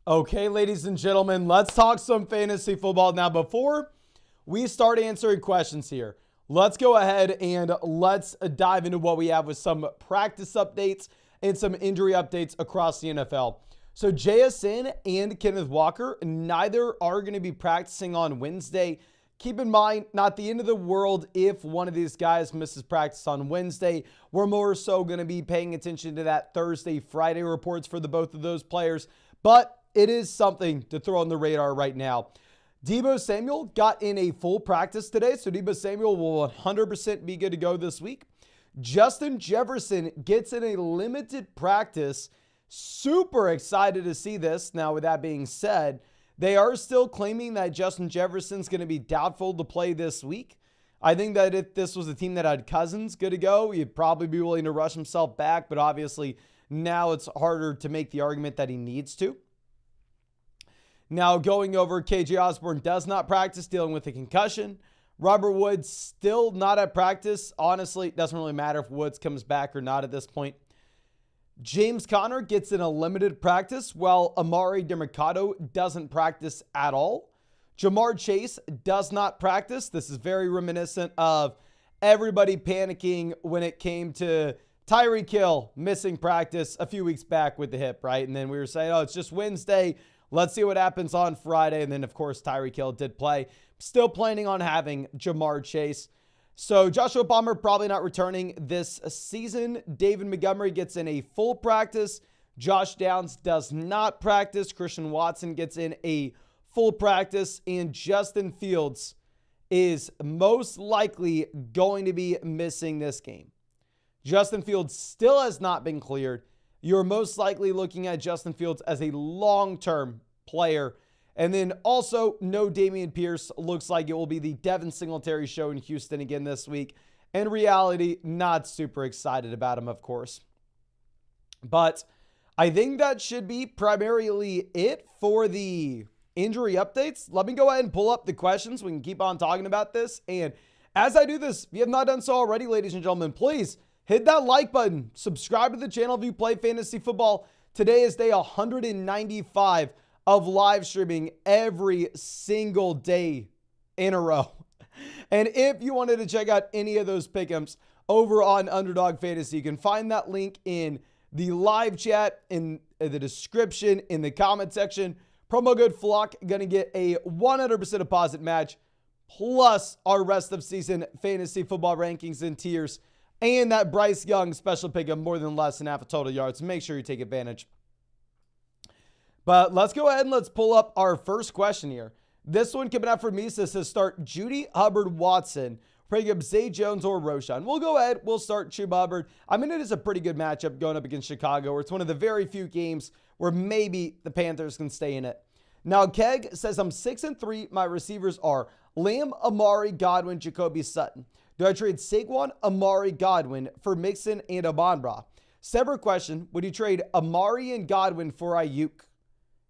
Okay, ladies and gentlemen, let's talk some fantasy football. Now, before we start answering questions here, let's go ahead and let's dive into what we have with some practice updates and some injury updates across the NFL. So JSN and Kenneth Walker, neither are going to be practicing on Wednesday. Keep in mind, not the end of the world if one of these guys misses practice on Wednesday. We're more so going to be paying attention to that Thursday, Friday reports for the both of those players. But it is something to throw on the radar right now. Deebo Samuel got in a full practice today, so Deebo Samuel will 100% be good to go this week. Justin Jefferson gets in a limited practice. Super excited to see this. Now, with that being said, they are still claiming that Justin Jefferson's going to be doubtful to play this week. I think that if this was a team that had Cousins good to go, he'd probably be willing to rush himself back, but obviously now it's harder to make the argument that he needs to. Now going over, KJ Osborne does not practice, dealing with a concussion. Robert Woods still not at practice. Honestly, it doesn't really matter if Woods comes back or not at this point. James Conner gets in a limited practice, while Amari DeMarcado doesn't practice at all. Jamar Chase does not practice. This is very reminiscent of everybody panicking when it came to Tyreek Hill missing practice a few weeks back with the hip, right? And then we were saying, oh, it's just Wednesday. Let's see what happens on Friday. And then, of course, Tyreek Hill did play. Still planning on having Jamar Chase. So Joshua Palmer probably not returning this season. David Montgomery gets in a full practice. Josh Downs does not practice. Christian Watson gets in a full practice. And Justin Fields is most likely going to be missing this game. Justin Fields still has not been cleared. You're most likely looking at Justin Fields as a long-term player. And then also, no Dameon Pierce. Looks like it will be the Devin Singletary show in Houston again this week. In reality, not super excited about him, of course. But I think that should be primarily it for the injury updates. Let me go ahead and pull up the questions. We can keep on talking about this. And as I do this, if you have not done so already, ladies and gentlemen, please hit that like button. Subscribe to the channel if you play fantasy football. Today is day 195 of live streaming every single day in a row. And if you wanted to check out any of those pick'ems over on Underdog Fantasy, you can find that link in the live chat, in the description, in the comment section. Promo code FLOCK, gonna get a 100% deposit match, plus our rest of season fantasy football rankings and tiers, and that Bryce Young special pick'em more than less than half a total yards. Make sure you take advantage. But let's go ahead and let's pull up our first question here. This one coming out from Misa says start Judy Hubbard-Watson, bring up Zay Jones or Roshan. We'll go ahead. We'll start Chuba Hubbard. I mean, it is a pretty good matchup going up against Chicago, where it's one of the very few games where maybe the Panthers can stay in it. Now, Keg says I'm 6-3. My receivers are Lamb, Amari, Godwin, Jacoby Sutton. Do I trade Saquon, Amari, Godwin for Mixon and Amon-Ra? Separate question. Would you trade Amari and Godwin for Ayuk?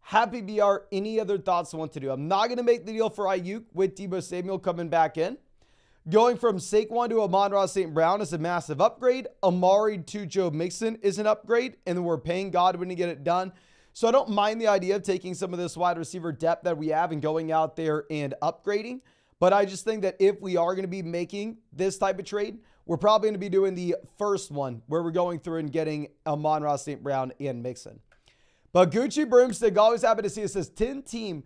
Happy BR. Any other thoughts on what to do? I'm not going to make the deal for Ayuk with Deebo Samuel coming back in. Going from Saquon to Amon-Ra St. Brown is a massive upgrade. Amari to Joe Mixon is an upgrade. And then we're paying Godwin to get it done. So I don't mind the idea of taking some of this wide receiver depth that we have and going out there and upgrading. But I just think that if we are going to be making this type of trade, we're probably going to be doing the first one where we're going through and getting Amon-Ra St. Brown and Mixon. But Gucci Broomstick, always happy to see it, says 10-team,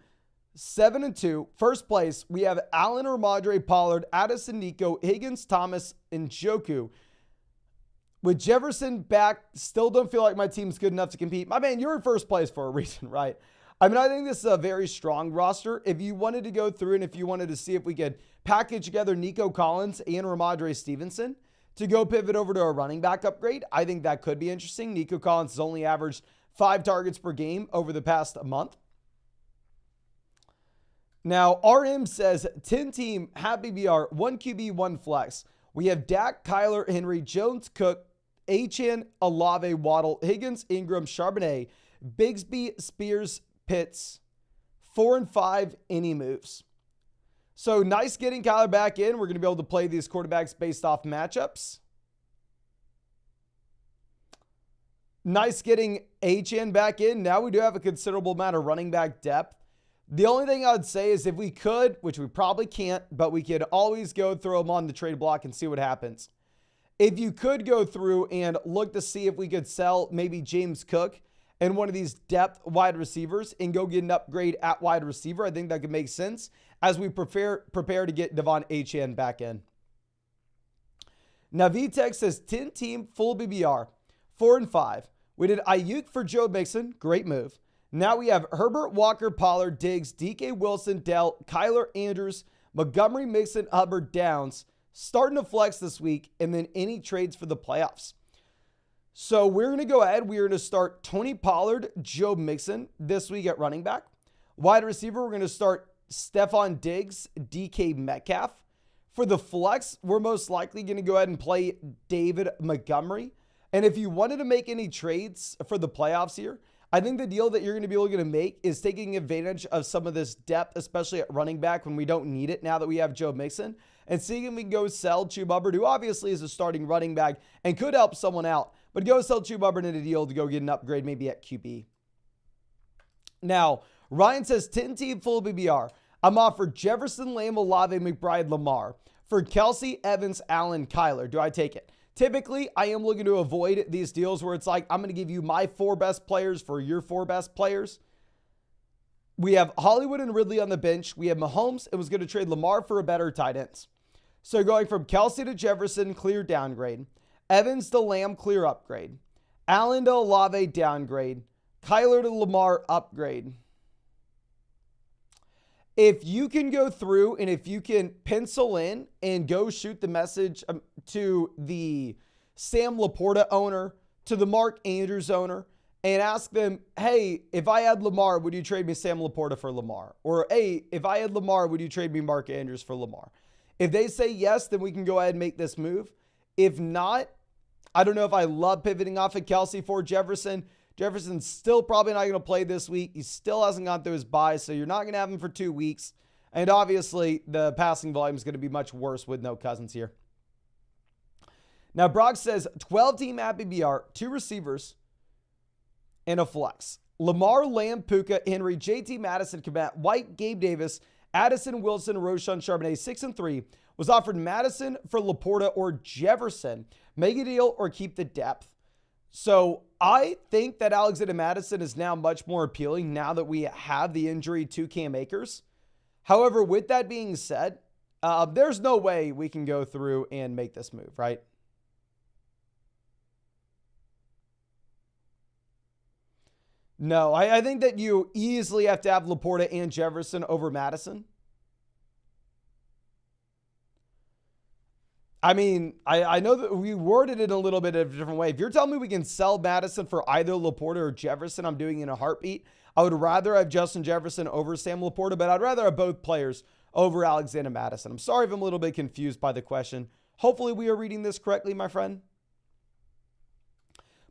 7-2. First place, we have Allen, Ramondre, Pollard, Addison, Nico, Higgins, Thomas, and Njoku. With Jefferson back, still don't feel like my team's good enough to compete. My man, you're in first place for a reason, right? I mean, I think this is a very strong roster. If you wanted to go through and if you wanted to see if we could package together Nico Collins and Ramondre Stevenson to go pivot over to a running back upgrade, I think that could be interesting. Nico Collins has only averaged 5 targets per game over the past month. Now, RM says 10-team, happy BR, 1 QB, 1 flex. We have Dak, Kyler, Henry, Jones, Cook, Achane, Olave, Waddle, Higgins, Ingram, Charbonnet, Bigsby, Spears, Pitts, 4 and 5, any moves. So nice getting Kyler back in. We're going to be able to play these quarterbacks based off matchups. Nice getting HN back in. Now we do have a considerable amount of running back depth. The only thing I'd say is if we could, which we probably can't, but we could always go throw them on the trade block and see what happens. If you could go through and look to see if we could sell maybe James Cook and one of these depth wide receivers and go get an upgrade at wide receiver, I think that could make sense as we prepare to get Devon HN back in. Now, VTech says 10-team full BBR, 4-5. We did Ayuk for Joe Mixon. Great move. Now we have Herbert, Walker, Pollard, Diggs, DK Wilson, Dell, Kyler, Andrews, Montgomery, Mixon, Hubbard, Downs. Starting to flex this week, and then any trades for the playoffs. So we're going to go ahead. We're going to start Tony Pollard, Joe Mixon this week at running back. Wide receiver, we're going to start Stephon Diggs, DK Metcalf. For the flex, we're most likely going to go ahead and play David Montgomery. And if you wanted to make any trades for the playoffs here, I think the deal that you're going to be looking to make is taking advantage of some of this depth, especially at running back when we don't need it now that we have Joe Mixon, and seeing if we can go sell Chuba Hubbard, who obviously is a starting running back and could help someone out, but go sell Chuba Hubbard in a deal to go get an upgrade maybe at QB. Now, Ryan says 10-team full BBR. I'm offered Jefferson, Lamb, Olave, McBride, Lamar. For Kelsey, Evans, Allen, Kyler. Do I take it? Typically, I am looking to avoid these deals where it's like, I'm going to give you my 4 best players for your 4 best players. We have Hollywood and Ridley on the bench. We have Mahomes and was going to trade Lamar for a better tight ends. So going from Kelsey to Jefferson, clear downgrade. Evans to Lamb, clear upgrade. Allen to Olave, downgrade. Kyler to Lamar, upgrade. If you can go through and if you can pencil in and go shoot the message to the Sam Laporta owner, to the Mark Andrews owner, and ask them, hey, if I had Lamar, would you trade me Sam Laporta for Lamar? Or, hey, if I had Lamar, would you trade me Mark Andrews for Lamar? If they say yes, then we can go ahead and make this move. If not, I don't know if I love pivoting off of Kelsey for Jefferson. Jefferson's still probably not going to play this week. He still hasn't gone through his bye, so you're not going to have him for 2 weeks. And obviously, the passing volume is going to be much worse with no Cousins here. Now, Brock says 12-team at BBR, 2 receivers, and a flex. Lamar, Lamb, Puka, Henry, JT Madison, Komet, White, Gabe Davis, Addison, Wilson, Roshan, Charbonnet, 6-3. Was offered Madison for Laporta or Jefferson. Make a deal or keep the depth. So I think that Alexander Madison is now much more appealing now that we have the injury to Cam Akers. However, with that being said, there's no way we can go through and make this move, right? No, I think that you easily have to have Laporta and Jefferson over Madison. I mean, I know that we worded it a little bit of a different way. If you're telling me we can sell Madison for either Laporta or Jefferson, I'm doing it in a heartbeat. I would rather have Justin Jefferson over Sam Laporta, but I'd rather have both players over Alexander Madison. I'm sorry if I'm a little bit confused by the question. Hopefully we are reading this correctly, my friend.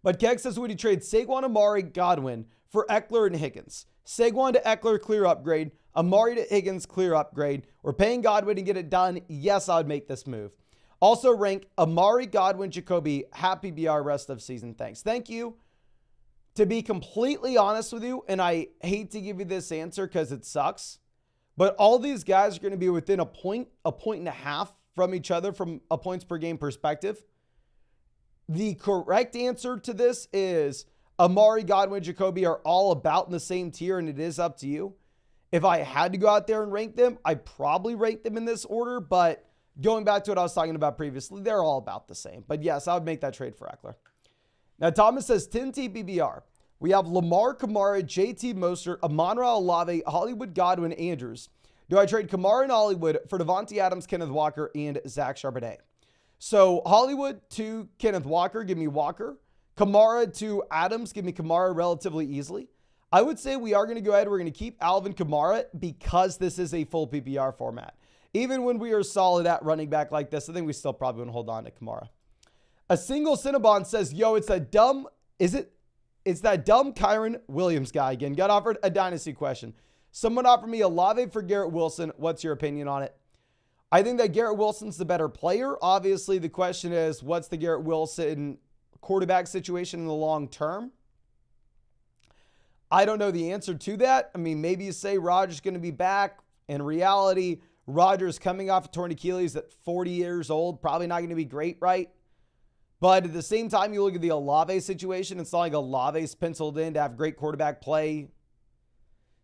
But Keck says, would you trade Saquon, Amari, Godwin for Eckler and Higgins? Saquon to Eckler, clear upgrade. Amari to Higgins, clear upgrade. We're paying Godwin to get it done. Yes, I would make this move. Also rank Amari, Godwin, Jacoby, happy BR rest of season. Thanks. Thank you. To be completely honest with you, and I hate to give you this answer because it sucks, but all these guys are going to be within a point and a half from each other from a points per game perspective. The correct answer to this is Amari, Godwin, Jacoby are all about in the same tier, and it is up to you. If I had to go out there and rank them, I'd probably rank them in this order, but going back to what I was talking about previously, they're all about the same. But yes, I would make that trade for Eckler. Now, Thomas says 10 TBBR. We have Lamar, Kamara, JT Mostert, Amon-Ra, Olave, Hollywood, Godwin, Andrews. Do I trade Kamara and Hollywood for Devontae Adams, Kenneth Walker, and Zach Charbonnet? So Hollywood to Kenneth Walker, give me Walker. Kamara to Adams, give me Kamara relatively easily. I would say we are going to go ahead. We're going to keep Alvin Kamara because this is a full PPR format. Even when we are solid at running back like this, I think we still probably want to hold on to Kamara. A single Cinnabon says, yo, it's that dumb Kyron Williams guy again. Got offered a dynasty question. Someone offered me Olave for Garrett Wilson. What's your opinion on it? I think that Garrett Wilson's the better player. Obviously, the question is, what's the Garrett Wilson quarterback situation in the long term? I don't know the answer to that. I mean, maybe you say Rodgers going to be back. In reality, Rodgers coming off a torn Achilles at 40 years old, probably not going to be great, right? But at the same time, you look at the Olave situation. It's not like Olave's penciled in to have great quarterback play.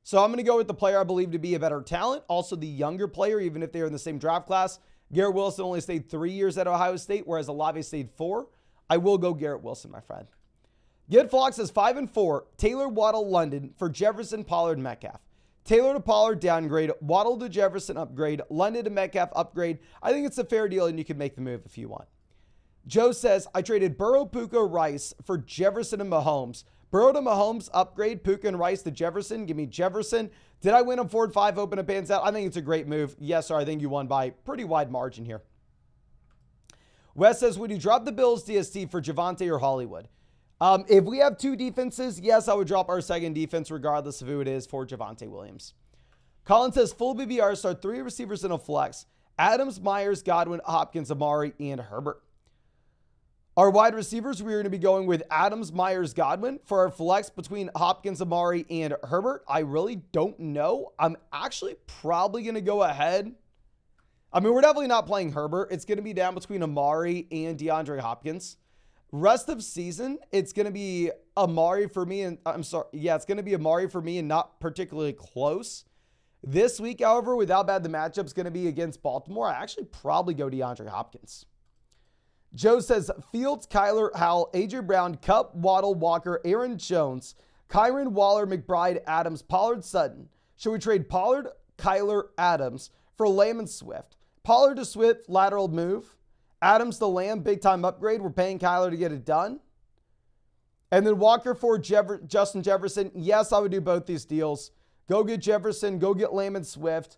So I'm going to go with the player I believe to be a better talent. Also the younger player, even if they're in the same draft class. Garrett Wilson only stayed 3 years at Ohio State, whereas Olave stayed 4. I will go Garrett Wilson, my friend. Get Flock says 5-4. Taylor, Waddle, London for Jefferson, Pollard, Metcalf. Taylor to Pollard, downgrade. Waddle to Jefferson, upgrade. London to Metcalf, upgrade. I think it's a fair deal, and you can make the move if you want. Joe says, I traded Burrow, Puka, Rice for Jefferson and Mahomes. Burrow to Mahomes, upgrade. Puka and Rice to Jefferson. Give me Jefferson. Did I win on 4-5, open a pans out? I think it's a great move. Yes, sir. I think you won by pretty wide margin here. Wes says, would you drop the Bills DST for Javonte or Hollywood? If we have 2 defenses, yes, I would drop our second defense regardless of who it is for Javonte Williams. Colin says, full BBR, start 3 receivers in a flex. Adams, Myers, Godwin, Hopkins, Amari, and Herbert. Our wide receivers, we're going to be going with Adams, Myers, Godwin. For our flex between Hopkins, Amari, and Herbert, I really don't know. I'm actually probably going to go ahead. I mean, we're definitely not playing Herbert. It's going to be down between Amari and DeAndre Hopkins. Rest of season, it's going to be Amari for me. And I'm sorry. Yeah, it's going to be Amari for me and not particularly close. This week, however, with how bad the matchup's going to be against Baltimore, I actually probably go DeAndre Hopkins. Joe says, Fields, Kyler, Howell, A.J. Brown, Kupp, Waddle, Walker, Aaron Jones, Kyron, Waller, McBride, Adams, Pollard, Sutton. Should we trade Pollard, Kyler, Adams for Lamb and Swift? Pollard to Swift, lateral move. Adams to Lamb, big-time upgrade. We're paying Kyler to get it done. And then Walker for Justin Jefferson. Yes, I would do both these deals. Go get Jefferson. Go get Lamb and Swift.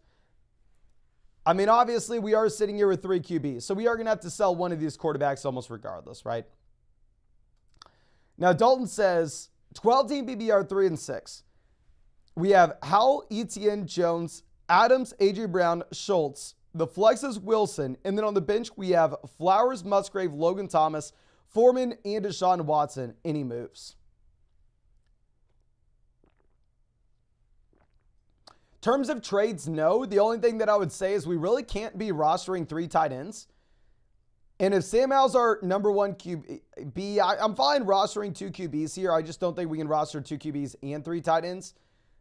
I mean, obviously, we are sitting here with 3 QBs, so we are going to have to sell one of these quarterbacks almost regardless, right? Now, Dalton says, 12-team BBR 3-6. We have Howell, Etienne, Jones, Adams, A.J. Brown, Schultz. The flex is Wilson. And then on the bench, we have Flowers, Musgrave, Logan Thomas, Foreman, and Deshaun Watson. Any moves? Terms of trades, no. The only thing that I would say is we really can't be rostering 3 tight ends. And if Sam Howell's our number 1 QB, I'm fine rostering 2 QBs here. I just don't think we can roster 2 QBs and 3 tight ends.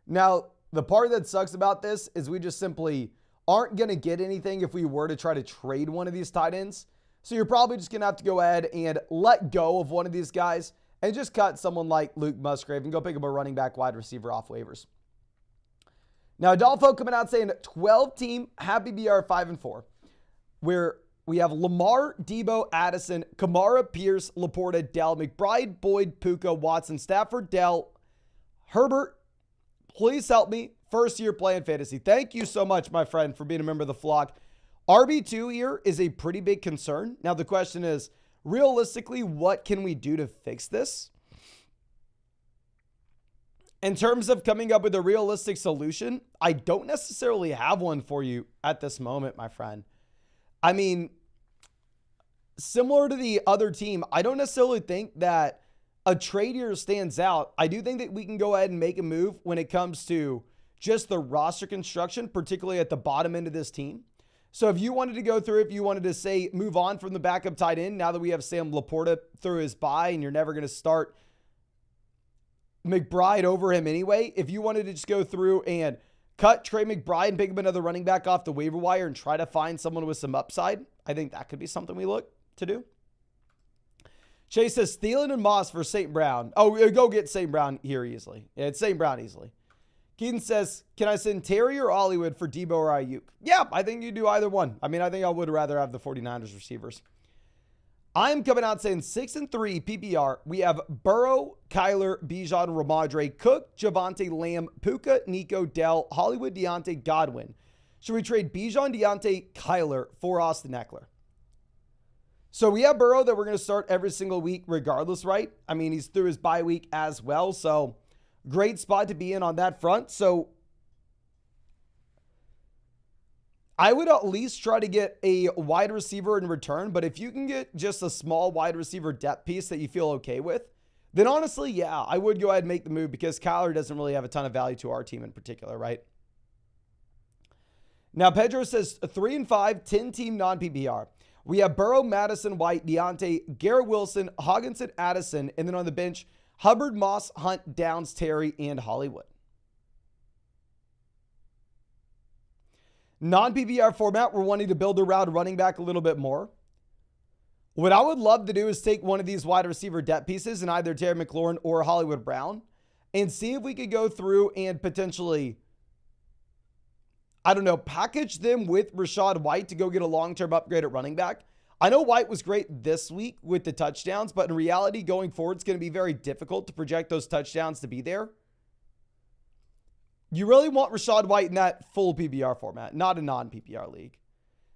Now, the part that sucks about this is we just simply aren't going to get anything if we were to try to trade one of these tight ends. So you're probably just going to have to go ahead and let go of one of these guys and just cut someone like Luke Musgrave and go pick up a running back wide receiver off waivers. Now, Adolfo coming out saying 12-team happy BR 5-4, where we have Lamar, Debo, Addison, Kamara, Pierce, Laporta, Dell, McBride, Boyd, Puka, Watson, Stafford, Dell, Herbert. Please help me. First year playing fantasy. Thank you so much, my friend, for being a member of the flock. RB2 here is a pretty big concern. Now, the question is, realistically, what can we do to fix this? In terms of coming up with a realistic solution, I don't necessarily have one for you at this moment, my friend. I mean, similar to the other team, I don't necessarily think that a trade here stands out. I do think that we can go ahead and make a move when it comes to just the roster construction, particularly at the bottom end of this team. So if you wanted to go through, if you wanted to say move on from the backup tight end, now that we have Sam Laporta through his bye and you're never going to start McBride over him anyway, if you wanted to just go through and cut Trey McBride and pick up another running back off the waiver wire and try to find someone with some upside, I think that could be something we look to do. Chase says Thielen and Moss for St. Brown. Oh, go get St. Brown here easily. Yeah, it's St. Brown easily. Keaton says, can I send Terry or Hollywood for Debo or Ayuk? Yeah, I think you do either one. I mean, I think I would rather have the 49ers receivers. I'm coming out saying 6-3 PPR. We have Burrow, Kyler, Bijan, Ramadre, Cook, Javonte, Lamb, Puka, Nico, Dell, Hollywood, Deontay, Godwin. Should we trade Bijan, Deontay, Kyler for Austin Eckler? So we have Burrow that we're going to start every single week regardless, right? I mean, he's through his bye week as well. So great spot to be in on that front. So I would at least try to get a wide receiver in return, but if you can get just a small wide receiver depth piece that you feel okay with, then honestly, yeah, I would go ahead and make the move because Kyler doesn't really have a ton of value to our team in particular, right? Now, Pedro says 3-5, 10-team non-PPR. We have Burrow, Madison, White, Deontay, Garrett Wilson, Hogginson, Addison, and then on the bench, Hubbard, Moss, Hunt, Downs, Terry, and Hollywood. Non-PPR format, we're wanting to build around running back a little bit more. What I would love to do is take one of these wide receiver depth pieces in either Terry McLaurin or Hollywood Brown and see if we could go through and potentially, I don't know, package them with Rachaad White to go get a long-term upgrade at running back. I know White was great this week with the touchdowns, but in reality, going forward, it's going to be very difficult to project those touchdowns to be there. You really want Rachaad White in that full PPR format, not a non-PPR league.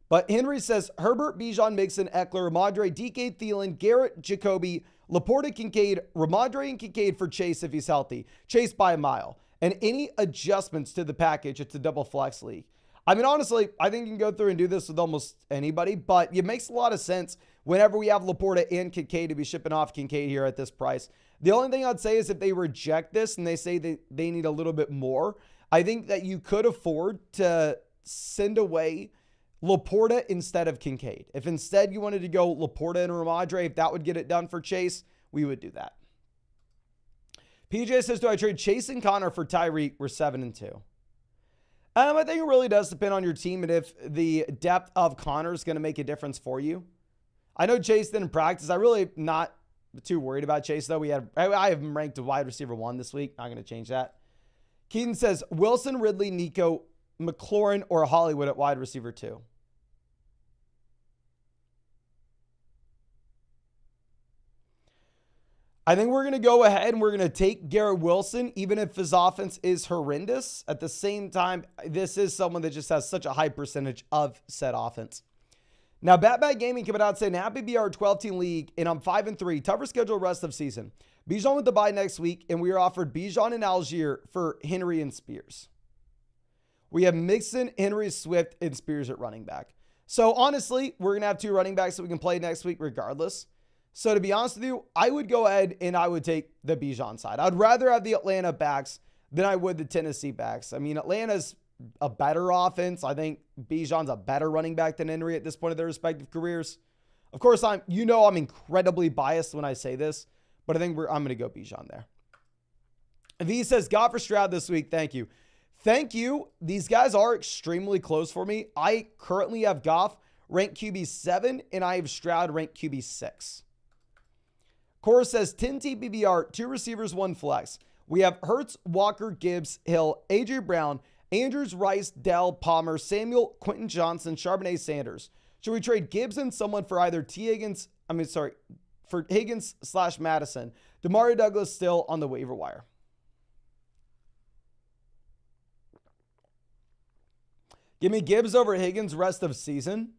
But Henry says Herbert, Bijan, Mixon, Eckler, Ramondre, DK, Thielen, Garrett, Jacoby, Laporta, Kincaid, Ramondre, and Kincaid for Chase if he's healthy. Chase by a mile. And any adjustments to the package, it's a double flex league. I mean, honestly, I think you can go through and do this with almost anybody, but it makes a lot of sense whenever we have Laporta and Kincaid to be shipping off Kincaid here at this price. The only thing I'd say is if they reject this and they say that they need a little bit more, I think that you could afford to send away Laporta instead of Kincaid. If instead you wanted to go Laporta and Ramondre, if that would get it done for Chase, we would do that. PJ says, do I trade Chase and Connor for Tyreek? We're 7-2. I think it really does depend on your team and if the depth of Connor is going to make a difference for you. I know Chase didn't practice. I'm really not too worried about Chase, though. I have him ranked a wide receiver 1 this week. Not going to change that. Keaton says, Wilson, Ridley, Nico, McLaurin, or Hollywood at wide receiver 2. I think we're going to go ahead and we're going to take Garrett Wilson, even if his offense is horrendous. At the same time, this is someone that just has such a high percentage of said offense. Now, Batman Gaming coming out saying, happy BR 12-team league, and I'm 5-3. Tougher schedule rest of season. Bijan with the bye next week, and we are offered Bijan and Algier for Henry and Spears. We have Mixon, Henry, Swift, and Spears at running back. So, honestly, we're going to have 2 running backs that we can play next week regardless. So to be honest with you, I would go ahead and I would take the Bijan side. I'd rather have the Atlanta backs than I would the Tennessee backs. I mean, Atlanta's a better offense. I think Bijan's a better running back than Henry at this point of their respective careers. Of course, I'm incredibly biased when I say this, but I think I'm going to go Bijan there. V says, Goff for Stroud this week. Thank you. Thank you. These guys are extremely close for me. I currently have Goff ranked QB 7, and I have Stroud ranked QB 6. Cora says 10 TBBR, 2 receivers, 1 flex. We have Hurts, Walker, Gibbs, Hill, AJ Brown, Andrews, Rice, Dell, Palmer, Samuel, Quentin Johnson, Charbonnet, Sanders. Should we trade Gibbs and someone for either for Higgins/Madison? Demario Douglas still on the waiver wire. Give me Gibbs over Higgins rest of season.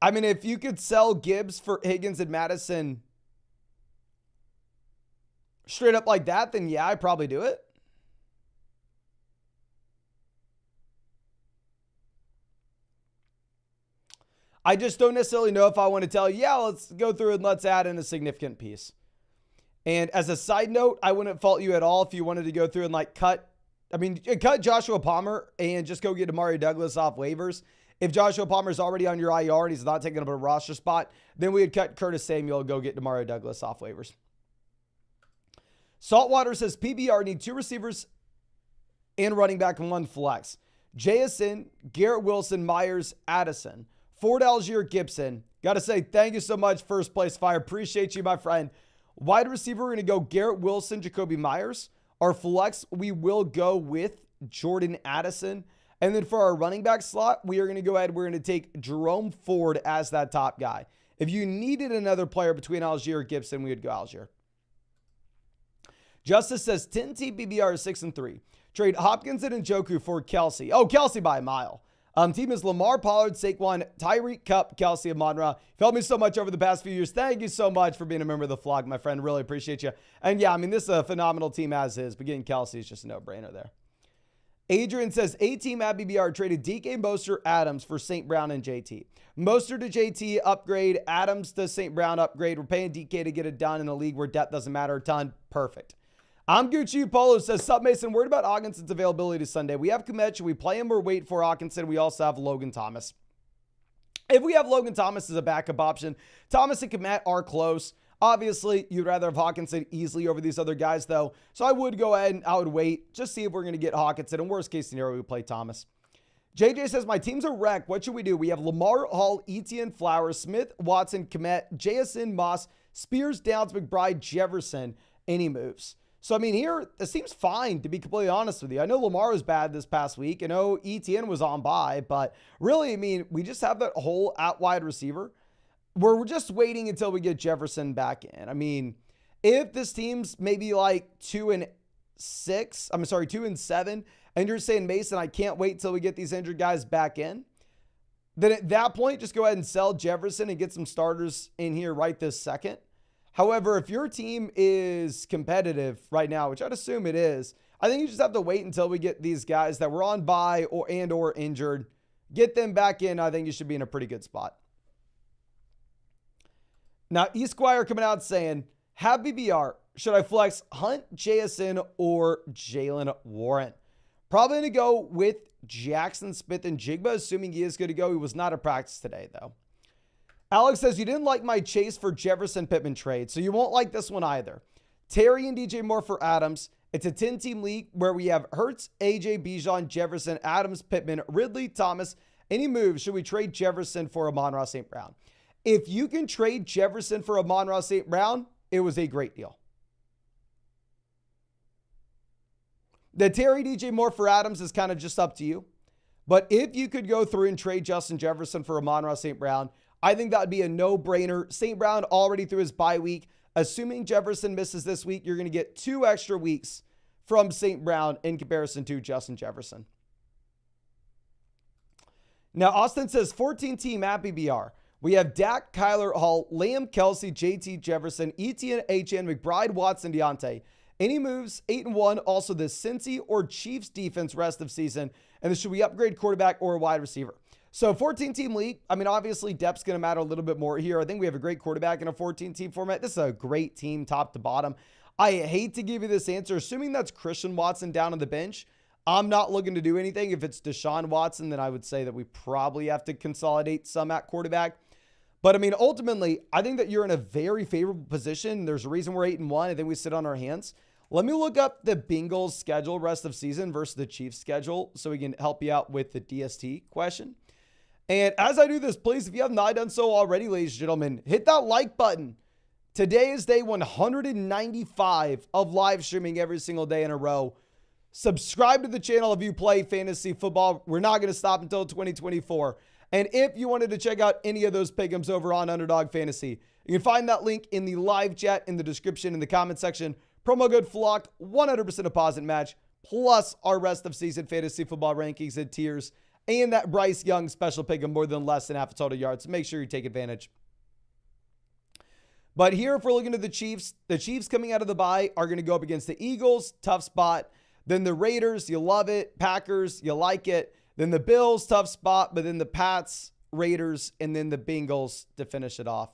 I mean, if you could sell Gibbs for Higgins and Madison straight up like that, then yeah, I'd probably do it. I just don't necessarily know if I want to tell you, yeah, let's go through and let's add in a significant piece. And as a side note, I wouldn't fault you at all if you wanted to go through and cut Joshua Palmer and just go get Demario Douglas off waivers. If Joshua Palmer's already on your IR and he's not taking up a roster spot, then we would cut Curtis Samuel and go get Demario Douglas off waivers. Saltwater says PBR need 2 receivers and running back and 1 flex. JSN, Garrett Wilson, Myers, Addison, Ford, Algier, Gibson. Got to say thank you so much, First Place Fire. Appreciate you, my friend. Wide receiver, we're going to go Garrett Wilson, Jacoby Myers. Our flex, we will go with Jordan Addison. And then for our running back slot, we are going to go ahead. We're going to take Jerome Ford as that top guy. If you needed another player between Algier and Gibson, we would go Algier. Justice says 10 TBBR 6-3. Trade Hopkins and Njoku for Kelsey. Oh, Kelsey by a mile. Team is Lamar, Pollard, Saquon, Tyreek, Kupp, Kelsey, and Monra. You've helped me so much over the past few years. Thank you so much for being a member of the flock, my friend. Really appreciate you. And yeah, I mean, this is a phenomenal team as is, but getting Kelsey is just a no-brainer there. Adrian says, A-Team at BBR traded DK, Mostert, Adams for St. Brown and JT. Mostert to JT, upgrade. Adams to St. Brown, upgrade. We're paying DK to get it done in a league where depth doesn't matter a ton. Perfect. I'm Gucci Polo says, Sup Mason, worried about Hawkinson's availability Sunday. We have Komet. Should we play him or wait for Hawkinson? We also have Logan Thomas. If we have Logan Thomas as a backup option, Thomas and Komet are close. Obviously, you'd rather have Hawkinson easily over these other guys, though. So I would go ahead and I would wait. Just see if we're going to get Hawkinson. In worst case scenario, we play Thomas. JJ says, my team's a wreck. What should we do? We have Lamar, Hall, Etienne, Flowers, Smith, Watson, Komet, JSN, Moss, Spears, Downs, McBride, Jefferson. Any moves? So, I mean, here, this seems fine, to be completely honest with you. I know Lamar was bad this past week. I know Etienne was on bye. But really, I mean, we just have that hole at wide receiver. We're just waiting until we get Jefferson back in. I mean, if this team's maybe like 2-7, and you're saying, Mason, I can't wait till we get these injured guys back in, then at that point, just go ahead and sell Jefferson and get some starters in here right this second. However, if your team is competitive right now, which I'd assume it is, I think you just have to wait until we get these guys that were on bye or injured, get them back in. I think you should be in a pretty good spot. Now, Esquire coming out saying, have BBR, should I flex Hunt, JSN, or Jalen Warren? Probably going to go with Jackson Smith and Jigba, assuming he is going to go. He was not at practice today, though. Alex says, you didn't like my Chase for Jefferson Pittman trade, so you won't like this one either. Terry and DJ Moore for Adams. It's a 10-team league where we have Hurts, AJ, Bijan, Jefferson, Adams, Pittman, Ridley, Thomas. Any moves, should we trade Jefferson for Amon-Ra St. Brown? If you can trade Jefferson for Amon-Ra St. Brown, it was a great deal. The Terry DJ Moore for Adams is kind of just up to you. But if you could go through and trade Justin Jefferson for Amon-Ra St. Brown, I think that would be a no-brainer. St. Brown already through his bye week. Assuming Jefferson misses this week, you're going to get 2 extra weeks from St. Brown in comparison to Justin Jefferson. Now, Austin says 14-team at BBR. We have Dak, Kyler, Hall, Lamb, Kelsey, JT, Jefferson, Etienne, HN, McBride, Watson, Deontay. Any moves? 8-1. Also the Cincy or Chiefs defense rest of season. And then should we upgrade quarterback or wide receiver? So 14-team league. I mean, obviously depth's going to matter a little bit more here. I think we have a great quarterback in a 14-team format. This is a great team top to bottom. I hate to give you this answer. Assuming that's Christian Watson down on the bench, I'm not looking to do anything. If it's Deshaun Watson, then I would say that we probably have to consolidate some at quarterback. But I mean, ultimately, I think that you're in a very favorable position. There's a reason we're 8-1. I think we sit on our hands. Let me look up the Bengals schedule rest of season versus the Chiefs schedule so we can help you out with the DST question. And as I do this, please, if you have not done so already, ladies and gentlemen, hit that like button. Today is day 195 of live streaming every single day in a row. Subscribe to the channel if you play fantasy football. We're not going to stop until 2024. And if you wanted to check out any of those pick'ems over on Underdog Fantasy, you can find that link in the live chat, in the description, in the comment section. Promo code FLOCK, 100% deposit match, plus our rest of season fantasy football rankings and tiers, and that Bryce Young special pick'em more than less than half a total yards. Make sure you take advantage. But here, if we're looking at the Chiefs coming out of the bye are going to go up against the Eagles, tough spot. Then the Raiders, you love it. Packers, you like it. Then the Bills, tough spot, but then the Pats, Raiders, and then the Bengals to finish it off.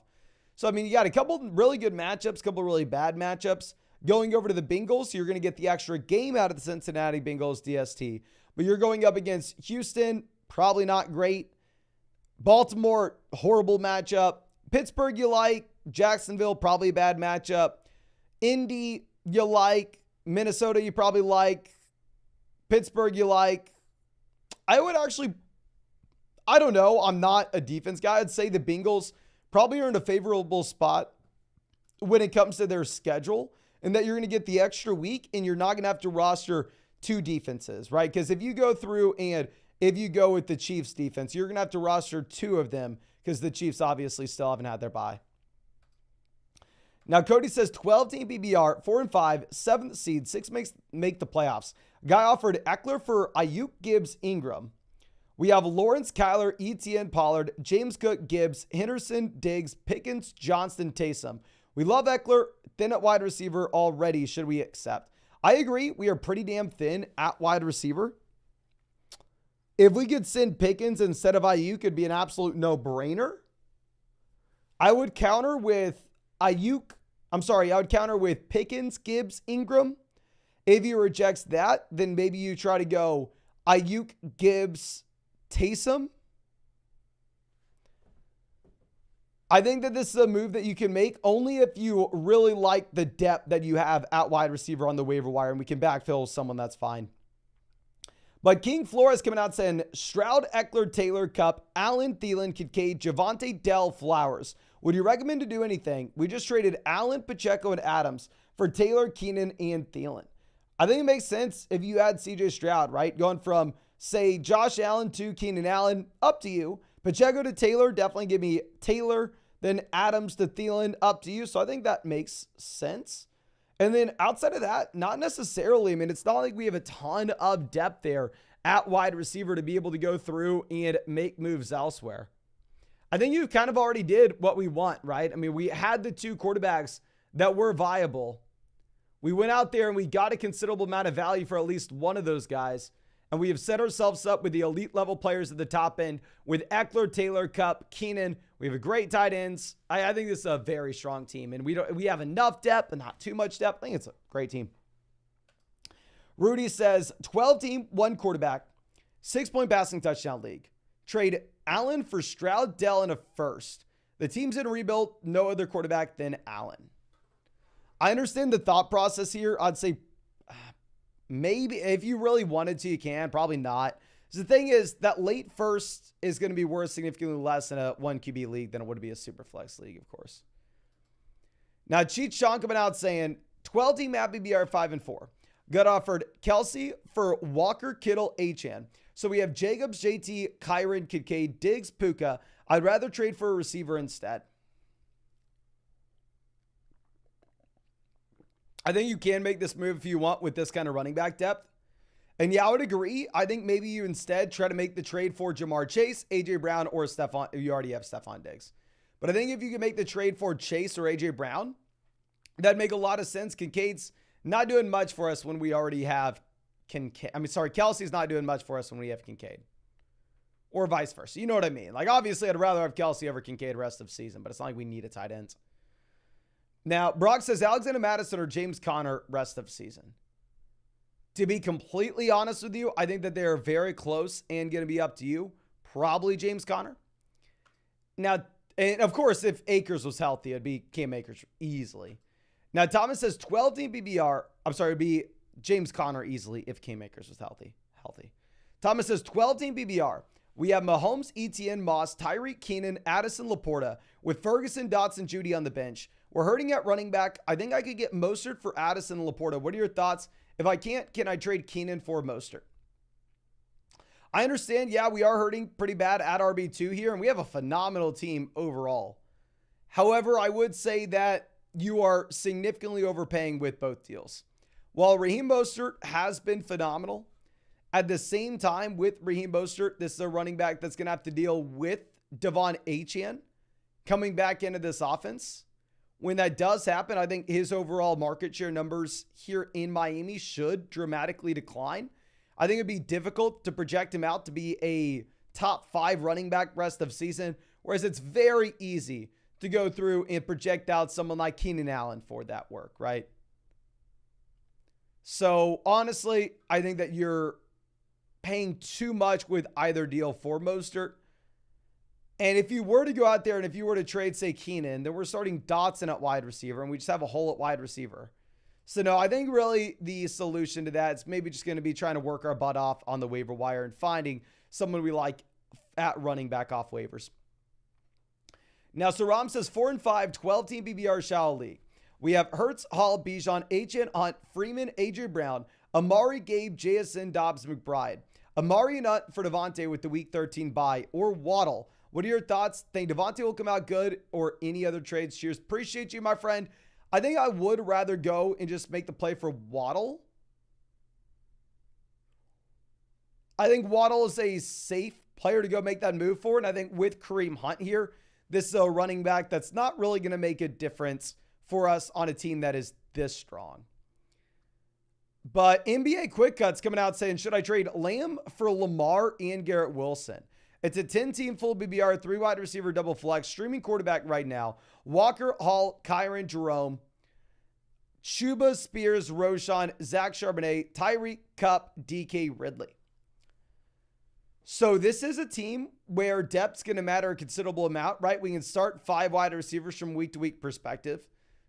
So, I mean, you got a couple really good matchups, a couple really bad matchups. Going over to the Bengals, you're going to get the extra game out of the Cincinnati Bengals DST. But you're going up against Houston, probably not great. Baltimore, horrible matchup. Pittsburgh, you like. Jacksonville, probably a bad matchup. Indy, you like. Minnesota, you probably like. Pittsburgh, you like. I would actually, I don't know. I'm not a defense guy. I'd say the Bengals probably are in a favorable spot when it comes to their schedule, and that you're going to get the extra week and you're not going to have to roster 2 defenses, right? Because if you go through and if you go with the Chiefs defense, you're going to have to roster 2 of them because the Chiefs obviously still haven't had their bye. Now, Cody says 12-team PBR, 4-5, 7th seed, 6 make the playoffs. Guy offered Eckler for Ayuk, Gibbs, Ingram. We have Lawrence, Kyler, Etienne, Pollard, James Cook, Gibbs, Henderson, Diggs, Pickens, Johnston, Taysom. We love Eckler, thin at wide receiver already. Should we accept? I agree. We are pretty damn thin at wide receiver. If we could send Pickens instead of Ayuk, it'd be an absolute no-brainer. I would counter with Pickens, Gibbs, Ingram. If he rejects that, then maybe you try to go Ayuk, Gibbs, Taysom. I think that this is a move that you can make only if you really like the depth that you have at wide receiver on the waiver wire, and we can backfill someone, that's fine. But King Flores coming out saying Stroud, Eckler, Taylor, Kupp, Allen, Thielen, Kincaid, Javonte, Dell, Flowers. Would you recommend to do anything? We just traded Allen, Pacheco, and Adams for Taylor, Keenan, and Thielen. I think it makes sense if you add CJ Stroud, right? Going from, say, Josh Allen to Keenan Allen, up to you. Pacheco to Taylor, definitely give me Taylor. Then Adams to Thielen, up to you. So I think that makes sense. And then outside of that, not necessarily. I mean, it's not like we have a ton of depth there at wide receiver to be able to go through and make moves elsewhere. I think you kind of already did what we want, right? I mean, we had the two quarterbacks that were viable. We went out there and we got a considerable amount of value for at least one of those guys. And we have set ourselves up with the elite level players at the top end with Eckler, Taylor, Kupp, Keenan. We have a great tight ends. I think this is a very strong team. And we have enough depth, but not too much depth. I think it's a great team. Rudy says, 12 team, 1 quarterback, 6-point passing touchdown league. Trade Allen for Stroud, Dell, and a first. The team's in a rebuild. No other quarterback than Allen. I understand the thought process here. I'd say maybe if you really wanted to, you can. Probably not. So the thing is that late first is going to be worth significantly less in a 1 QB league than it would be a super flex league, of course. Now, Cheat Sean coming out saying 12 team at BBR 5-4. Got offered Kelsey for Walker, Kittle, Achane. So we have Jacobs, JT, Kyron, Kincaid, Diggs, Puka. I'd rather trade for a receiver instead. I think you can make this move if you want with this kind of running back depth. And yeah, I would agree. I think maybe you instead try to make the trade for Jamar Chase, AJ Brown, or Stephon. You already have Stephon Diggs. But I think if you can make the trade for Chase or AJ Brown, that'd make a lot of sense. Kincaid's not doing much for us when we already have Kelsey's not doing much for us when we have Kincaid. Or vice versa. You know what I mean? Like, obviously, I'd rather have Kelsey over Kincaid rest of season, but it's not like we need a tight end. Now, Brock says Alexander Mattison or James Conner rest of season. To be completely honest with you, I think that they are very close and going to be up to you. Probably James Conner. Now, and of course, if Akers was healthy, it'd be Cam Akers easily. Now, Thomas says 12-team BBR. I'm sorry, it'd be James Conner easily if Cam Akers was healthy. Thomas says 12-team BBR. We have Mahomes, Etienne, Moss, Tyreek, Keenan, Addison, Laporta with Ferguson, Dotson, Judy on the bench. We're hurting at running back. I think I could get Mostert for Addison and Laporta. What are your thoughts? If I can't, can I trade Keenan for Mostert? I understand, yeah, we are hurting pretty bad at RB2 here, and we have a phenomenal team overall. However, I would say that you are significantly overpaying with both deals. While Raheem Mostert has been phenomenal, at the same time with Raheem Mostert, this is a running back that's going to have to deal with Devon Achane coming back into this offense. When that does happen, I think his overall market share numbers here in Miami should dramatically decline. I think it'd be difficult to project him out to be a top 5 running back rest of season, whereas it's very easy to go through and project out someone like Keenan Allen for that work, right? So honestly, I think that you're paying too much with either deal for Mostert. And if you were to go out there and if you were to trade, say, Keenan, then we're starting Dotson at wide receiver and we just have a hole at wide receiver. So no, I think really the solution to that is maybe just going to be trying to work our butt off on the waiver wire and finding someone we like at running back off waivers. Now, Saram says 4-5, 12-team BBR Shallow League. We have Hurts, Hall, Bijan, Achane, Hunt, Freeman, AJ Brown, Amari, Gabe, JSN, Dobbs, McBride. Amari and Hunt for Devontae with the week 13 bye, or Waddle. What are your thoughts? Think Devontae will come out good or any other trades? Cheers. Appreciate you, my friend. I think I would rather go and just make the play for Waddle. I think Waddle is a safe player to go make that move for. And I think with Kareem Hunt here, this is a running back that's not really going to make a difference for us on a team that is this strong. But NBA Quick Cuts coming out saying, should I trade Lamb for Lamar and Garrett Wilson? It's a 10-team full BBR, 3 wide receiver, double flex, streaming quarterback right now. Walker, Hall, Kyron, Jerome, Chuba, Spears, Roshan, Zach Charbonnet, Tyreek, Cup, DK, Ridley. So this is a team where depth's going to matter a considerable amount, right? We can start 5 wide receivers from week to week perspective.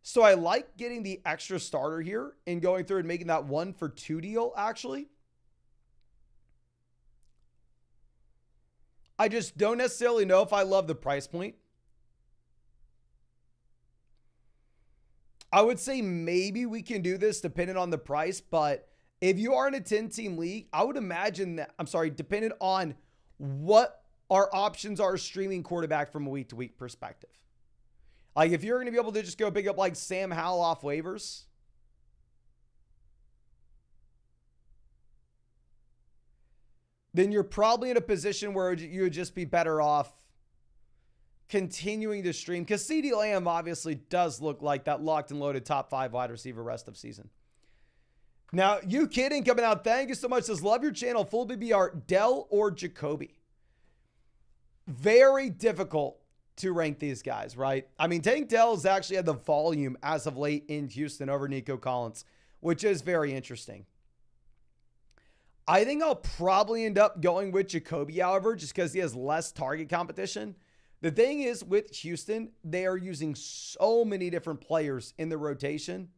So I like getting the extra starter here and going through and making that 1 for 2 deal, actually. I just don't necessarily know if I love the price point. I would say maybe we can do this depending on the price, but if you are in a 10-team league, I would imagine that, depending on what our options are streaming quarterback from a week-to-week perspective. Like if you're going to be able to just go pick up like Sam Howell off waivers, then you're probably in a position where you would just be better off continuing to stream, because CeeDee Lamb obviously does look like that locked and loaded top 5 wide receiver rest of season. Now, you kidding coming out. Thank you so much. Says, love your channel. Full BBR, Dell or Jacoby. Very difficult to rank these guys, right? I mean, Tank Dell has actually had the volume as of late in Houston over Nico Collins, which is very interesting. I think I'll probably end up going with Jacoby, however, just because he has less target competition. The thing is with Houston, they are using so many different players in the rotation,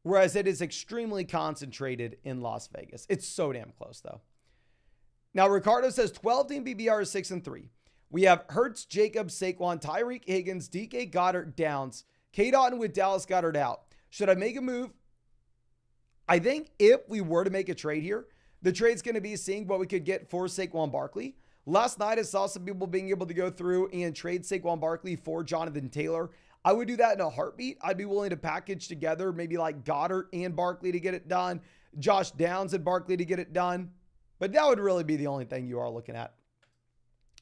whereas it is extremely concentrated in Las Vegas. It's so damn close, though. Now, Ricardo says 12-team BBR is 6-3. We have Hurts, Jacobs, Saquon, Tyreek Higgins, DK Goddard, Downs, K-Dotton with Dallas Goddard out. Should I make a move? I think if we were to make a trade here, the trade's going to be seeing what we could get for Saquon Barkley. Last night, I saw some people being able to go through and trade Saquon Barkley for Jonathan Taylor. I would do that in a heartbeat. I'd be willing to package together maybe like Goddard and Barkley to get it done, Josh Downs and Barkley to get it done. But that would really be the only thing you are looking at.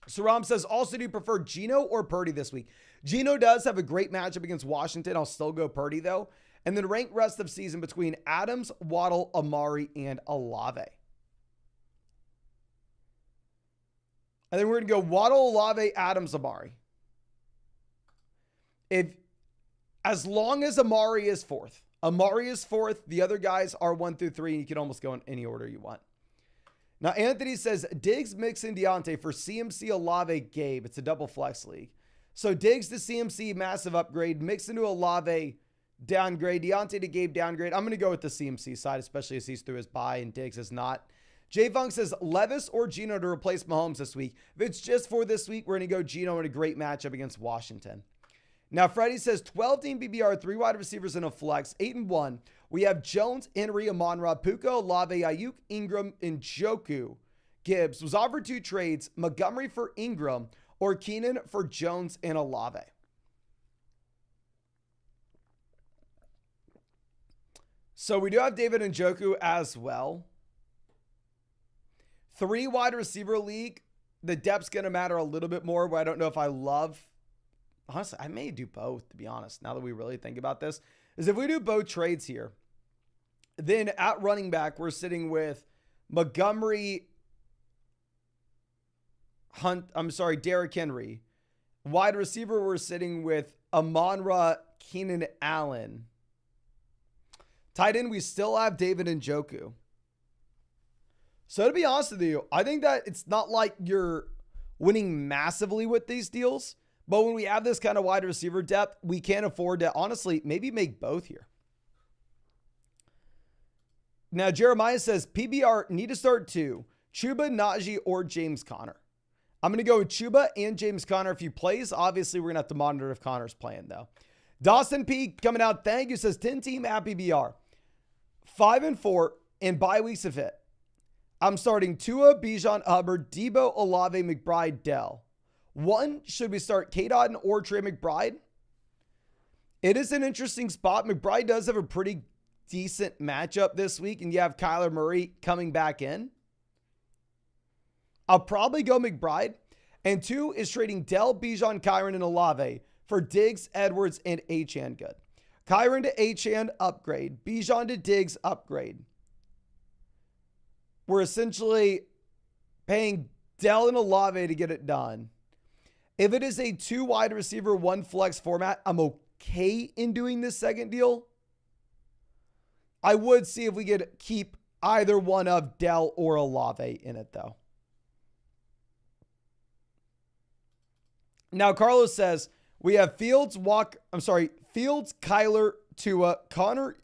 Saram says, also, do you prefer Geno or Purdy this week? Geno does have a great matchup against Washington. I'll still go Purdy, though. And then rank rest of season between Adams, Waddle, Amari, and Olave. I think we're going to go Waddle, Olave, Adams, Amari. As long as Amari is 4th. Amari is 4th. The other guys are 1 through 3. And you can almost go in any order you want. Now, Anthony says, Diggs, Mixon, Deontay for CMC, Olave, Gabe. It's a double flex league. So Diggs to CMC, massive upgrade. Mixon to Olave, downgrade. Deontay to Gabe, downgrade. I'm going to go with the CMC side, especially as he's through his bye and Diggs is not. Jay Funk says, Levis or Geno to replace Mahomes this week. If it's just for this week, we're going to go Geno in a great matchup against Washington. Now, Freddie says 12-team BBR, 3 wide receivers in a flex, 8-1. We have Jones, Henry, Amon-Ra, Puka, Olave, Ayuk, Ingram, and Njoku. Gibbs was offered 2 trades, Montgomery for Ingram or Keenan for Jones and Olave. So we do have David Njoku as well. 3 wide receiver league. The depth's going to matter a little bit more, but I don't know if I love. Honestly, I may do both, to be honest, now that we really think about this. Is if we do both trades here, then at running back, we're sitting with Montgomery, Derrick Henry. Wide receiver, we're sitting with Amon-Ra, Keenan Allen. Tight end, we still have David Njoku. So to be honest with you, I think that it's not like you're winning massively with these deals. But when we have this kind of wide receiver depth, we can't afford to, honestly, maybe make both here. Now, Jeremiah says, PBR, need to start 2. Chuba, Najee, or James Conner. I'm going to go with Chuba and James Conner if he plays. Obviously, we're going to have to monitor if Conner's playing, though. Dawson P. coming out, thank you, says 10-team at PBR. 5-4, and bye weeks have hit. I'm starting Tua, Bijan, Hubbard, Debo, Olave, McBride, Dell. 1, should we start K-Dotton or Trey McBride? It is an interesting spot. McBride does have a pretty decent matchup this week, and you have Kyler Murray coming back in. I'll probably go McBride. And 2 is trading Dell, Bijan, Kyron, and Olave for Diggs, Edwards, and Achane Good. Kyron to Achane, upgrade. Bijan to Diggs, upgrade. We're essentially paying Dell and Olave to get it done. If it is a 2 wide receiver, 1 flex format, I'm okay in doing this second deal. I would see if we could keep either one of Dell or Olave in it, though. Now, Carlos says we have Fields, Kyler, Tua, Connor,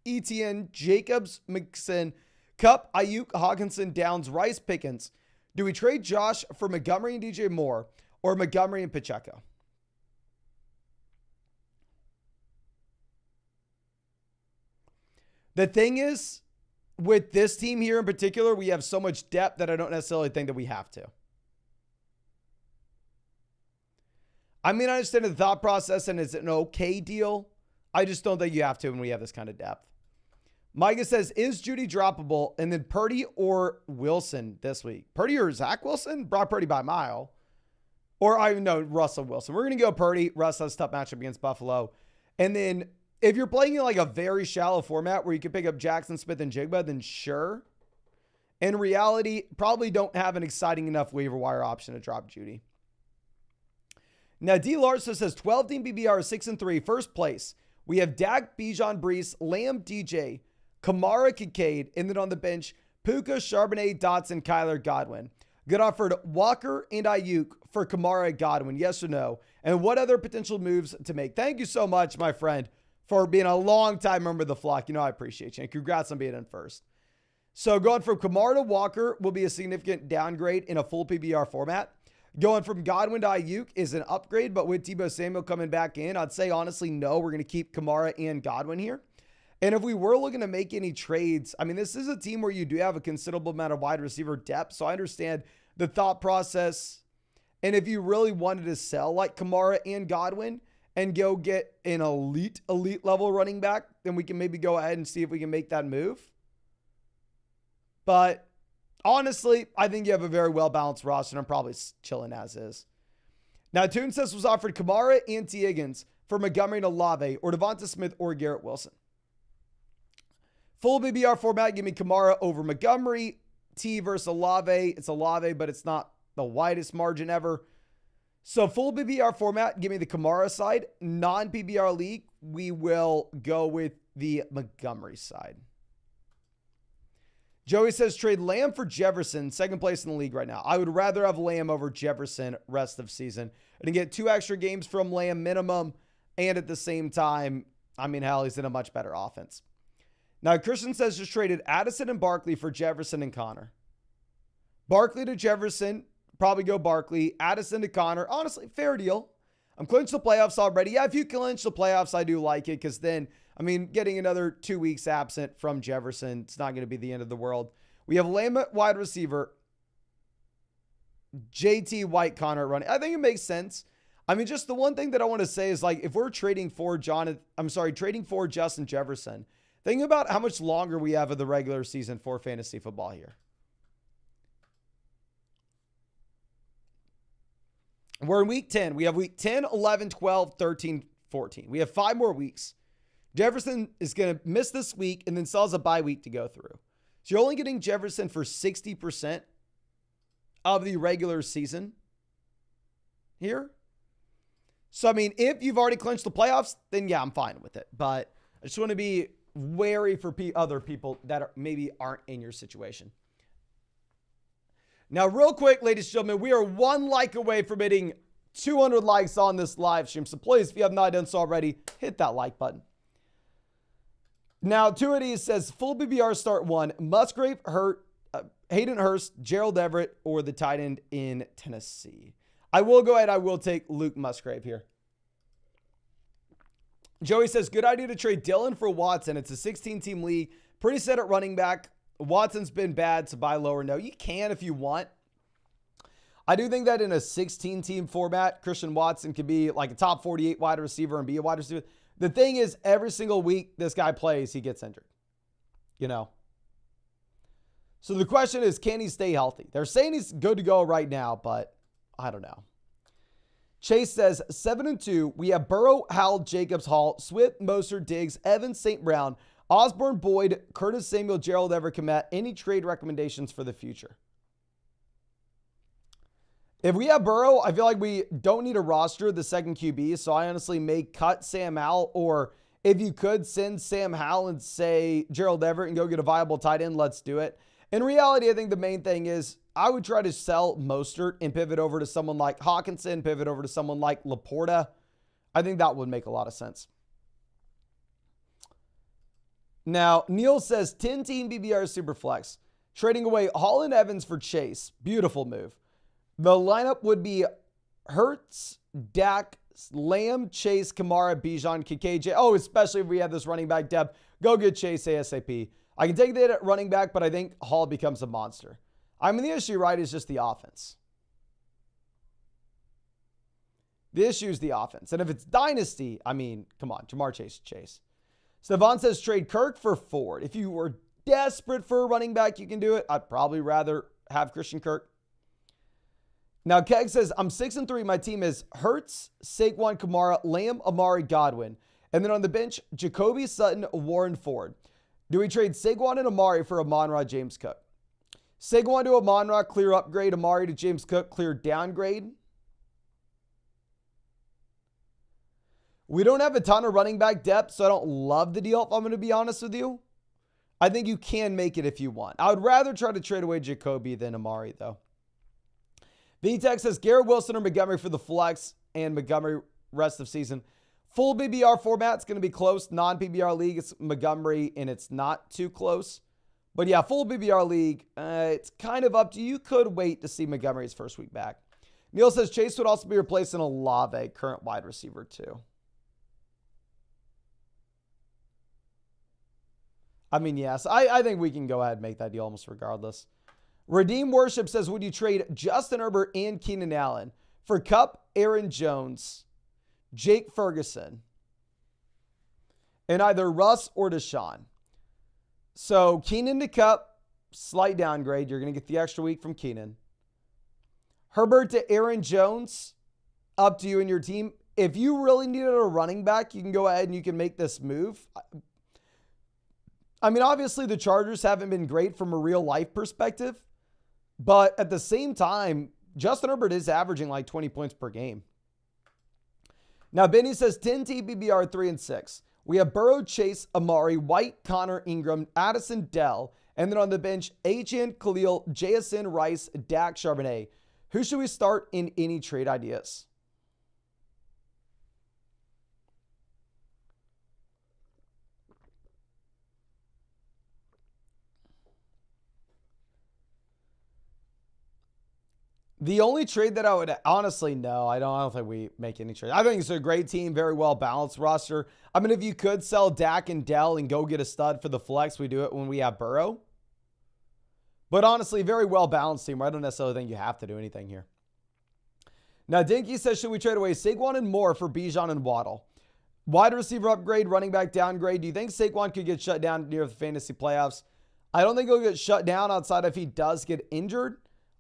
Etienne, Jacobs, Mixon, Kupp, Ayuk, Hawkinson, Downs, Rice, Pickens. Do we trade Josh for Montgomery and DJ Moore or Montgomery and Pacheco? The thing is, with this team here in particular, we have so much depth that I don't necessarily think that we have to. I mean, I understand the thought process and it's an okay deal. I just don't think you have to when we have this kind of depth. Micah says, is Judy droppable? And then Purdy or Wilson this week? Purdy or Zach Wilson? Brock Purdy by a mile. Or I know Russell Wilson. We're going to go Purdy. Russ has a tough matchup against Buffalo. And then if you're playing in like a very shallow format where you can pick up Jackson Smith and Jigba, then sure. In reality, probably don't have an exciting enough waiver wire option to drop Judy. Now, D. Larson says 12 team BBR 6-3, first place. We have Dak, Bijan, Brees, Lamb, DJ, Kamara, Kincaid, and then on the bench, Puka, Charbonnet, Dotson, Kyler, Godwin. Good offered Walker and Ayuk for Kamara, Godwin. Yes or no? And what other potential moves to make? Thank you so much, my friend, for being a long-time member of the flock. You know I appreciate you. And congrats on being in first. So going from Kamara to Walker will be a significant downgrade in a full PBR format. Going from Godwin to Ayuk is an upgrade, but with Deebo Samuel coming back in, I'd say honestly, no, we're going to keep Kamara and Godwin here. And if we were looking to make any trades, I mean, this is a team where you do have a considerable amount of wide receiver depth. So I understand the thought process. And if you really wanted to sell like Kamara and Godwin and go get an elite level running back, then we can maybe go ahead and see if we can make that move. But honestly, I think you have a very well-balanced roster, and I'm probably chilling as is. Now, Toon says was offered Kamara and T. Higgins for Montgomery and Olave, or Devonta Smith or Garrett Wilson. Full BBR format, give me Kamara over Montgomery. T versus Olave. It's Olave, but it's not the widest margin ever. So full BBR format, give me the Kamara side. Non-PBR league, we will go with the Montgomery side. Joey says trade Lamb for Jefferson, second place in the league right now. I would rather have Lamb over Jefferson rest of season and get 2 extra games from Lamb minimum. And at the same time, I mean, hell, he's in a much better offense. Now, Christian says just traded Addison and Barkley for Jefferson and Connor. Barkley to Jefferson, probably go Barkley. Addison to Connor. Honestly, fair deal. I'm clinched the playoffs already. Yeah, if you clinch the playoffs, I do like it because then, I mean, getting another 2 weeks absent from Jefferson, it's not going to be the end of the world. We have Lamb at wide receiver. JT White, Connor running. I think it makes sense. I mean, just the one thing that I want to say is like, if we're trading for Justin Jefferson, think about how much longer we have of the regular season for fantasy football here. We're in week 10. We have week 10, 11, 12, 13, 14. We have 5 more weeks. Jefferson is going to miss this week and then still has a bye week to go through. So you're only getting Jefferson for 60% of the regular season here. So, I mean, if you've already clinched the playoffs, then yeah, I'm fine with it. But I just want to be wary for other people that maybe aren't in your situation. Now, real quick, ladies and gentlemen, we are 1 like away from hitting 200 likes on this live stream. So please, if you have not done so already, hit that like button. Now, 2 of these says full BBR start 1, Musgrave, Hayden Hurst, Gerald Everett, or the tight end in Tennessee. I will go ahead. I will take Luke Musgrave here. Joey says, good idea to trade Dylan for Watson. It's a 16-team league. Pretty set at running back. Watson's been bad, so buy lower. No, you can if you want. I do think that in a 16-team format, Christian Watson could be like a top 48 wide receiver and be a wide receiver. The thing is, every single week this guy plays, he gets injured. You know? So the question is, can he stay healthy? They're saying he's good to go right now, but I don't know. Chase says 7-2. We have Burrow, Howell, Jacobs, Hall, Swift, Mostert, Diggs, Evans, St. Brown, Osborne, Boyd, Curtis Samuel, Gerald Everett, Komet. Any trade recommendations for the future? If we have Burrow, I feel like we don't need a roster the second QB. So I honestly may cut Sam Howell, or if you could send Sam Howell and say Gerald Everett and go get a viable tight end, let's do it. In reality, I think the main thing is I would try to sell Mostert and pivot over to someone like Hawkinson, pivot over to someone like Laporta. I think that would make a lot of sense. Now, Neil says 10-team BBR Superflex. Trading away Hall and Evans for Chase. Beautiful move. The lineup would be Hurts, Dak, Lamb, Chase, Kamara, Bijan, KJ. Oh, especially if we have this running back depth. Go get Chase ASAP. I can take that at running back, but I think Hall becomes a monster. I mean, the issue, right, is just the offense. The issue is the offense. And if it's Dynasty, I mean, come on, Jamar Chase. Stevan says trade Kirk for Ford. If you were desperate for a running back, you can do it. I'd probably rather have Christian Kirk. Now, Keg says, I'm 6-3. My team is Hurts, Saquon, Kamara, Lamb, Amari, Godwin. And then on the bench, Jacoby, Sutton, Warren, Ford. Do we trade Saquon and Amari for Amon-Ra, James Cook? Saquon to Amon-Ra, clear upgrade. Amari to James Cook, clear downgrade. We don't have a ton of running back depth, so I don't love the deal, if I'm going to be honest with you. I think you can make it if you want. I would rather try to trade away Jacoby than Amari, though. VTech says Garrett Wilson or Montgomery for the flex and Montgomery rest of season. Full BBR format's going to be close. Non-PBR league, it's Montgomery, and it's not too close. But yeah, full BBR league, it's kind of up to you. You could wait to see Montgomery's first week back. Neil says Chase would also be replacing Olave, current wide receiver, too. I mean, yes, I think we can go ahead and make that deal almost regardless. Redeem Worship says, would you trade Justin Herbert and Keenan Allen for Kupp, Aaron Jones, Jake Ferguson, and either Russ or Deshaun? So Keenan to Kupp, slight downgrade. You're going to get the extra week from Keenan. Herbert to Aaron Jones, up to you and your team. If you really needed a running back, you can go ahead and you can make this move. I mean, obviously the Chargers haven't been great from a real life perspective, but at the same time, Justin Herbert is averaging like 20 points per game. Now, Benny says 10 TBBR 3-6. We have Burrow, Chase, Amari, White, Connor, Ingram, Addison, Dell, and then on the bench, Achane, Khalil, JSN, Rice, Dak, Charbonnet. Who should we start in any trade ideas? The only trade that I would honestly, no, I don't think we make any trade. I think it's a great team, very well balanced roster. I mean, if you could sell Dak and Dell and go get a stud for the flex, we do it when we have Burrow. But honestly, very well balanced team. I don't necessarily think you have to do anything here. Now, Dinky says, should we trade away Saquon and Moore for Bijan and Waddle? Wide receiver upgrade, running back downgrade. Do you think Saquon could get shut down near the fantasy playoffs? I don't think he'll get shut down outside if he does get injured.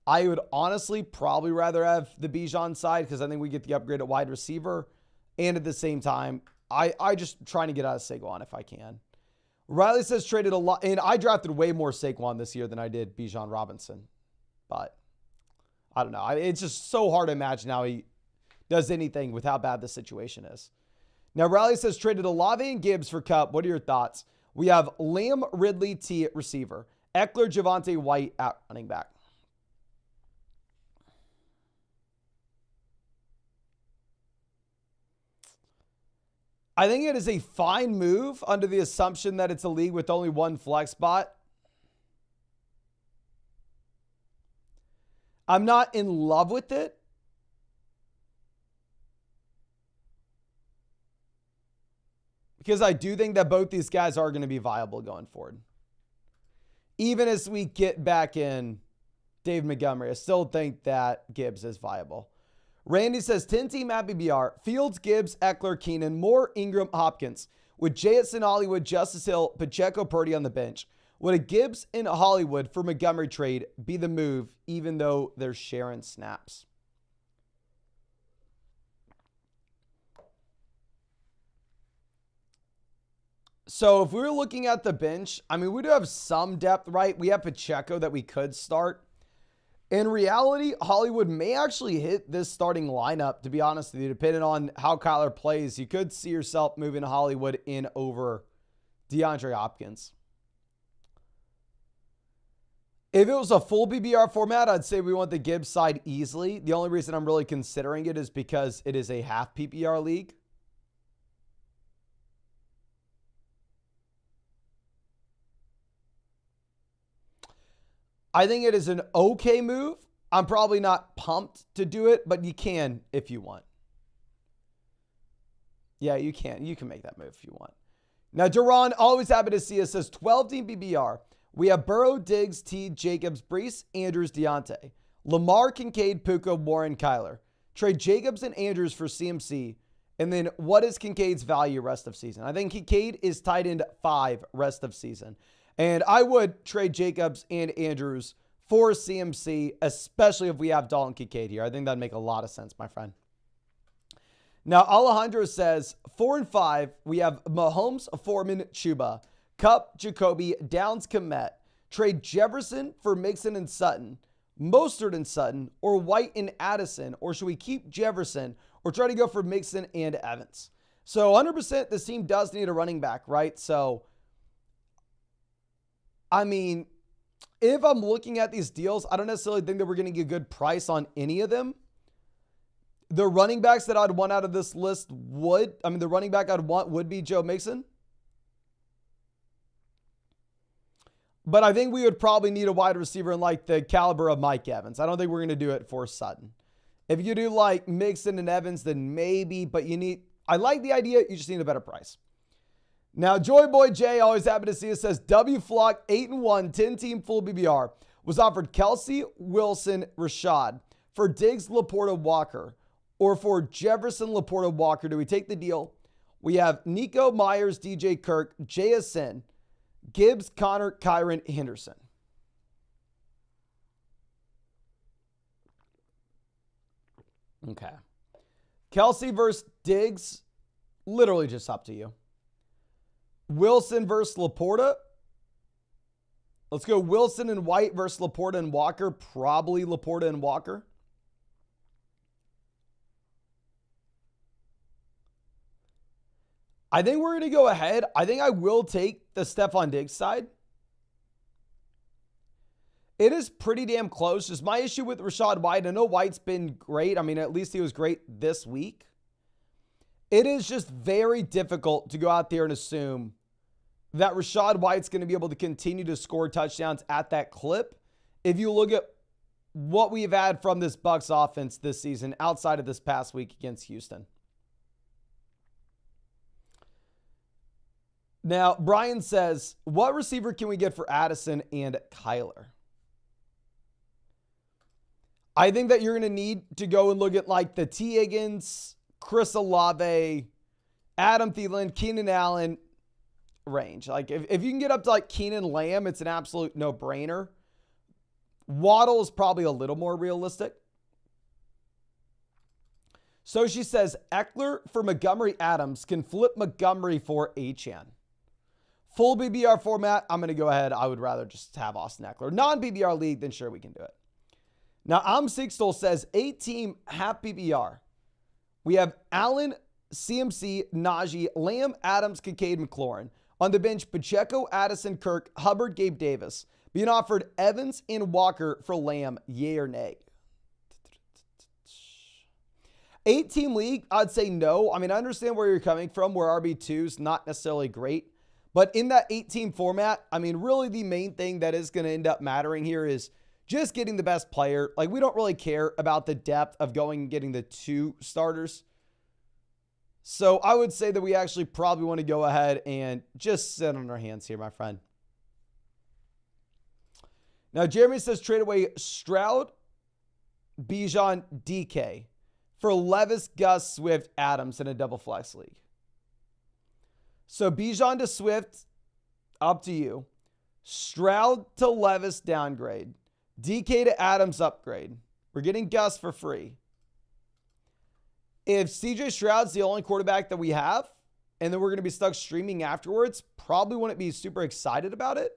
I would honestly probably rather have the Bijan side because I think we get the upgrade at wide receiver. And at the same time, I just trying to get out of Saquon if I can. Riley says traded a lot. And I drafted way more Saquon this year than I did Bijan Robinson. But I don't know. It's just so hard to imagine how he does anything with how bad the situation is. Now, Riley says traded Olave and Gibbs for Kupp. What are your thoughts? We have Lamb, Ridley, T at receiver. Eckler, Javonte White at running back. I think it is a fine move under the assumption that it's a league with only one flex spot. I'm not in love with it. Because I do think that both these guys are going to be viable going forward. Even as we get back in Dave Montgomery, I still think that Gibbs is viable. Randy says 10-team at BBR. Fields, Gibbs, Eckler, Keenan, Moore, Ingram, Hopkins. With J.S. in Hollywood, Justice Hill, Pacheco, Purdy on the bench. Would a Gibbs in Hollywood for Montgomery trade be the move, even though they're sharing snaps? So if we were looking at the bench, I mean, we do have some depth, right? We have Pacheco that we could start. In reality, Hollywood may actually hit this starting lineup, to be honest with you, depending on how Kyler plays. You could see yourself moving Hollywood in over DeAndre Hopkins. If it was a full PPR format, I'd say we want the Gibbs side easily. The only reason I'm really considering it is because it is a half PPR league. I think it is an okay move. I'm probably not pumped to do it, but you can if you want. Yeah, you can. You can make that move if you want. Now, Duran, always happy to see us, says 12-team PPR. We have Burrow, Diggs, T, Jacobs, Brees, Andrews, Deontay. Lamar, Kincaid, Puka, Warren, Kyler. Trade Jacobs and Andrews for CMC. And then what is Kincaid's value rest of season? I think Kincaid is tight end 5 rest of season. And I would trade Jacobs and Andrews for CMC, especially if we have Dalton Kincaid here. I think that'd make a lot of sense, my friend. Now, Alejandro says 4 and 5. We have Mahomes, Foreman, Chuba, Kupp, Jacoby, Downs, Komet. Trade Jefferson for Mixon and Sutton, Mostert and Sutton, or White and Addison. Or should we keep Jefferson or try to go for Mixon and Evans? So 100% this team does need a running back, right? So I mean, if I'm looking at these deals, I don't necessarily think that we're getting a good price on any of them. The running backs that I'd want out of this list the running back I'd want would be Joe Mixon. But I think we would probably need a wide receiver in like the caliber of Mike Evans. I don't think we're going to do it for Sutton. If you do like Mixon and Evans, then maybe, but I like the idea. You just need a better price. Now, Joy Boy J, always happy to see us, says W Flock 8-1, 10-team full BBR, was offered Kelsey, Wilson, Rashad for Diggs, Laporta, Walker, or for Jefferson, Laporta, Walker. Do we take the deal? We have Nico, Myers, DJ Kirk, JSN, Gibbs, Connor, Kyron, Henderson. Okay. Kelsey versus Diggs, literally just up to you. Wilson versus Laporta. Let's go Wilson and White versus Laporta and Walker. Probably Laporta and Walker. I think we're going to go ahead. I think I will take the Stephon Diggs side. It is pretty damn close. Just my issue with Rachaad White. I know White's been great. I mean, at least he was great this week. It is just very difficult to go out there and assume that Rachaad White's going to be able to continue to score touchdowns at that clip. If you look at what we've had from this Bucs offense this season outside of this past week against Houston. Now, Brian says, what receiver can we get for Addison and Kyler? I think that you're going to need to go and look at like the T. Higgins, Chris Olave, Adam Thielen, Keenan Allen range. Like if you can get up to like Keenan Lamb, it's an absolute no-brainer. Waddle is probably a little more realistic. So she says, Eckler for Montgomery Adams can flip Montgomery for Achane. Full BBR format, I'm going to go ahead. I would rather just have Austin Eckler. Non-BBR league, then sure, we can do it. Now, Sixtol says 8-team half PPR. We have Allen, CMC, Najee, Lamb, Adams, Kincaid, McLaurin. On the bench, Pacheco, Addison, Kirk, Hubbard, Gabe Davis. Being offered Evans and Walker for Lamb, yay or nay? 8-team league, I'd say no. I mean, I understand where you're coming from, where RB2 is not necessarily great. But in that 8-team format, I mean, really the main thing that is going to end up mattering here is just getting the best player. Like, we don't really care about the depth of going and getting the 2 starters. So I would say that we actually probably want to go ahead and just sit on our hands here, my friend. Now, Jeremy says trade away Stroud, Bijan, DK for Levis, Gus, Swift, Adams in a double flex league. So Bijan to Swift, up to you. Stroud to Levis, downgrade. DK to Adams, upgrade. We're getting Gus for free. If CJ Stroud's the only quarterback that we have, and then we're going to be stuck streaming afterwards, probably wouldn't be super excited about it.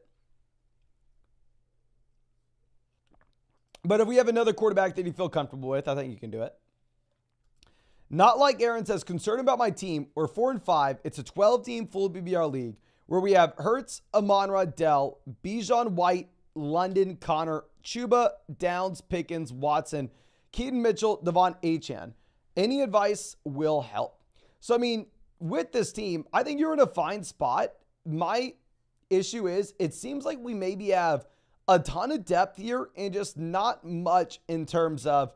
But if we have another quarterback that you feel comfortable with, I think you can do it. Not like Aaron says, concerned about my team. We're 4-5. It's a 12-team full PBR league where we have Hurts, Amon-Ra, Dell, Bijan, White, London, Connor, Chuba, Downs, Pickens, Watson, Keaton Mitchell, Devon Achane. Any advice will help. So, I mean, with this team, I think you're in a fine spot. My issue is it seems like we maybe have a ton of depth here and just not much in terms of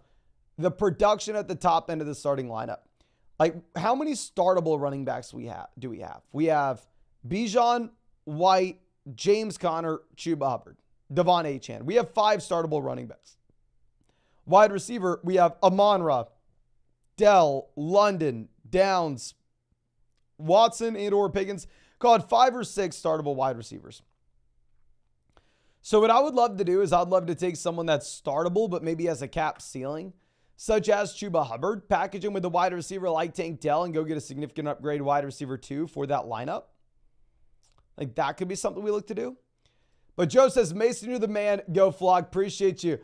the production at the top end of the starting lineup. Like, how many startable running backs do we have? We have Bijan, White, James Conner, Chuba Hubbard, Devon Achane. We have 5 startable running backs. Wide receiver, we have Amon-Ra, Dell, London, Downs, Watson, and/or Pickens. Call it 5 or 6 startable wide receivers. So what I would love to do is I'd love to take someone that's startable but maybe has a cap ceiling, such as Chuba Hubbard, package him with a wide receiver like Tank Dell and go get a significant upgrade wide receiver 2 for that lineup. Like, that could be something we look to do. But Joe says, Mason, you're the man. Go Flock. Appreciate you.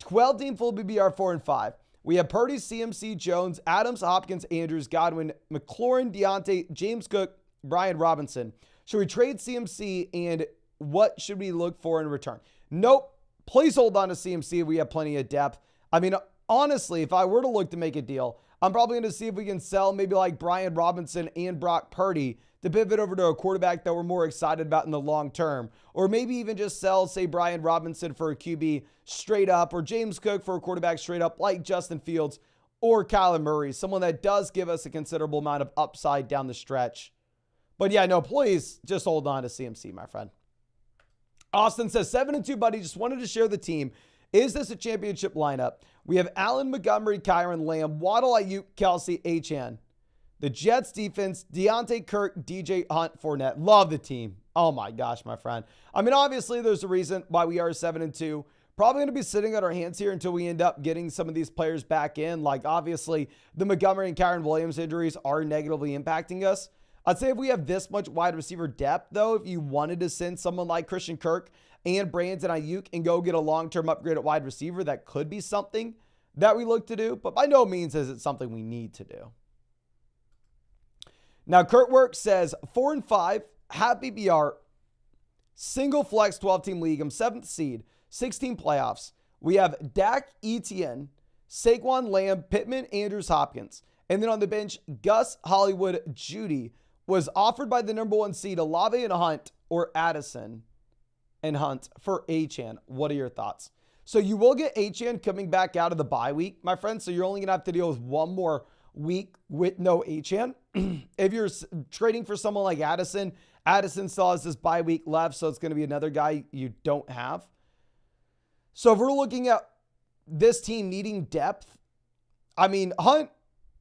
12-team full BBR 4-5. We have Purdy, CMC, Jones, Adams, Hopkins, Andrews, Godwin, McLaurin, Deontay, James Cook, Brian Robinson. Should we trade CMC, and what should we look for in return? Nope. Please hold on to CMC. We have plenty of depth. I mean, honestly, if I were to look to make a deal, I'm probably going to see if we can sell maybe like Brian Robinson and Brock Purdy to pivot over to a quarterback that we're more excited about in the long term. Or maybe even just sell, say, Brian Robinson for a QB straight up, or James Cook for a quarterback straight up like Justin Fields or Kyler Murray, someone that does give us a considerable amount of upside down the stretch. But yeah, no, please just hold on to CMC, my friend. Austin says, 7-2, buddy. Just wanted to share the team. Is this a championship lineup? We have Allen, Montgomery, Kyron, Lamb, Waddle, Ayuk, Kelsey, Achane. The Jets defense, Deontay, Kirk, DJ, Hunt, Fournette. Love the team. Oh my gosh, my friend. I mean, obviously there's a reason why we are 7-2. Probably going to be sitting on our hands here until we end up getting some of these players back in. Like, obviously the Montgomery and Kyron Williams injuries are negatively impacting us. I'd say if we have this much wide receiver depth, though, if you wanted to send someone like Christian Kirk and Brandon Ayuk and go get a long-term upgrade at wide receiver, that could be something that we look to do. But by no means is it something we need to do. Now, Kurt Work says, 4-5, happy BR, single flex 12-team league. I'm 7th seed, 16 playoffs. We have Dak, Etienne, Saquon, Lamb, Pittman, Andrews, Hopkins. And then on the bench, Gus, Hollywood, Judy. Was offered by the number 1 seed, Olave and Hunt, or Addison and Hunt for Achane. What are your thoughts? So you will get Achane coming back out of the bye week, my friend. So you're only going to have to deal with one more week with no Achane. If you're trading for someone like Addison, Addison still has this bye week left, so it's going to be another guy you don't have. So if we're looking at this team needing depth, I mean, Hunt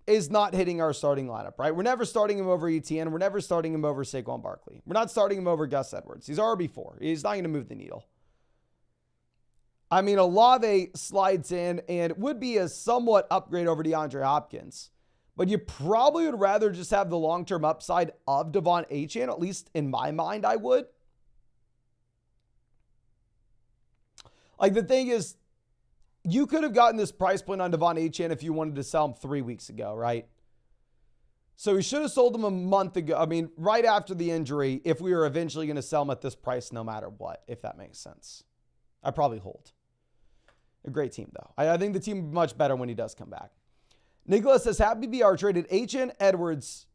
is not hitting our starting lineup, right? We're never starting him over Etienne. We're never starting him over Saquon Barkley. We're not starting him over Gus Edwards. He's RB4. He's not going to move the needle. I mean, Olave slides in and would be a somewhat upgrade over DeAndre Hopkins. But you probably would rather just have the long-term upside of Devon Achane. At least in my mind, I would. Like, the thing is, you could have gotten this price point on Devon Achane if you wanted to sell him 3 weeks ago, right? So we should have sold him a month ago. I mean, right after the injury, if we were eventually going to sell him at this price no matter what, if that makes sense. I probably hold. A great team, though. I think the team will be much better when he does come back. Nicholas says, Happy BR traded Achane, Edwards,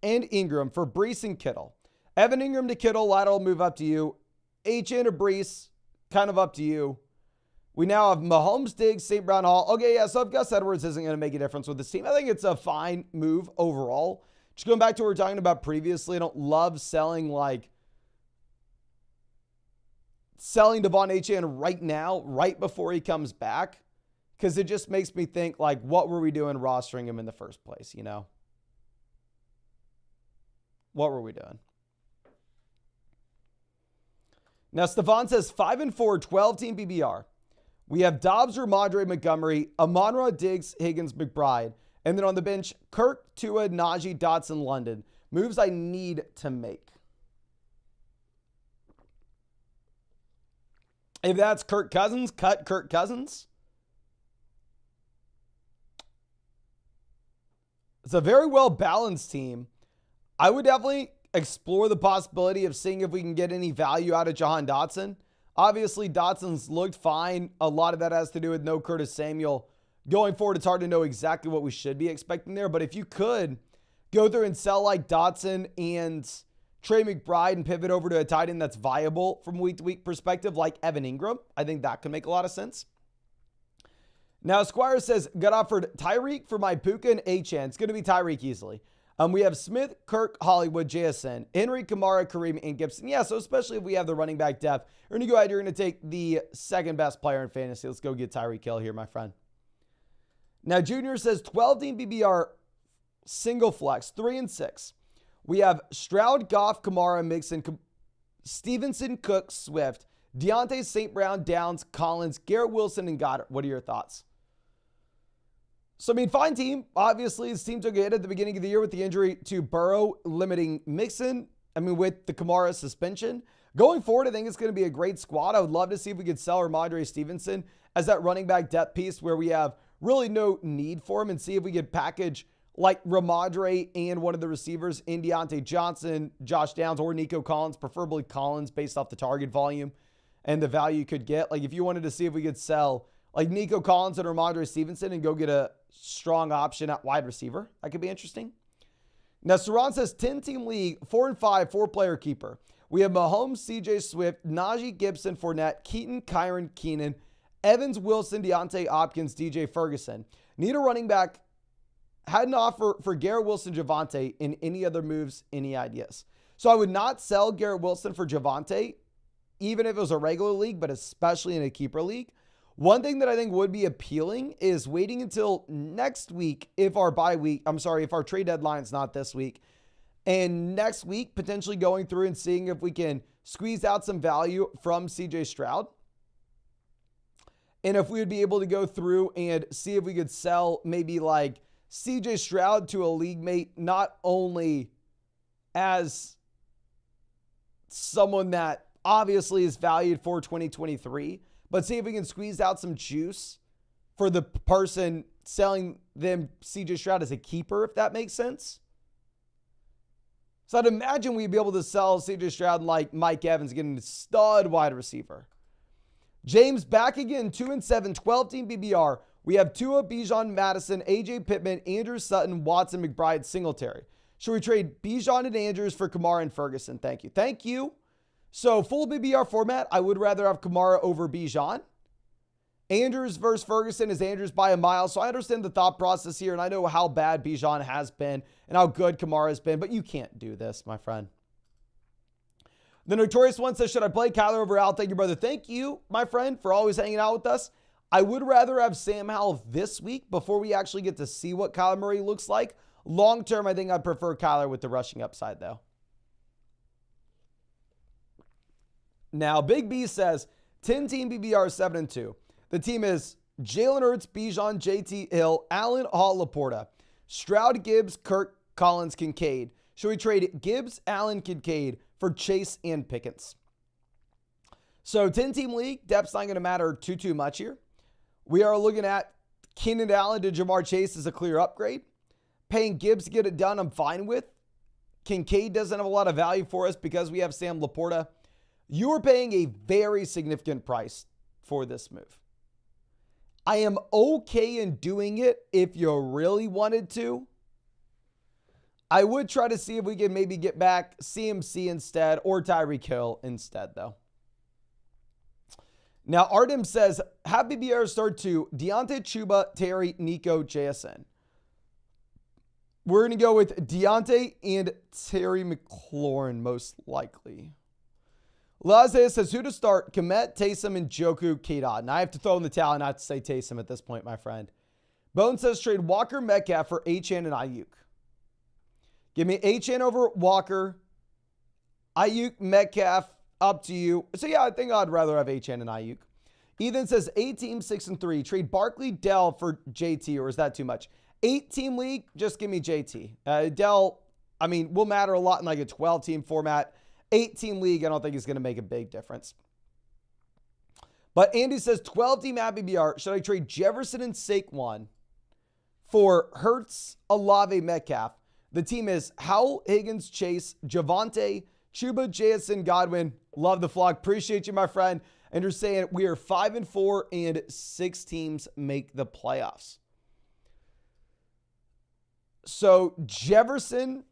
and Ingram for Breece and Kittle. Evan Ingram to Kittle, lateral move up to you. Achane to Breece, kind of up to you. We now have Mahomes, Diggs, St. Brown, Hall. Okay, yeah, so if Gus Edwards isn't going to make a difference with this team, I think it's a fine move overall. Just going back to what we were talking about previously, I don't love selling Devon Achane right now, right before he comes back, because it just makes me think, like, what were we doing rostering him in the first place, you know? What were we doing? Now, Stefan says 5-4, 12-team PBR. We have Dobbs, Ramondre, Montgomery, Amon-Ra, Diggs, Higgins, McBride. And then on the bench, Kirk, Tua, Najee, Dotson, London. Moves I need to make. If that's Kirk Cousins, cut Kirk Cousins. It's a very well-balanced team. I would definitely explore the possibility of seeing if we can get any value out of Jahan Dotson. Obviously, Dotson's looked fine. A lot of that has to do with no Curtis Samuel. Going forward, it's hard to know exactly what we should be expecting there. But if you could go through and sell like Dotson and Trey McBride and pivot over to a tight end that's viable from week-to-week perspective like Evan Ingram, I think that could make a lot of sense. Now, Squire says, got offered Tyreek for my Puka and Achane. It's going to be Tyreek easily. We have Smith, Kirk, Hollywood, JSN, Henry, Kamara, Kareem, and Gibson. Yeah, so especially if we have the running back depth, you're going to go ahead, you're going to take the second best player in fantasy. Let's go get Tyreek Hill here, my friend. Now, Junior says 12-team BBR single flex, 3 and 6. We have Stroud, Goff, Kamara, Mixon, Stevenson, Cook, Swift, Deontay, St. Brown, Downs, Collins, Garrett Wilson, and Goddard. What are your thoughts? So, I mean, fine team. Obviously, this team took a hit at the beginning of the year with the injury to Burrow, limiting Mixon. I mean, with the Kamara suspension. Going forward, I think it's going to be a great squad. I would love to see if we could sell Ramondre Stevenson as that running back depth piece where we have really no need for him, and see if we could package like Ramondre and one of the receivers in Deontay Johnson, Josh Downs, or Nico Collins, preferably Collins based off the target volume and the value you could get. Like if you wanted to see if we could sell like Nico Collins and Ramondre Stevenson and go get a strong option at wide receiver, that could be interesting. Now, Saran says 10-team league, 4 and 5, 4-player keeper. We have Mahomes, CJ Swift, Najee Gibson, Fournette, Keaton, Kyron, Keenan, Evans, Wilson, Deontay Hopkins, DJ Ferguson. Need a running back. Had an offer for Garrett Wilson, Javonte, in any other moves, any ideas? So I would not sell Garrett Wilson for Javonte, even if it was a regular league, but especially in a keeper league. One thing that I think would be appealing is waiting until next week if our if our trade deadline's not this week, and next week potentially going through and seeing if we can squeeze out some value from CJ Stroud. And if we would be able to go through and see if we could sell maybe like CJ Stroud to a league mate, not only as someone that obviously is valued for 2023, but see if we can squeeze out some juice for the person selling them CJ Stroud as a keeper, if that makes sense. So I'd imagine we'd be able to sell CJ Stroud like Mike Evans, getting a stud wide receiver. James back again, 2 and 7, 12-team BBR. We have Tua, Bijan, Madison, AJ Pittman, Andrews, Sutton, Watson, McBride, Singletary. Should we trade Bijan and Andrews for Kamara and Ferguson? Thank you. Thank you. So full BBR format, I would rather have Kamara over Bijan. Andrews versus Ferguson is Andrews by a mile. So I understand the thought process here, and I know how bad Bijan has been and how good Kamara has been, but you can't do this, my friend. The Notorious One says, should I play Kyler over Al? Thank you, brother. Thank you, my friend, for always hanging out with us. I would rather have Sam Howell this week before we actually get to see what Kyler Murray looks like. Long term, I think I'd prefer Kyler with the rushing upside, though. Now, Big B says, 10-team BBR 7 and 2. The team is Jalen Hurts, Bijan, JT Hill, Allen, Hall, Laporta, Stroud, Gibbs, Kirk, Collins, Kincaid. Should we trade Gibbs, Allen, Kincaid for Chase and Pickens? So 10-team league, depth's not going to matter too much here. We are looking at Keenan Allen to Jamar Chase as a clear upgrade. Paying Gibbs to get it done, I'm fine with. Kincaid doesn't have a lot of value for us because we have Sam Laporta. You are paying a very significant price for this move. I am okay in doing it if you really wanted to. I would try to see if we can maybe get back CMC instead or Tyreek Hill instead, though. Now, Artem says, have BBR start to Deontay, Chuba, Terry, Nico, JSN. We're going to go with Deontay and Terry McLaurin, most likely. Lazay says, who to start? Komet, Taysom, and Joku, K-Dot. And I have to throw in the towel and not to say Taysom at this point, my friend. Bone says, trade Walker, Metcalf for Achane and Ayuk. Give me Achane over Walker. Ayuk, Metcalf, up to you. So, yeah, I think I'd rather have Achane and Ayuk. Ethan says, 8-team, 6 and 3. Trade Barkley, Dell for JT, or is that too much? 8-team league, just give me JT. Dell, I mean, will matter a lot in like a 12-team format. 8-team league, I don't think is going to make a big difference. But Andy says, 12-team at BBR, should I trade Jefferson and Saquon for Hurts, Olave, Metcalf? The team is Howell, Higgins, Chase, Javonte, Chuba, Jason, Godwin. Love the flock. Appreciate you, my friend. And you're saying we are 5-4 and 6 teams make the playoffs. So Jefferson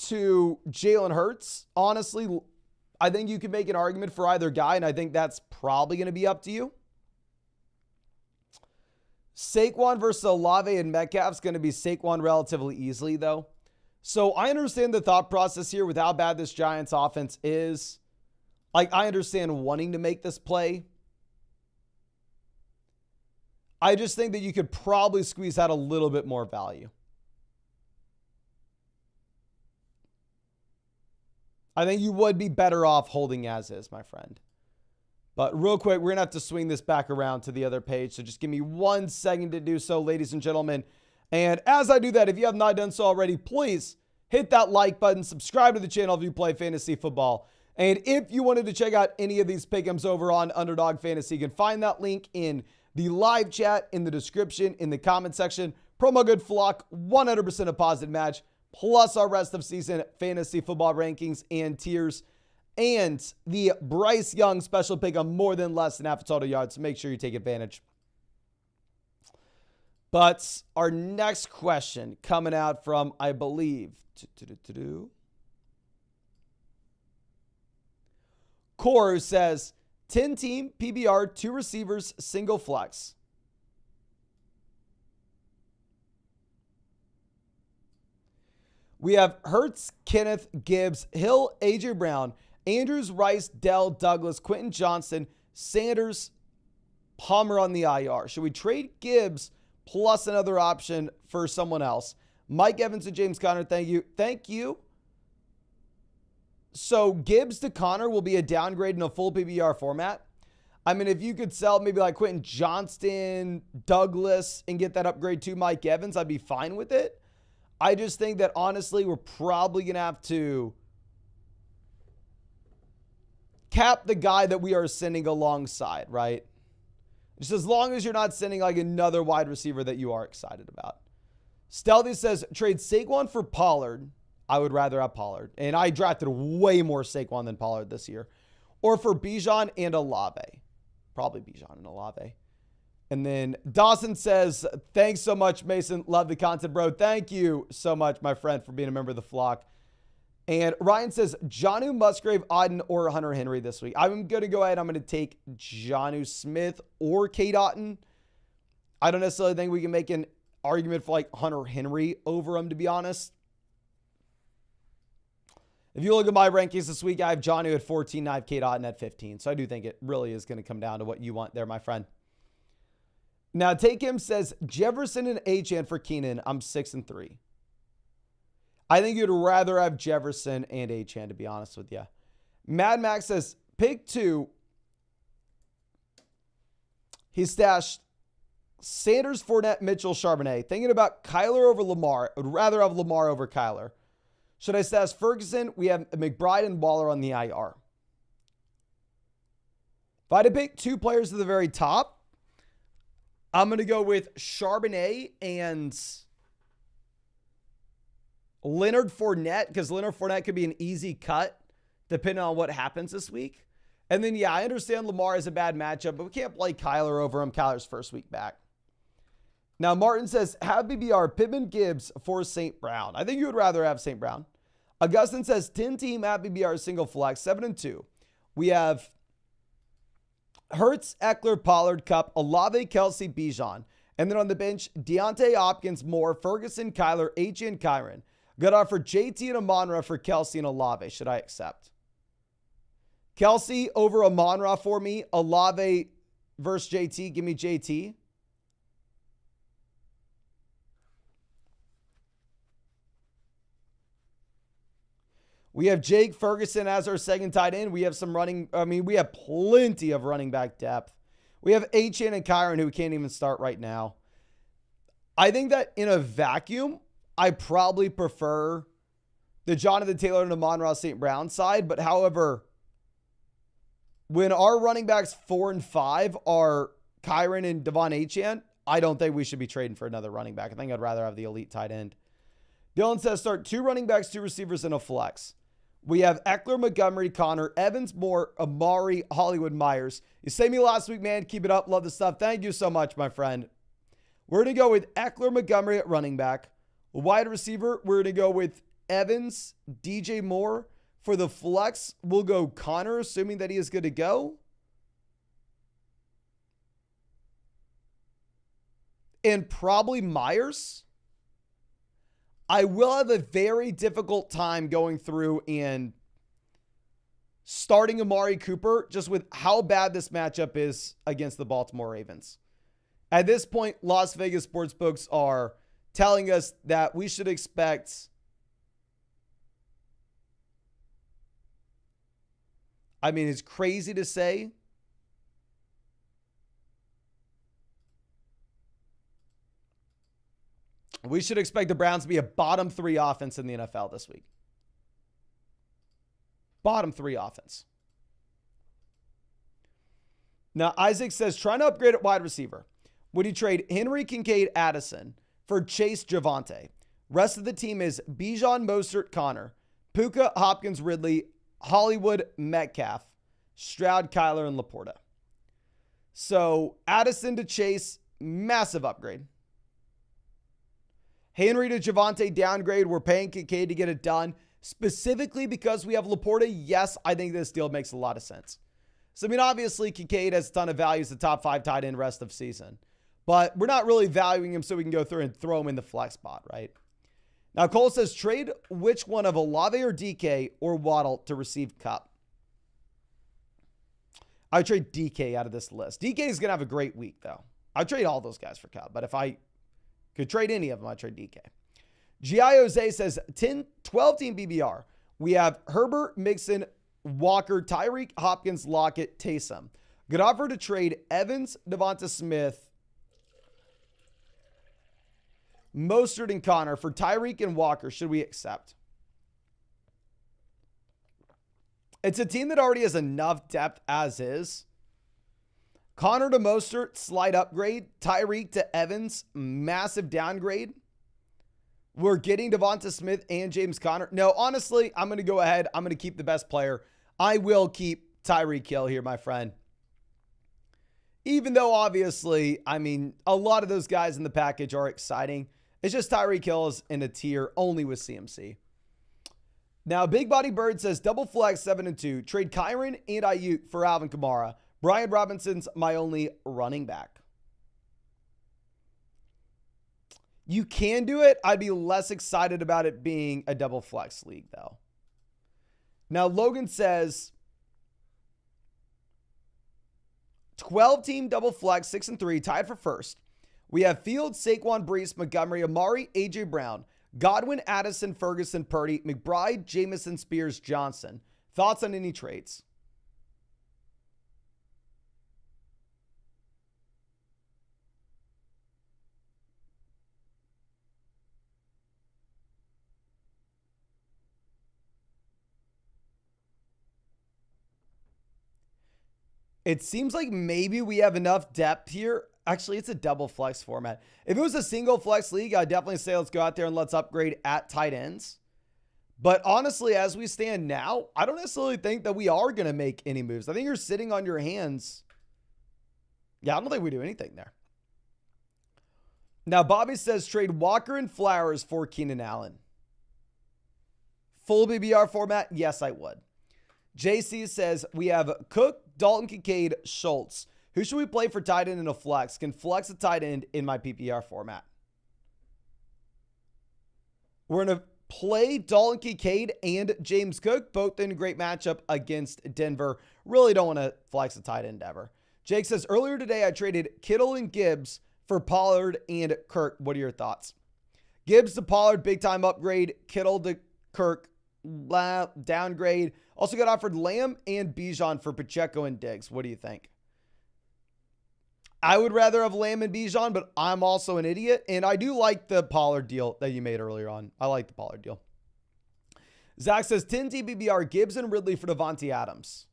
to Jalen Hurts, honestly, I think you can make an argument for either guy, and I think that's probably going to be up to you. Saquon versus Olave and Metcalf is going to be Saquon relatively easily, though. So I understand the thought process here with how bad this Giants offense is. Like, I understand wanting to make this play. I just think that you could probably squeeze out a little bit more value. I think you would be better off holding as is, my friend. But real quick, we're going to have to swing this back around to the other page. So just give me 1 second to do so, ladies and gentlemen. And as I do that, if you have not done so already, please hit that like button, subscribe to the channel if you play fantasy football. And if you wanted to check out any of these pick'ems over on Underdog Fantasy, you can find that link in the live chat, in the description, in the comment section. Promo code FLOCK, 100% a positive match, plus our rest of season fantasy football rankings and tiers, and the Bryce Young special pick on more than less than half a total yards. So make sure you take advantage. But our next question coming out from, I believe, Core, who says, 10-team PBR, 2 receivers, single flex. We have Hurts, Kenneth, Gibbs, Hill, A.J. Brown, Andrews, Rice, Dell, Douglas, Quentin Johnston, Sanders, Palmer on the IR. Should we trade Gibbs plus another option for someone else? Mike Evans and James Conner, thank you. Thank you. So Gibbs to Conner will be a downgrade in a full PBR format. I mean, if you could sell maybe like Quentin Johnston, Douglas, and get that upgrade to Mike Evans, I'd be fine with it. I just think that, honestly, we're probably going to have to cap the guy that we are sending alongside, right? Just as long as you're not sending like another wide receiver that you are excited about. Stealthy says, trade Saquon for Pollard. I would rather have Pollard. And I drafted way more Saquon than Pollard this year. Or for Bijan and Olave. Probably Bijan and Olave. And then Dawson says, thanks so much, Mason. Love the content, bro. Thank you so much, my friend, for being a member of the flock. And Ryan says, Jonnu, Musgrave, Auden, or Hunter Henry this week. I'm going to go ahead. I'm going to take Jonnu Smith or Cade Otton. I don't necessarily think we can make an argument for like Hunter Henry over him, to be honest. If you look at my rankings this week, I have Jonnu at 14, I have Cade Otton at 15. So I do think it really is going to come down to what you want there, my friend. Now, Take Him says, Jefferson and Achane for Keenan. I'm 6-3. I think you'd rather have Jefferson and Achane, to be honest with you. Mad Max says, pick 2. He stashed Sanders, Fournette, Mitchell, Charbonnet. Thinking about Kyler over Lamar. I would rather have Lamar over Kyler. Should I stash Ferguson? We have McBride and Waller on the IR. If I had to pick 2 players at the very top, I'm going to go with Charbonnet and Leonard Fournette, because Leonard Fournette could be an easy cut depending on what happens this week. And then, yeah, I understand Lamar is a bad matchup, but we can't play Kyler over him. Kyler's first week back. Now, Martin says, have BBR, Pittman, Gibbs for St. Brown. I think you would rather have St. Brown. Augustin says, 10-team at BBR single flex, 7-2. We have Hurts, Eckler, Pollard, Kupp, Olave, Kelsey, Bijan. And then on the bench, Deontay Hopkins, Moore, Ferguson, Kyler, H and Kyron. Good offer, JT and Amon-Ra for Kelsey and Olave. Should I accept? Kelsey over Amon-Ra for me. Olave versus JT. Give me JT. We have Jake Ferguson as our second tight end. We have some running. I mean, we have plenty of running back depth. We have Achane and Kyron who can't even start right now. I think that in a vacuum, I probably prefer the Jonathan Taylor and Amon-Ra St. Brown side. But however, when our running backs 4 and 5 are Kyron and Devon Achane, I don't think we should be trading for another running back. I think I'd rather have the elite tight end. Dylan says start 2 running backs, 2 receivers, and a flex. We have Eckler, Montgomery, Connor, Evans, Moore, Amari, Hollywood, Myers. You saved me last week, man. Keep it up. Love the stuff. Thank you so much, my friend. We're going to go with Eckler, Montgomery at running back. Wide receiver, we're going to go with Evans, DJ Moore. For the flex, we'll go Connor, assuming that he is good to go. And probably Myers. I will have a very difficult time going through and starting Amari Cooper just with how bad this matchup is against the Baltimore Ravens. At this point, Las Vegas sportsbooks are telling us that we should expect, I mean, it's crazy to say, we should expect the Browns to be a bottom 3 offense in the NFL this week. Bottom 3 offense. Now, Isaac says, trying to upgrade at wide receiver. Would you trade Henry, Kincaid, Addison for Chase, Javonte? Rest of the team is Bijan, Mostert, Connor, Puka, Hopkins, Ridley, Hollywood, Metcalf, Stroud, Kyler, and Laporta. So, Addison to Chase, massive upgrade. Henry to Javonte, downgrade. We're paying Kincaid to get it done. Specifically because we have Laporta, yes, I think this deal makes a lot of sense. So, I mean, obviously, Kincaid has a ton of value as the top 5 tight end rest of season. But we're not really valuing him so we can go through and throw him in the flex spot, right? Now, Cole says, trade which one of Olave or DK or Waddle to receive Cup? I would trade DK out of this list. DK is going to have a great week, though. I'd trade all those guys for Cup. But if I could trade any of them, I'd trade DK. G.I. Jose says 12-team BBR. We have Herbert, Mixon, Walker, Tyreek, Hopkins, Lockett, Taysom. Good offer to trade Evans, Devonta Smith, Mostert, and Connor for Tyreek and Walker. Should we accept? It's a team that already has enough depth as is. Connor to Mostert, slight upgrade. Tyreek to Evans, massive downgrade. We're getting Devonta Smith and James Conner. No, honestly, I'm going to go ahead. I'm going to keep the best player. I will keep Tyreek Hill here, my friend. Even though, obviously, I mean, a lot of those guys in the package are exciting. It's just Tyreek Hill is in a tier only with CMC. Now, Big Body Bird says, double flex 7-2. Trade Kyron and Ayuk for Alvin Kamara. Brian Robinson's my only running back. You can do it. I'd be less excited about it being a double flex league, though. Now, Logan says 12-team double flex, 6-3, tied for first. We have Fields, Saquon, Brees, Montgomery, Amari, A.J. Brown, Godwin, Addison, Ferguson, Purdy, McBride, Jamison, Spears, Johnson. Thoughts on any trades? It seems like maybe we have enough depth here. Actually, it's a double flex format. If it was a single flex league, I'd definitely say let's go out there and let's upgrade at tight ends. But honestly, as we stand now, I don't necessarily think that we are going to make any moves. I think you're sitting on your hands. Yeah, I don't think we do anything there. Now, Bobby says trade Walker and Flowers for Keenan Allen. Full BBR format? Yes, I would. JC says we have Cook, Dalton, Kincaid, Schultz. Who should we play for tight end in a flex? Can flex a tight end in my PPR format. We're going to play Dalton, Kincaid, and James Cook, both in a great matchup against Denver. Really don't want to flex a tight end ever. Jake says, earlier today I traded Kittle and Gibbs for Pollard and Kirk. What are your thoughts? Gibbs to Pollard, big time upgrade. Kittle to Kirk, downgrade. Also got offered Lamb and Bijan for Pacheco and Diggs. What do you think? I would rather have Lamb and Bijan, but I'm also an idiot. And I do like the Pollard deal that you made earlier on. I like the Pollard deal. Zach says 10 TBBR, Gibbs and Ridley for Devontae Adams.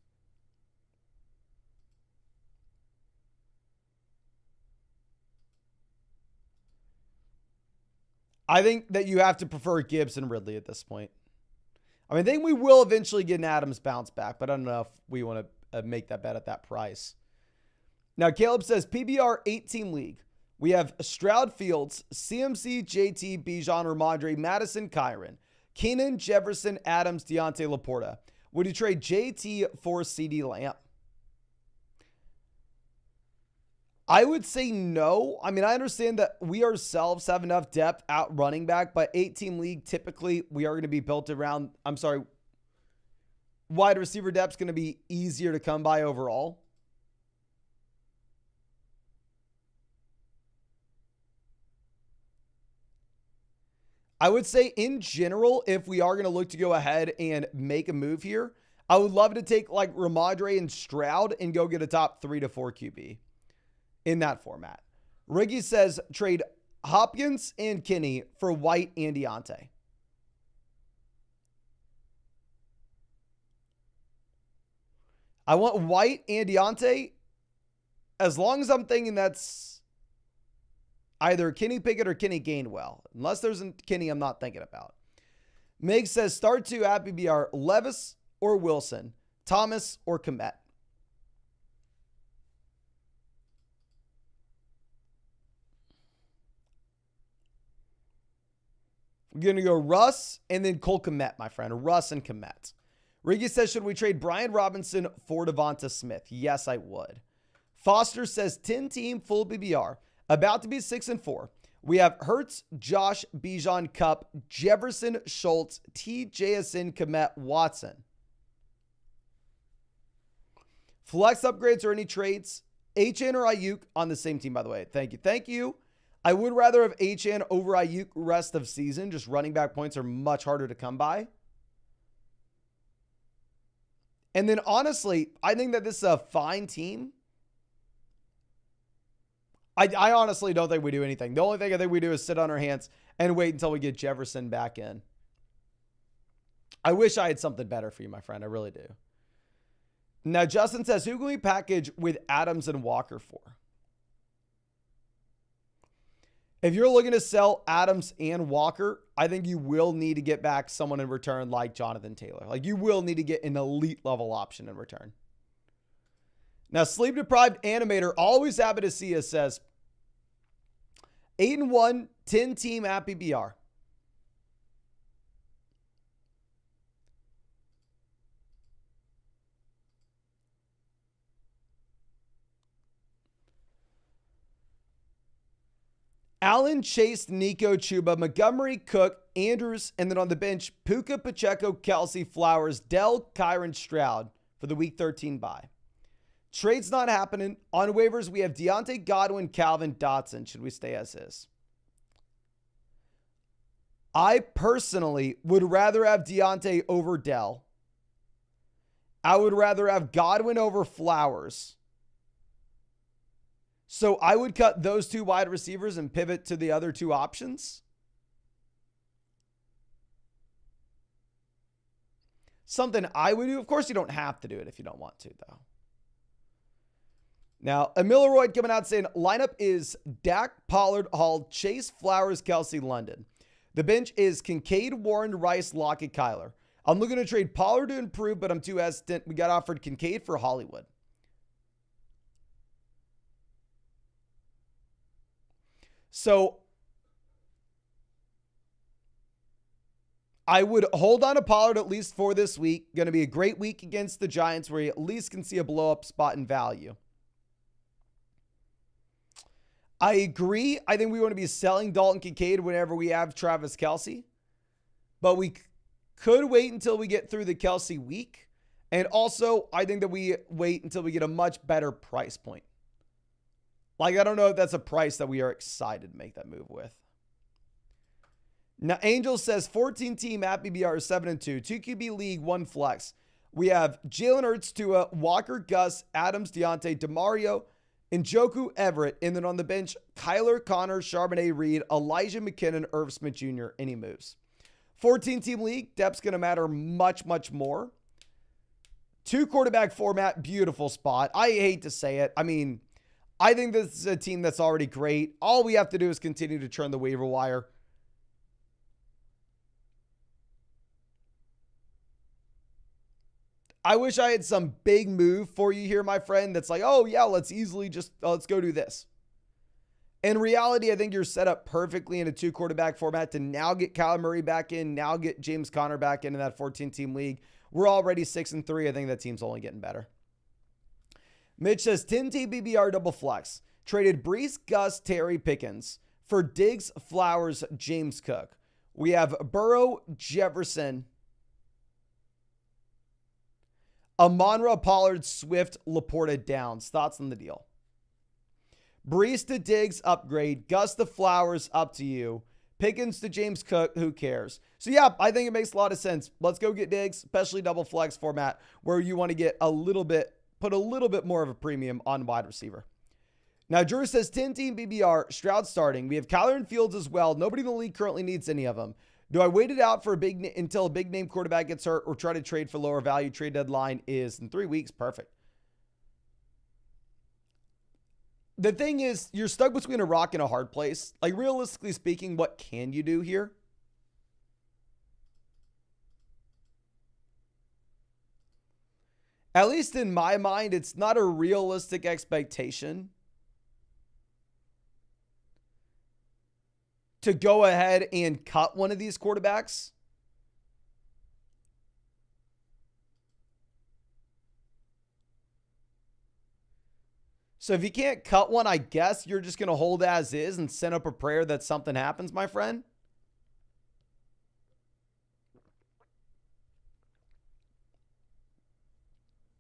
I think that you have to prefer Gibbs and Ridley at this point. I mean, I think we will eventually get an Adams bounce back, but I don't know if we want to make that bet at that price. Now, Caleb says PBR 8-team league. We have Stroud, Fields, CMC, JT, Bijan, Ramondre, Madison, Kyron, Keenan, Jefferson, Adams, Deontay, Laporta. Would you trade JT for CD Lamb? I would say no. I mean, I understand that we ourselves have enough depth out running back, but 8-team league, typically we are going to be built around, wide receiver depth is going to be easier to come by overall. I would say in general, if we are going to look to go ahead and make a move here, I would love to take like Ramondre and Stroud and go get a top 3 to 4 QB in that format. Riggy says trade Hopkins and Kenny for White and Deontay. I want White and Deontay as long as I'm thinking that's either Kenny Pickett or Kenny Gainwell. Unless there's a Kenny I'm not thinking about. Meg says start 2 at BBR, Levis or Wilson, Thomas or Kmet. We're going to go Russ and then Cole Kmet, my friend. Russ and Kmet. Riggy says, should we trade Brian Robinson for Devonta Smith? Yes, I would. Foster says 10-team full BBR. About to be 6-4. We have Hurts, Josh, Bijan, Kupp, Jefferson, Schultz, TJSN, Kmet, Watson. Flex upgrades or any trades? HN or Ayuk on the same team, by the way. Thank you. Thank you. I would rather have HN over Ayuk rest of season. Just running back points are much harder to come by. And then honestly, I think that this is a fine team. I honestly don't think we do anything. The only thing I think we do is sit on our hands and wait until we get Jefferson back in. I wish I had something better for you, my friend. I really do. Now, Justin says, who can we package with Adams and Walker for? If you're looking to sell Adams and Walker, I think you will need to get back someone in return like Jonathan Taylor. Like you will need to get an elite level option in return. Now, sleep deprived animator, always happy to see us, says 8-1, 10-team at BBR. Allen, Chase, Nico, Chuba, Montgomery, Cook, Andrews, and then on the bench, Puka, Pacheco, Kelsey, Flowers, Dell, Kyron, Stroud for the Week 13 bye. Trade's not happening. On waivers, we have Deontay, Godwin, Calvin, Dotson. Should we stay as is? I personally would rather have Deontay over Dell. I would rather have Godwin over Flowers. So I would cut those 2 wide receivers and pivot to the other 2 options. Something I would do. Of course, you don't have to do it if you don't want to, though. Now, Emileroyd coming out saying lineup is Dak, Pollard, Hall, Chase, Flowers, Kelsey, London. The bench is Kincaid, Warren, Rice, Lockett, Kyler. I'm looking to trade Pollard to improve, but I'm too hesitant. We got offered Kincaid for Hollywood. So I would hold on to Pollard at least for this week. Going to be a great week against the Giants where you at least can see a blow-up spot in value. I agree. I think we want to be selling Dalton Kincaid whenever we have Travis Kelce. But we could wait until we get through the Kelce week. And also, I think that we wait until we get a much better price point. Like, I don't know if that's a price that we are excited to make that move with. Now, Angel says 14-team at BBR 7-2. 2 QB league, 1 flex. We have Jalen Hurts, Tua, Walker, Gus, Adams, Deontay, DeMario, Njoku, Everett. And then on the bench, Kyler, Connor, Charbonnet, Reed, Elijah McKinnon, Irv Smith Jr. Any moves? 14-team league, depth's going to matter much, much more. 2 quarterback format, beautiful spot. I hate to say it. I mean, I think this is a team that's already great. All we have to do is continue to churn the waiver wire. I wish I had some big move for you here, my friend, that's like, oh yeah, let's go do this. In reality, I think you're set up perfectly in a 2 quarterback format to now get Kyler Murray back in, now get James Conner back into that 14-team league. We're already 6-3. I think that team's only getting better. Mitch says 10-team BBR double flex. Traded Brees, Gus, Terry, Pickens for Diggs, Flowers, James Cook. We have Burrow, Jefferson, Amon-Ra, Pollard, Swift, Laporta, Downs. Thoughts on the deal? Brees to Diggs, upgrade. Gus to Flowers, up to you. Pickens to James Cook, who cares? So yeah, I think it makes a lot of sense. Let's go get Diggs, especially double flex format where you want to get put a little bit more of a premium on wide receiver. Now, Drew says 10-team BBR, Stroud starting. We have Kyler and Fields as well. Nobody in the league currently needs any of them. Do I wait it out for until a big name quarterback gets hurt or try to trade for lower value? Trade deadline is in 3 weeks. Perfect. The thing is, you're stuck between a rock and a hard place. Like, realistically speaking, what can you do here? At least in my mind, it's not a realistic expectation to go ahead and cut one of these quarterbacks. So if you can't cut one, I guess you're just going to hold as is and send up a prayer that something happens, my friend.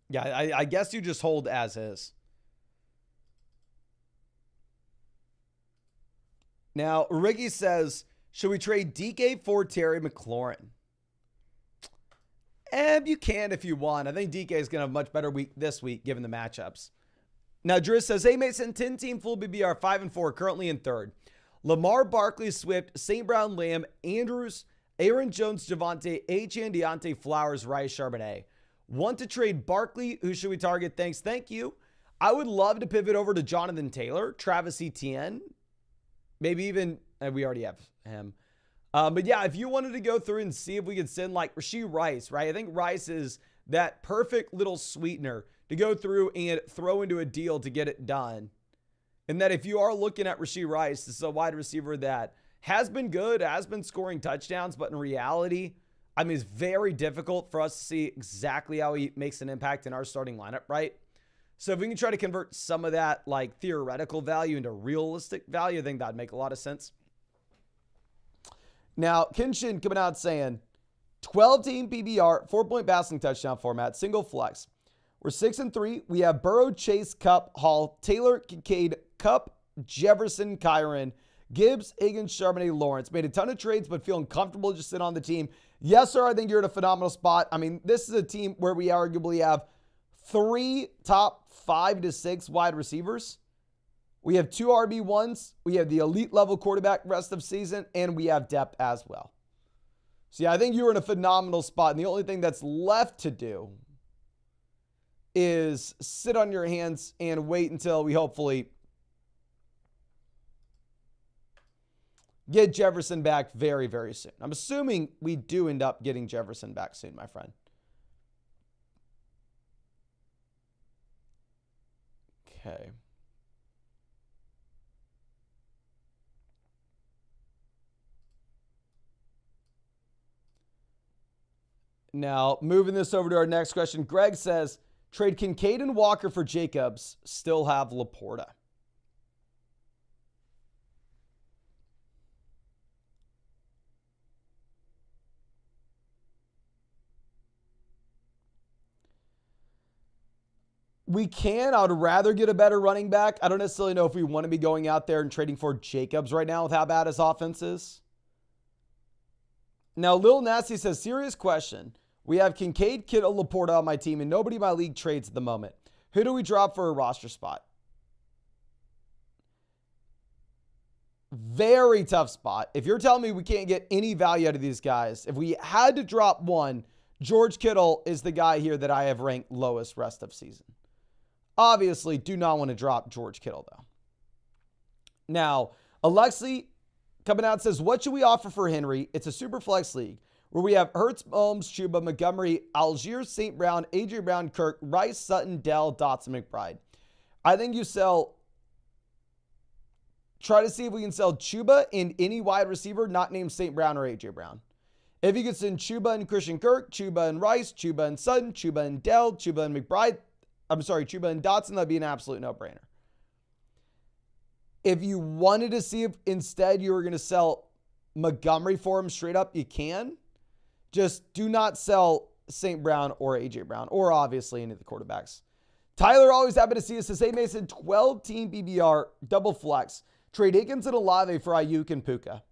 Yeah, I guess you just hold as is. Now, Ricky says, should we trade DK for Terry McLaurin? You can if you want. I think DK is going to have a much better week this week given the matchups. Now, Driz says, hey, Mason, 10-team full BBR, 5-4, currently in third. Lamar, Barkley, Swift, St. Brown, Lamb, Andrews, Aaron Jones, Javonte, Achane, Deontay, Flowers, Rice, Charbonnet. Want to trade Barkley? Who should we target? Thanks. Thank you. I would love to pivot over to Jonathan Taylor, Travis Etienne. Maybe even, we already have him. But yeah, if you wanted to go through and see if we could send like Rashee Rice, right? I think Rice is that perfect little sweetener to go through and throw into a deal to get it done. And that if you are looking at Rashee Rice, this is a wide receiver that has been good, has been scoring touchdowns, but in reality, I mean, it's very difficult for us to see exactly how he makes an impact in our starting lineup, right? So if we can try to convert some of that like theoretical value into realistic value, I think that'd make a lot of sense. Now, Kinshin coming out saying 12-team PBR, 4-point passing touchdown format, single flex. We're 6-3. We have Burrow, Chase, Cup, Hall, Taylor, Kincaid, Cup, Jefferson, Kyron, Gibbs, Higgins, Charbonnet, Lawrence. Made a ton of trades, but feeling comfortable just sitting on the team. Yes, sir, I think you're in a phenomenal spot. I mean, this is a team where we arguably have 3 top 5 to 6 wide receivers. We have 2 RB1s. We have the elite level quarterback rest of season, and we have depth as well. So yeah, I think you're in a phenomenal spot. And the only thing that's left to do is sit on your hands and wait until we hopefully get Jefferson back very, very soon. I'm assuming we do end up getting Jefferson back soon, my friend. Okay. Now, moving this over to our next question. Greg says, trade Kincaid and Walker for Jacobs, still have Laporta. We can. I would rather get a better running back. I don't necessarily know if we want to be going out there and trading for Jacobs right now with how bad his offense is. Now, Lil Nasty says, serious question. We have Kincaid, Kittle, Laporta on my team, and nobody in my league trades at the moment. Who do we drop for a roster spot? Very tough spot. If you're telling me we can't get any value out of these guys, if we had to drop one, George Kittle is the guy here that I have ranked lowest rest of season. Obviously, do not want to drop George Kittle, though. Now, Alexi coming out says, what should we offer for Henry? It's a super flex league where we have Hurts, Mahomes, Chuba, Montgomery, Algier, St. Brown, A.J. Brown, Kirk, Rice, Sutton, Dell, Dotson, McBride. I think you try to see if we can sell Chuba and any wide receiver not named St. Brown or A.J. Brown. If you could send Chuba and Christian Kirk, Chuba and Rice, Chuba and Sutton, Chuba and Dell, Chuba and McBride, Chuba and Dotson, that'd be an absolute no-brainer. If you wanted to see if instead you were going to sell Montgomery for him straight up, you can. Just do not sell St. Brown or A.J. Brown, or obviously any of the quarterbacks. Tyler always happy to see us. Says, hey Mason, 12-team BBR, double flex. Trade Higgins and Olave for Ayuk and Puka.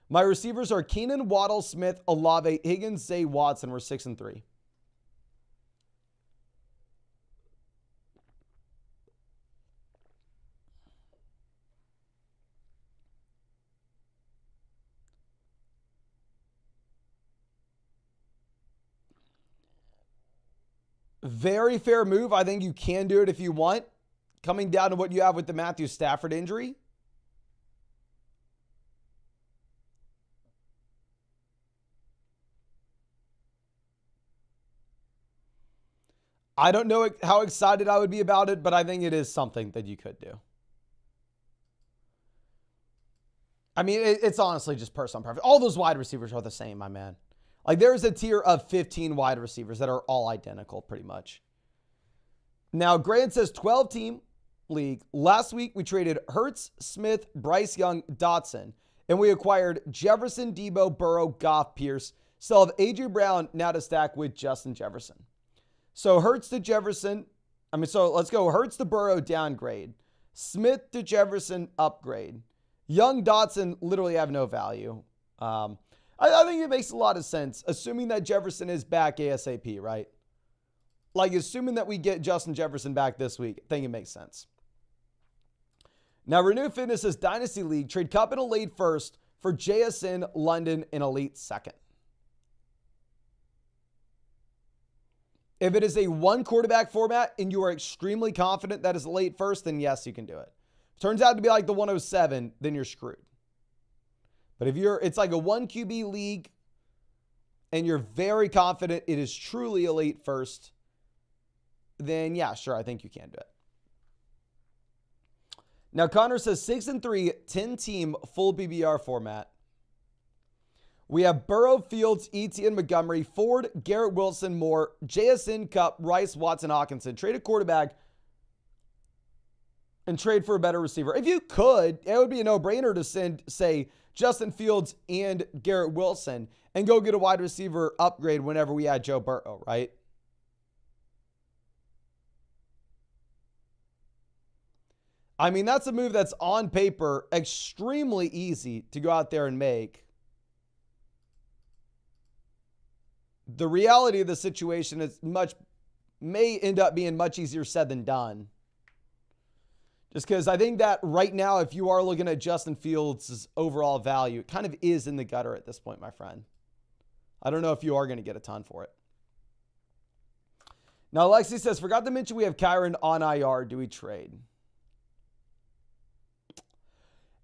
My receivers are Keenan, Waddle, Smith, Olave, Higgins, Zay, Watson. We're 6 and 3. Very fair move. I think you can do it if you want. Coming down to what you have with the Matthew Stafford injury. I don't know how excited I would be about it, but I think it is something that you could do. I mean, it's honestly just personal preference. All those wide receivers are the same, my man. Like, there's a tier of 15 wide receivers that are all identical pretty much. Now, Grant says 12-team league. Last week, we traded Hurts, Smith, Bryce Young, Dotson, and we acquired Jefferson, Debo, Burrow, Goff, Pierce. Still have A.J. Brown now to stack with Justin Jefferson. So Hurts to Jefferson. So let's go Hurts to Burrow, downgrade. Smith to Jefferson, upgrade. Young, Dotson literally have no value. I think it makes a lot of sense, assuming that Jefferson is back ASAP, right? Like, assuming that we get Justin Jefferson back this week, I think it makes sense. Now, Renew Fitness is Dynasty League. Trade Cup in a late first for JSN, London, in a late second. If it is a one quarterback format and you are extremely confident that is a late first, then yes, you can do it. If it turns out to be like the 107, then you're screwed. But if it's like a 1 QB league and you're very confident it is truly a late first, then yeah, sure, I think you can do it. Now, Connor says 6 and 3, 10-team full BBR format. We have Burrow, Fields, Etienne, Montgomery, Ford, Garrett Wilson, Moore, JSN, Cup, Rice, Watson, Hawkinson. Trade a quarterback and trade for a better receiver. If you could, it would be a no-brainer to send, say, Justin Fields and Garrett Wilson and go get a wide receiver upgrade whenever we add Joe Burrow, right? I mean, that's a move that's on paper extremely easy to go out there and make. The reality of the situation is may end up being much easier said than done. Just because I think that right now, if you are looking at Justin Fields' overall value, it kind of is in the gutter at this point, my friend. I don't know if you are going to get a ton for it. Now, Alexi says, forgot to mention we have Kyron on IR. Do we trade?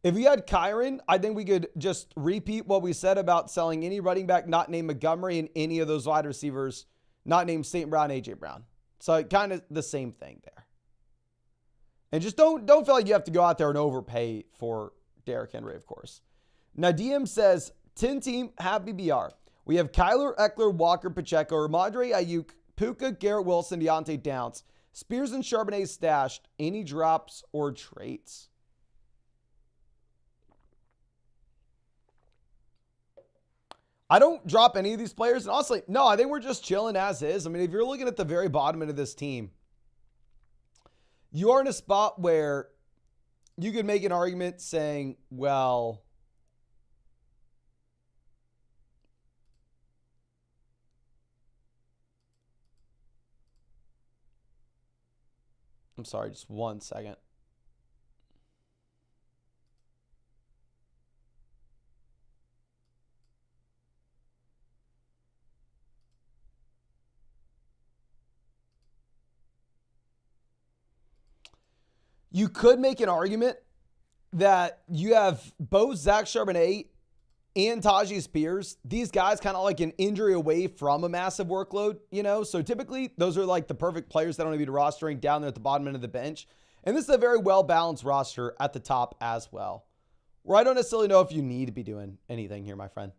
If we had Kyron, I think we could just repeat what we said about selling any running back not named Montgomery and any of those wide receivers not named St. Brown, A.J. Brown. So kind of the same thing there. And just don't feel like you have to go out there and overpay for Derrick Henry, of course. Now, DM says, 10-team, have BBR. We have Kyler, Eckler, Walker, Pacheco, Ramondre, Ayuk, Puka, Garrett Wilson, Deontay Downs, Spears and Charbonnet stashed. Any drops or traits? I don't drop any of these players. And honestly, no, I think we're just chilling as is. I mean, if you're looking at the very bottom end of this team, you are in a spot where you could make an argument saying, well, I'm sorry, just one second. You could make an argument that you have both Zach Charbonnet and Tajay Spears. These guys kind of like an injury away from a massive workload, you know? So typically those are like the perfect players that don't need rostering down there at the bottom end of the bench. And this is a very well-balanced roster at the top as well, where I don't necessarily know if you need to be doing anything here, my friend.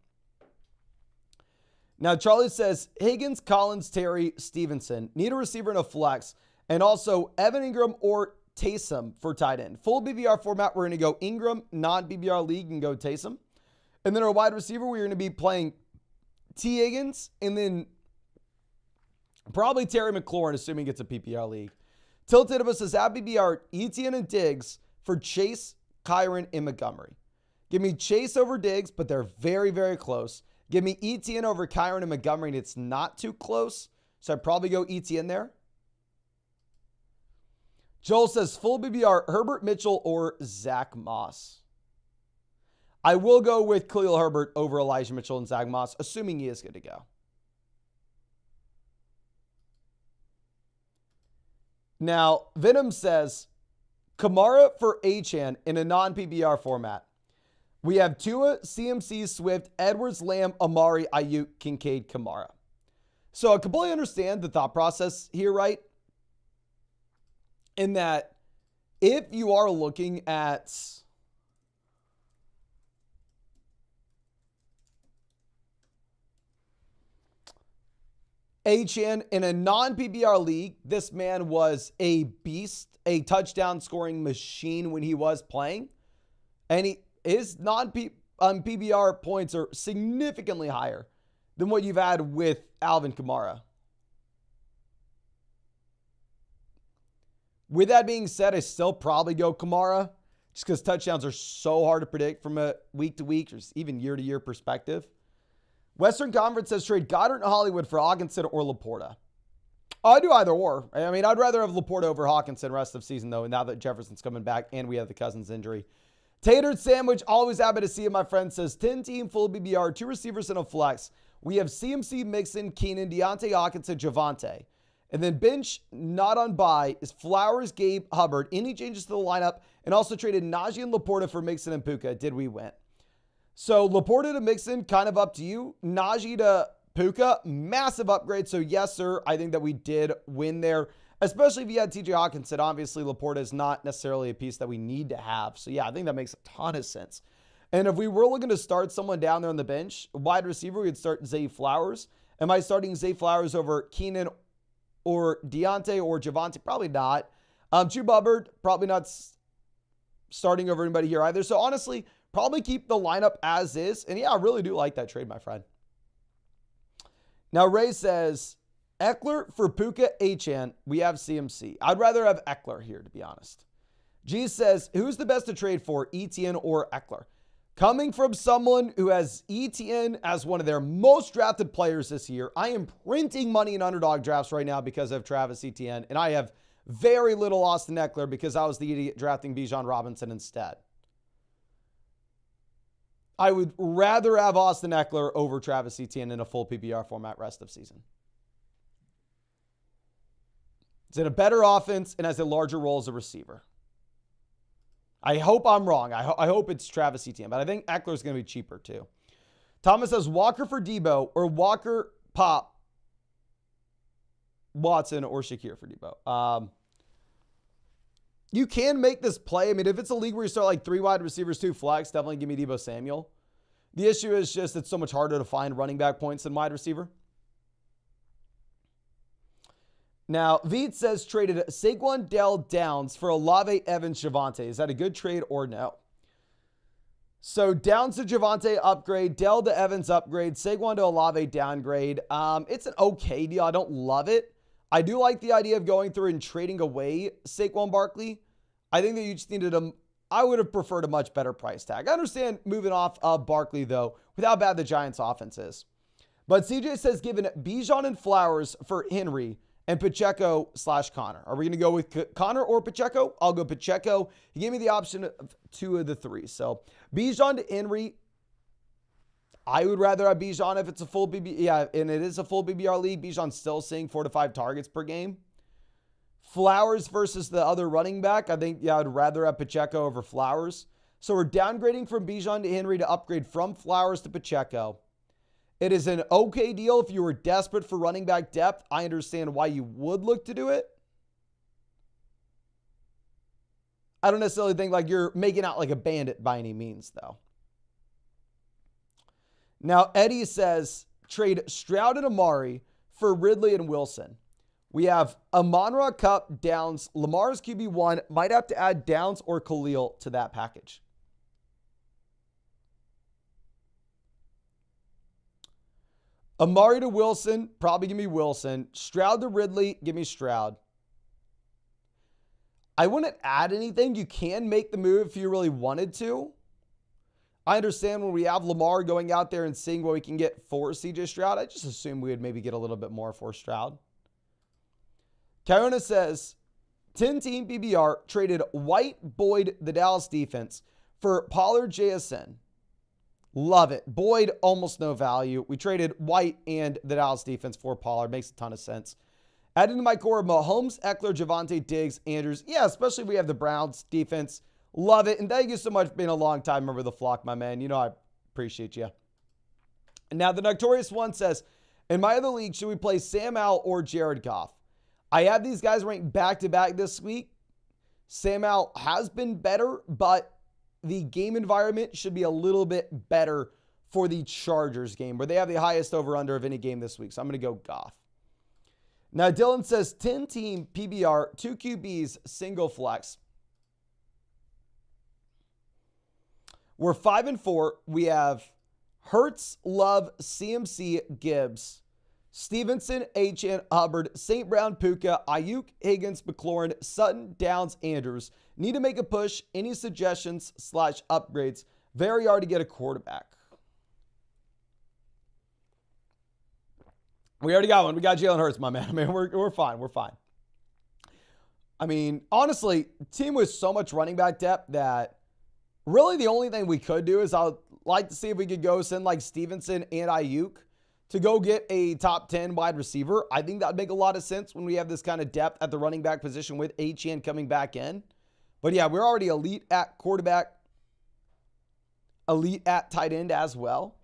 Now, Charlie says, Higgins, Collins, Terry, Stevenson. Need a receiver and a flex. And also Evan Ingram or Taysom for tight end. Full BBR format, we're going to go Ingram. Non-BBR league, and go Taysom. And then our wide receiver, we're going to be playing T. Higgins. And then probably Terry McLaurin, assuming it's a PPR league. Tilted of us says, at BBR, Etienne and Diggs for Chase, Kyron, and Montgomery. Give me Chase over Diggs, but they're very, very close. Give me Etienne over Kyron and Montgomery, and it's not too close. So I'd probably go Etienne there. Joel says, full BBR, Herbert, Mitchell, or Zach Moss. I will go with Khalil Herbert over Elijah Mitchell and Zach Moss, assuming he is good to go. Now, Venom says, Kamara for Achane in a non-PPR format. We have Tua, CMC, Swift, Edwards, Lamb, Amari, Ayuk, Kincaid, Kamara. So I completely understand the thought process here, right? In that if you are looking at Achane in a non-PPR league, this man was a beast, a touchdown scoring machine when he was playing. And his non-PPR points are significantly higher than what you've had with Alvin Kamara. With that being said, I still probably go Kamara just because touchdowns are so hard to predict from a week-to-week or even year-to-year perspective. Western Conference says trade Goddard and Hollywood for Hawkinson or Laporta. I'd do either or. I mean, I'd rather have Laporta over Hawkinson rest of season, though, now that Jefferson's coming back and we have the Cousins injury. Tatered Sandwich, always happy to see it, my friend, says 10-team full BBR, 2 receivers and a flex. We have CMC, Mixon, Keenan, Deontay Hawkinson, Javonte. And then bench, not on bye, is Flowers, Gabe, Hubbard. Any changes to the lineup? And also traded Najee and Laporta for Mixon and Puka. Did we win? So Laporta to Mixon, kind of up to you. Najee to Puka, massive upgrade. So yes, sir, I think that we did win there. Especially if you had TJ Hawkinson. Obviously, Laporta is not necessarily a piece that we need to have. So yeah, I think that makes a ton of sense. And if we were looking to start someone down there on the bench, wide receiver, we'd start Zay Flowers. Am I starting Zay Flowers over Keenan or Deontay or Javonte? Probably not. Chuba Hubbard, probably not starting over anybody here either. So honestly, probably keep the lineup as is. And yeah, I really do like that trade, my friend. Now, Ray says, Eckler for Puka, Achane. We have CMC. I'd rather have Eckler here, to be honest. G says, who's the best to trade for, Etienne or Eckler? Coming from someone who has Etienne as one of their most drafted players this year, I am printing money in underdog drafts right now because of Travis Etienne, and I have very little Austin Eckler because I was the idiot drafting Bijan Robinson instead. I would rather have Austin Eckler over Travis Etienne in a full PPR format rest of season. He's in a better offense and has a larger role as a receiver. I hope I'm wrong. I hope it's Travis Etienne, but I think Eckler's going to be cheaper too. Thomas says Walker for Debo or Walker, Pop, Watson, or Shakir for Debo. You can make this play. I mean, if it's a league where you start like 3 wide receivers, 2 flex, definitely give me Debo Samuel. The issue is just it's so much harder to find running back points than wide receiver. Now, Veet says traded Saquon Dell Downs for Olave, Evans, Javonte. Is that a good trade or no? So Downs to Javonte upgrade, Dell to Evans upgrade, Saquon to Olave downgrade. It's an okay deal. I don't love it. I do like the idea of going through and trading away Saquon Barkley. I think that you just needed I would have preferred a much better price tag. I understand moving off of Barkley, though, with how bad the Giants' offense is. But CJ says given Bijan and Flowers for Henry and Pacheco/Connor. Are we going to go with Connor or Pacheco? I'll go Pacheco. He gave me the option of 2 of the 3. So Bijan to Henry. I would rather have Bijan if it's a full BBR. Yeah, and it is a full BBR league. Bijan's still seeing 4 to 5 targets per game. Flowers versus the other running back. I think, yeah, I'd rather have Pacheco over Flowers. So we're downgrading from Bijan to Henry to upgrade from Flowers to Pacheco. It is an okay deal if you were desperate for running back depth. I understand why you would look to do it. I don't necessarily think like you're making out like a bandit by any means, though. Now, Eddie says, trade Stroud and Amari for Ridley and Wilson. We have Amon-Ra, Kupp, Downs, Lamar's QB1. Might have to add Downs or Khalil to that package. Amari to Wilson, probably give me Wilson. Stroud to Ridley, give me Stroud. I wouldn't add anything. You can make the move if you really wanted to. I understand when we have Lamar going out there and seeing what we can get for CJ Stroud. I just assume we would maybe get a little bit more for Stroud. Kyrona says, 10-team PBR traded White, Boyd, the Dallas defense for Pollard, JSN. Love it. Boyd, almost no value. We traded White and the Dallas defense for Pollard. Makes a ton of sense. Added to my core, Mahomes, Eckler, Javonte, Diggs, Andrews. Yeah, especially if we have the Browns defense. Love it. And thank you so much for being a long time member of the flock, my man. You know I appreciate you. And now the Notorious One says, in my other league, should we play Sam Howell or Jared Goff? I have these guys ranked back-to-back this week. Sam Howell has been better, but the game environment should be a little bit better for the Chargers game, where they have the highest over-under of any game this week. So I'm going to go Goff. Now, Dylan says 10-team PBR, 2 QBs, single flex. We're 5-4. We have Hurts, Love, CMC, Gibbs, Stevenson, Achane, Hubbard, St. Brown, Puka, Ayuk, Higgins, McLaurin, Sutton, Downs, Andrews. Need to make a push. Any suggestions / upgrades? Very hard to get a quarterback. We already got one. We got Jalen Hurts, my man. I mean, we're fine. We're fine. I mean, honestly, team with so much running back depth that really the only thing we could do is I'd like to see if we could go send like Stevenson and Ayuk to go get a top 10 wide receiver. I think that would make a lot of sense when we have this kind of depth at the running back position with Achane coming back in. But yeah, we're already elite at quarterback, elite at tight end as well.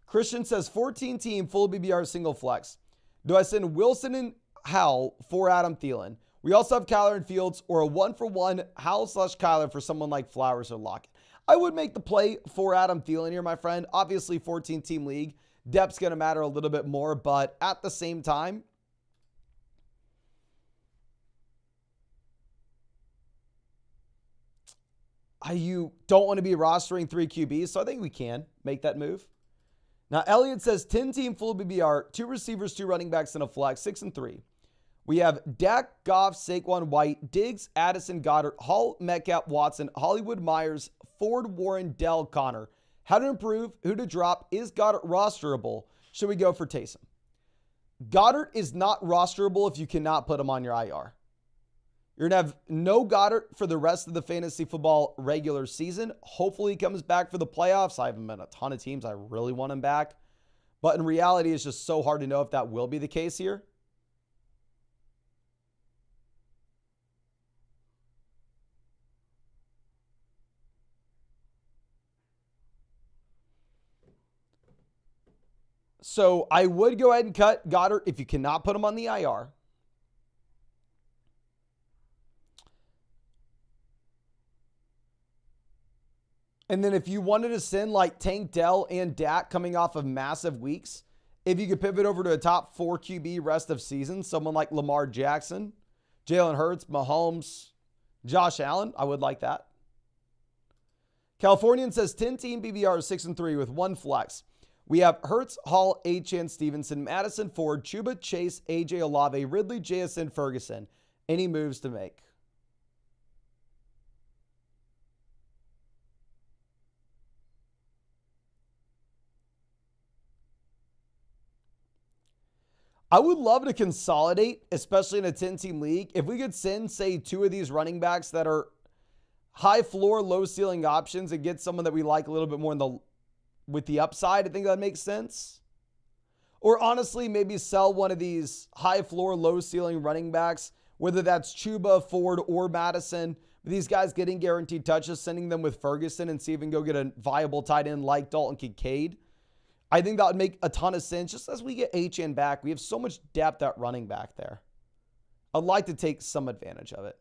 Christian says 14-team full BBR single flex. Do I send Wilson and Howell for Adam Thielen? We also have Kyler and Fields, or a 1-for-1 Howell / Kyler for someone like Flowers or Lockett. I would make the play for Adam Thielen here, my friend. Obviously, 14-team league. Depth's going to matter a little bit more, but at the same time, you don't want to be rostering 3 QBs, so I think we can make that move. Now, Elliot says 10-team full BBR, 2 receivers, 2 running backs, and a flex, 6-3. We have Dak, Goff, Saquon, White, Diggs, Addison, Goddard, Hall, Metcalf, Watson, Hollywood, Myers, Ford, Warren, Dell, Connor. How to improve, who to drop, is Goddard rosterable? Should we go for Taysom? Goddard is not rosterable if you cannot put him on your IR. You're going to have no Goddard for the rest of the fantasy football regular season. Hopefully he comes back for the playoffs. I haven't been a ton of teams. I really want him back. But in reality, it's just so hard to know if that will be the case here. So I would go ahead and cut Goddard if you cannot put him on the IR. And then if you wanted to send like Tank Dell and Dak coming off of massive weeks, if you could pivot over to a top 4 QB rest of season, someone like Lamar Jackson, Jalen Hurts, Mahomes, Josh Allen, I would like that. Californian says 10-team BBR 6-3 with 1 flex. We have Hurts, Hall, Achane, Stevenson, Madison, Ford, Chuba, Chase, AJ Olave, Ridley, JSN, Ferguson. Any moves to make? I would love to consolidate, especially in a 10-team league. If we could send, say, 2 of these running backs that are high floor, low ceiling options and get someone that we like a little bit more with the upside, I think that makes sense. Or honestly, maybe sell one of these high floor, low ceiling running backs, whether that's Chuba, Ford, or Madison. These guys getting guaranteed touches, sending them with Ferguson and see if we can go get a viable tight end like Dalton Kincaid. I think that would make a ton of sense. Just as we get HN back, we have so much depth at running back there. I'd like to take some advantage of it.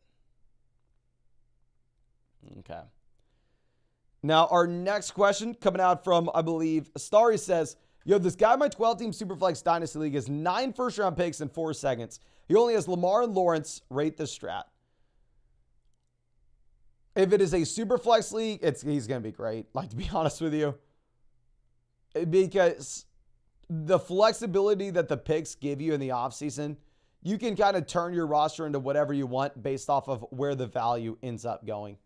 Okay. Now, our next question coming out from, I believe, Starry says, yo, this guy in my 12-team Superflex Dynasty League has 9 first-round picks in 4 seconds. He only has Lamar and Lawrence. Rate the strat. If it is a Superflex league, he's going to be great, like, to be honest with you. Because the flexibility that the picks give you in the offseason, you can kind of turn your roster into whatever you want based off of where the value ends up going.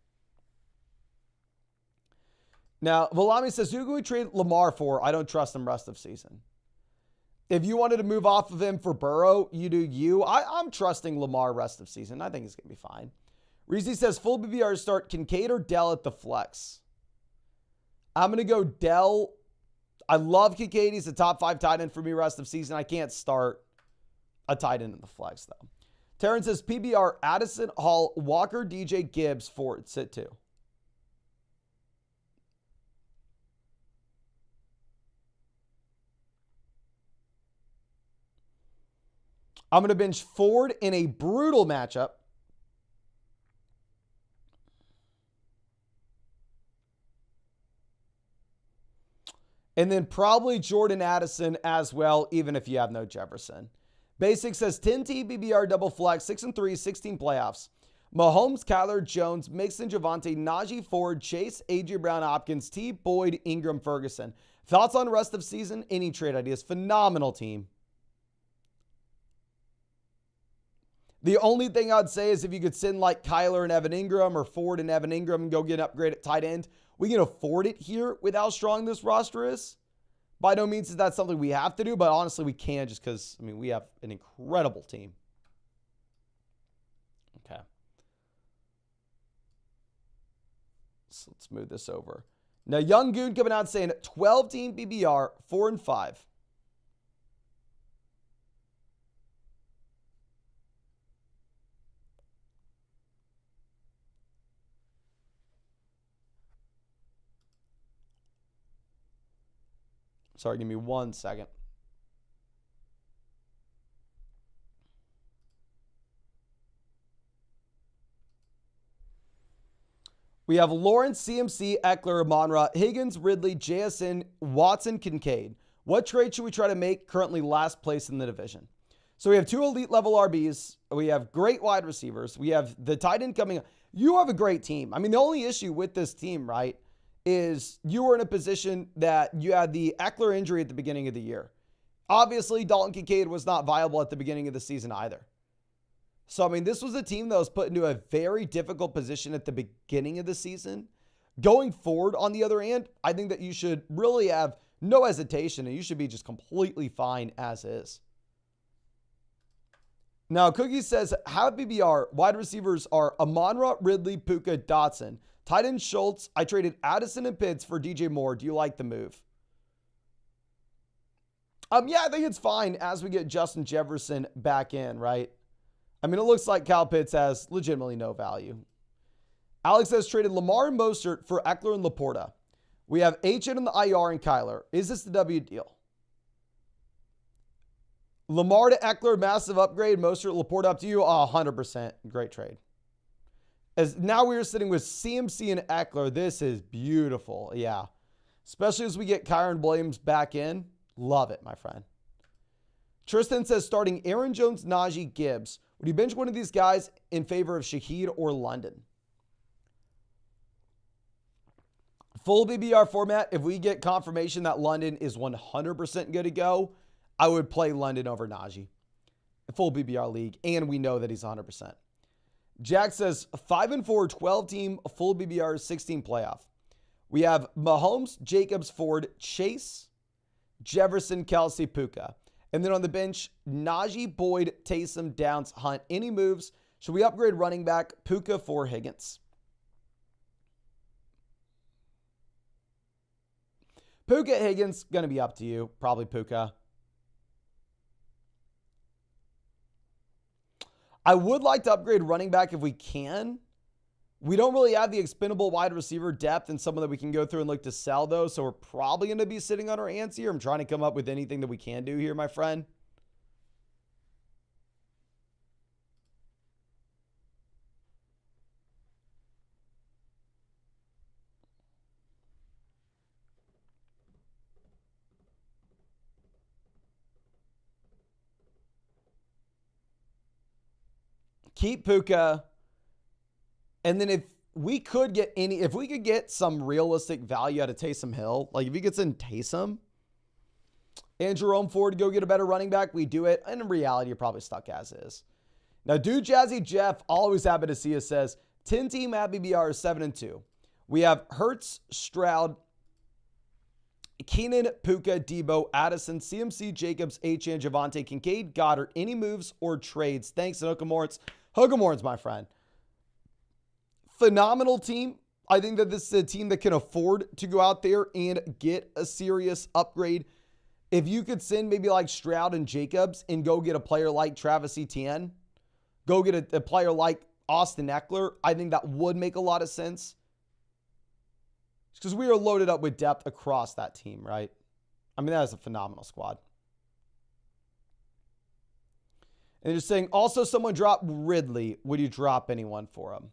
Now, Valami says, who can we trade Lamar for? I don't trust him rest of season. If you wanted to move off of him for Burrow, you do you. I'm trusting Lamar rest of season. I think he's going to be fine. Reezy says, full BBR to start Kincaid or Dell at the flex. I'm going to go Dell. I love Kincaid. He's a top 5 tight end for me rest of season. I can't start a tight end in the flex, though. Terrence says, PBR, Addison, Hall, Walker, DJ, Gibbs, Ford. Sit 2. I'm going to bench Ford in a brutal matchup. And then probably Jordan Addison as well, even if you have no Jefferson. Basic says 10 TBBR double flex, 6-3, 16 playoffs. Mahomes, Kyler, Jones, Mixon, Javonte, Najee, Ford, Chase, A.J. Brown, Hopkins, T. Boyd, Ingram, Ferguson. Thoughts on rest of season? Any trade ideas? Phenomenal team. The only thing I'd say is if you could send like Kyler and Evan Ingram or Ford and Evan Ingram and go get an upgrade at tight end, we can afford it here with how strong this roster is. By no means is that something we have to do, but honestly, we can just because, I mean, we have an incredible team. Okay. So let's move this over. Now, Young Goon coming out saying 12-team BBR, 4-5. Sorry, give me 1 second. We have Lawrence, CMC, Eckler, Monra, Higgins, Ridley, JSN, Watson, Kincaid. What trade should we try to make? Currently last place in the division. So we have 2 elite level RBs. We have great wide receivers. We have the tight end coming up. You have a great team. I mean, the only issue with this team, right, is you were in a position that you had the Eckler injury at the beginning of the year. Obviously, Dalton Kincaid was not viable at the beginning of the season either. So, I mean, this was a team that was put into a very difficult position at the beginning of the season. Going forward, on the other hand, I think that you should really have no hesitation and you should be just completely fine as is. Now, Cookie says, how BBR wide receivers are Amon-Ra, Ridley, Puka, Dotson. Tight end Schultz. I traded Addison and Pitts for DJ Moore. Do you like the move? Yeah, I think it's fine as we get Justin Jefferson back in, right? I mean, it looks like Kyle Pitts has legitimately no value. Alex has traded Lamar and Mostert for Eckler and Laporta. We have HN in the IR and Kyler. Is this the W deal? Lamar to Eckler, massive upgrade. Mostert, Laporta up to you. 100%. Great trade. As now we are sitting with CMC and Eckler. This is beautiful. Yeah. Especially as we get Kyron Williams back in. Love it, my friend. Tristan says starting Aaron Jones, Najee, Gibbs. Would you bench one of these guys in favor of Shaheed or London? Full BBR format, if we get confirmation that London is 100% good to go, I would play London over Najee. Full BBR league, and we know that he's 100%. Jack says 5-4, 12-team, full BBR, 16 playoff. We have Mahomes, Jacobs, Ford, Chase, Jefferson, Kelsey, Puka. And then on the bench, Najee, Boyd, Taysom, Downs, Hunt. Any moves? Should we upgrade running back? Puka for Higgins. Puka, Higgins, going to be up to you. Probably Puka. I would like to upgrade running back if we can. We don't really have the expendable wide receiver depth and someone that we can go through and look to sell, though. So we're probably going to be sitting on our hands here. I'm trying to come up with anything that we can do here, my friend. Keep Puka. And then if we could get some realistic value out of Taysom Hill, like if you get in Taysom and Jerome Ford to go get a better running back, we do it. And in reality, you're probably stuck as is. Now, Dude Jazzy Jeff, always happy to see us, says 10-team at BBR is 7-2. We have Hurts, Stroud, Keenan, Puka, Debo, Addison, CMC, Jacobs, Achane, Javonte, Kincaid, Goddard. Any moves or trades? Thanks, and Hookamorns, my friend. Phenomenal team. I think that this is a team that can afford to go out there and get a serious upgrade. If you could send maybe like Stroud and Jacobs and go get a player like Travis Etienne, go get a player like Austin Eckler, I think that would make a lot of sense. Because we are loaded up with depth across that team, right? I mean, that is a phenomenal squad. And you're saying, also someone dropped Ridley. Would you drop anyone for him?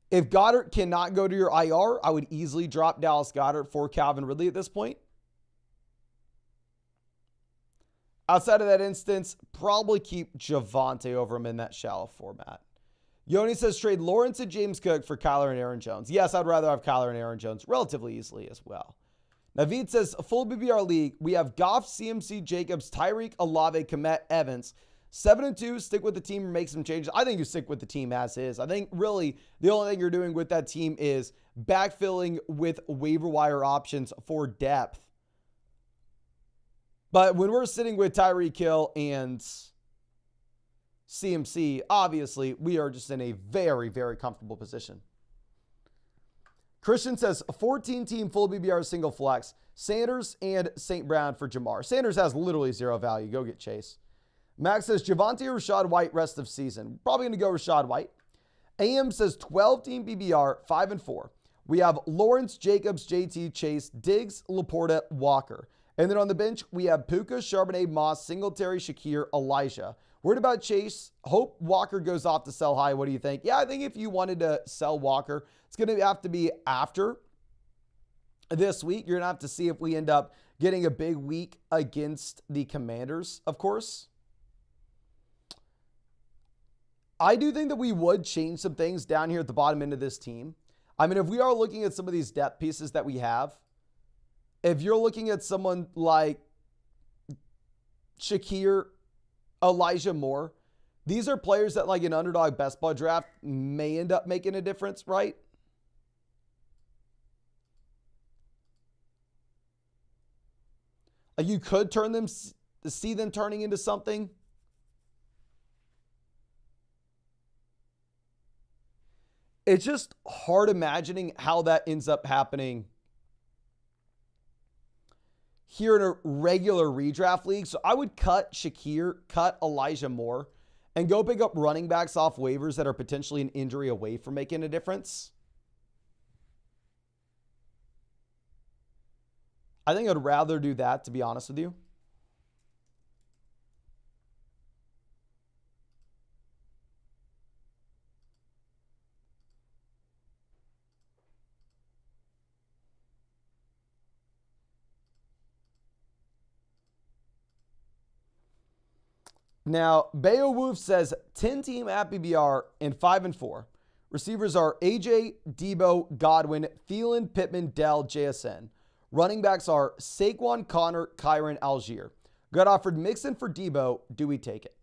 If Goddard cannot go to your IR, I would easily drop Dallas Goedert for Calvin Ridley at this point. Outside of that instance, probably keep Javonte over him in that shallow format. Yoni says trade Lawrence and James Cook for Kyler and Aaron Jones. Yes, I'd rather have Kyler and Aaron Jones relatively easily as well. Naveed says a full BBR league. We have Goff, CMC, Jacobs, Tyreek, Olave, Komet, Evans. 7-2, stick with the team or make some changes. I think you stick with the team as is. I think really the only thing you're doing with that team is backfilling with waiver wire options for depth. But when we're sitting with Tyreek Hill and CMC, obviously we are just in a very, very comfortable position. Christian says 14-team full BBR single flex. Sanders and St. Brown for Jamar. Sanders has literally zero value. Go get Chase. Max says Javonte or Rashad White rest of season. Probably going to go Rashad White. AM says 12-team BBR, 5-4. We have Lawrence, Jacobs, JT, Chase, Diggs, Laporta, Walker. And then on the bench, we have Puka, Charbonnet, Moss, Singletary, Shakir, Elijah. Worried about Chase. Hope Walker goes off to sell high. What do you think? Yeah, I think if you wanted to sell Walker, it's going to have to be after this week. You're going to have to see if we end up getting a big week against the Commanders, of course. I do think that we would change some things down here at the bottom end of this team. I mean, if we are looking at some of these depth pieces that we have, if you're looking at someone like Shakir, Elijah Moore, these are players that like an underdog best ball draft may end up making a difference, right? Like you could see them turning into something. It's just hard imagining how that ends up happening here in a regular redraft league. So I would cut Shakir, cut Elijah Moore, and go pick up running backs off waivers that are potentially an injury away from making a difference. I think I'd rather do that, to be honest with you. Now, Beowulf says 10-team at BBR and 5-4. Receivers are AJ, Debo, Godwin, Thielen, Pittman, Dell, JSN. Running backs are Saquon, Connor, Kyron, Algier. Got offered Mixon for Debo. Do we take it?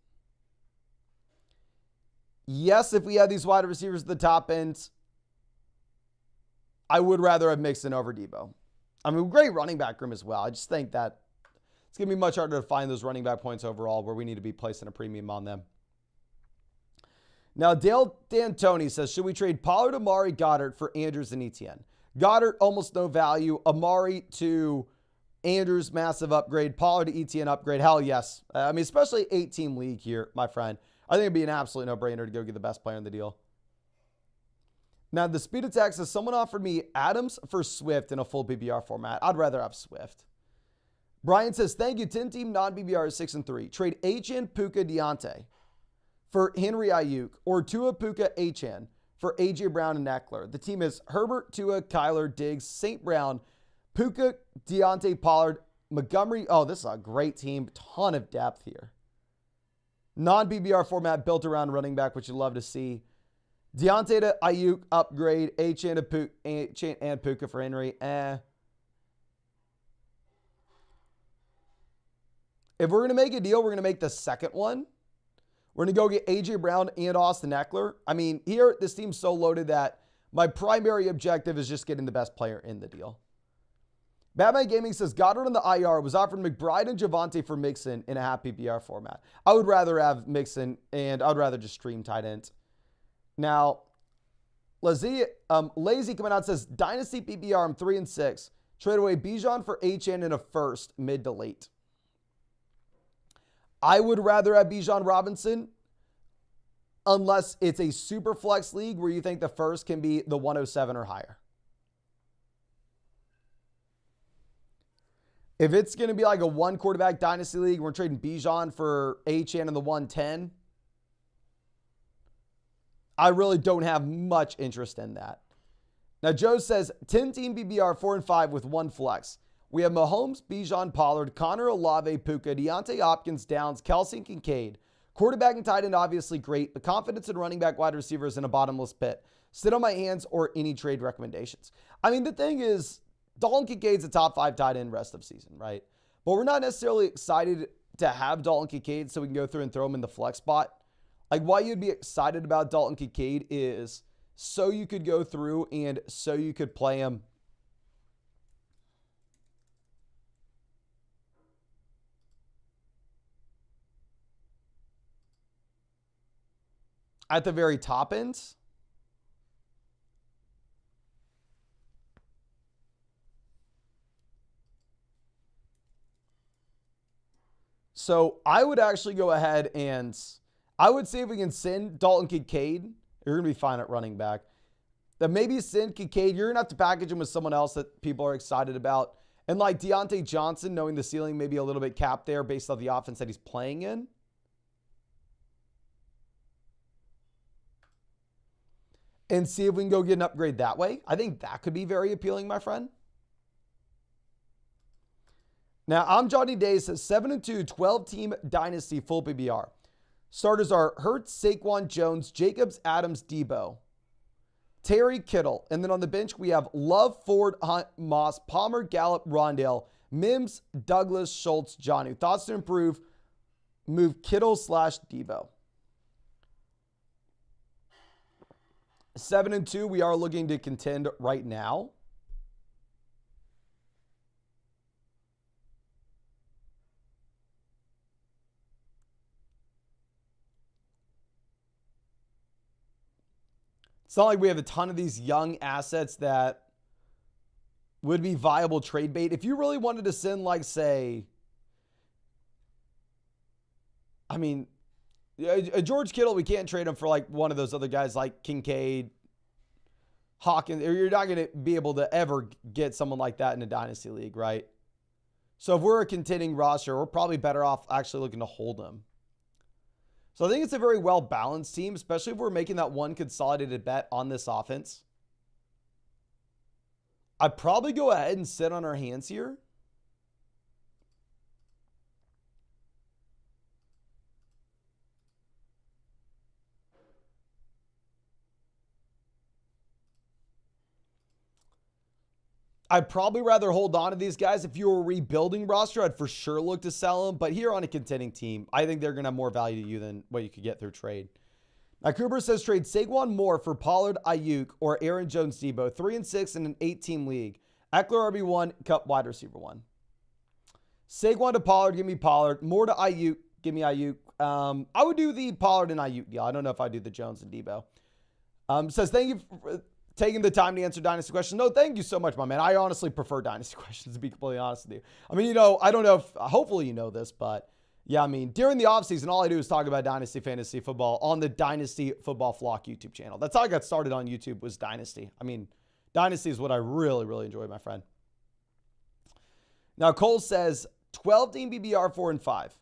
Yes, if we had these wide receivers at the top end, I would rather have Mixon over Debo. I mean, great running back room as well. I just think that it's going to be much harder to find those running back points overall where we need to be placing a premium on them. Now, Dale D'Antoni says, should we trade Pollard, Amari, Goddard for Andrews and Etienne? Goddard, almost no value. Amari to Andrews, massive upgrade. Pollard to Etienne upgrade. Hell yes. I mean, especially 8-team league here, my friend. I think it'd be an absolute no-brainer to go get the best player in the deal. Now, the speed of text says someone offered me Adams for Swift in a full PPR format. I'd rather have Swift. Brian says, thank you. 10-team non-PPR is 6-3. Trade Achane, Puka, Deontay for Henry Ayuk or Tua, Puka, Achane for A.J. Brown and Eckler. The team is Herbert, Tua, Kyler, Diggs, St. Brown, Puka, Deontay, Pollard, Montgomery. Oh, this is a great team. Ton of depth here. Non-PPR format built around running back, which you'd love to see. Deontay to Ayuk, upgrade. Achane and Puka for Henry. If we're going to make a deal, we're going to make the second one. We're going to go get A.J. Brown and Austin Eckler. I mean, here, this team's so loaded that my primary objective is just getting the best player in the deal. Batman Gaming says, Goddard on the IR was offered McBride and Javonte for Mixon in a half PPR format. I would rather have Mixon, and I would rather just stream tight ends. Now, Lazy coming out says, Dynasty PPR, I'm 3-6. Trade away Bijan for Achane in a first, mid to late. I would rather have Bijan Robinson unless it's a super flex league where you think the first can be the 107 or higher. If it's going to be like a one quarterback dynasty league, we're trading Bijan for Achane in the 110. I really don't have much interest in that. Now, Joe says 10-team BBR 4-5 with one flex. We have Mahomes, Bijan, Pollard, Connor, Olave, Puka, Deontay Hopkins, Downs, Kelsey, and Kincaid. Quarterback and tight end, obviously great, but confidence in running back wide receivers in a bottomless pit. Sit on my hands or any trade recommendations. I mean, the thing is, Dalton Kincaid's a top 5 tight end rest of season, right? But we're not necessarily excited to have Dalton Kincaid so we can go through and throw him in the flex spot. Like, why you'd be excited about Dalton Kincaid is so you could go through and so you could play him at the very top end. So I would actually go ahead and I would see if we can send Dalton Kincaid. You're going to be fine at running back. Then maybe send Kincaid. You're going to have to package him with someone else that people are excited about. And like Deontay Johnson, knowing the ceiling may be a little bit capped there based on the offense that he's playing in. And see if we can go get an upgrade that way. I think that could be very appealing, my friend. Now, I'm Johnny Day, says 7-2, 12-team Dynasty full PBR. Starters are Hurts, Saquon, Jones, Jacobs, Adams, Debo, Terry, Kittle. And then on the bench, we have Love, Ford, Hunt, Moss, Palmer, Gallup, Rondale, Mims, Douglas, Schultz, Jonnu. Thoughts to improve, move Kittle/Debo. 7-2, we are looking to contend right now. It's not like we have a ton of these young assets that would be viable trade bait. If you really wanted to send, like, say, I mean, George Kittle, we can't trade him for like one of those other guys like Kincaid, Hawkins. You're not going to be able to ever get someone like that in a dynasty league, right? So if we're a contending roster, we're probably better off actually looking to hold him. So I think it's a very well-balanced team, especially if we're making that one consolidated bet on this offense. I'd probably go ahead and sit on our hands here. I'd probably rather hold on to these guys. If you were a rebuilding roster, I'd for sure look to sell them. But here on a contending team, I think they're going to have more value to you than what you could get through trade. Now, Cooper says trade Saquon Moore for Pollard, Ayuk, or Aaron Jones, Debo. 3-6 in an 8-team league. Eckler RB1, Cup wide receiver 1. Saquon to Pollard, give me Pollard. Moore to Ayuk, give me Ayuk. I would do the Pollard and Ayuk deal. I don't know if I do the Jones and Debo. Says thank you for taking the time to answer Dynasty questions. No, thank you so much, my man. I honestly prefer Dynasty questions, to be completely honest with you. I mean, I don't know if, hopefully you know this, but, Yeah, I mean, during the offseason, all I do is talk about Dynasty Fantasy Football on the Dynasty Football Flock YouTube channel. That's how I got started on YouTube, was Dynasty. I mean, Dynasty is what I really, really enjoy, my friend. Now, Cole says 12-team BBR 4 and 5.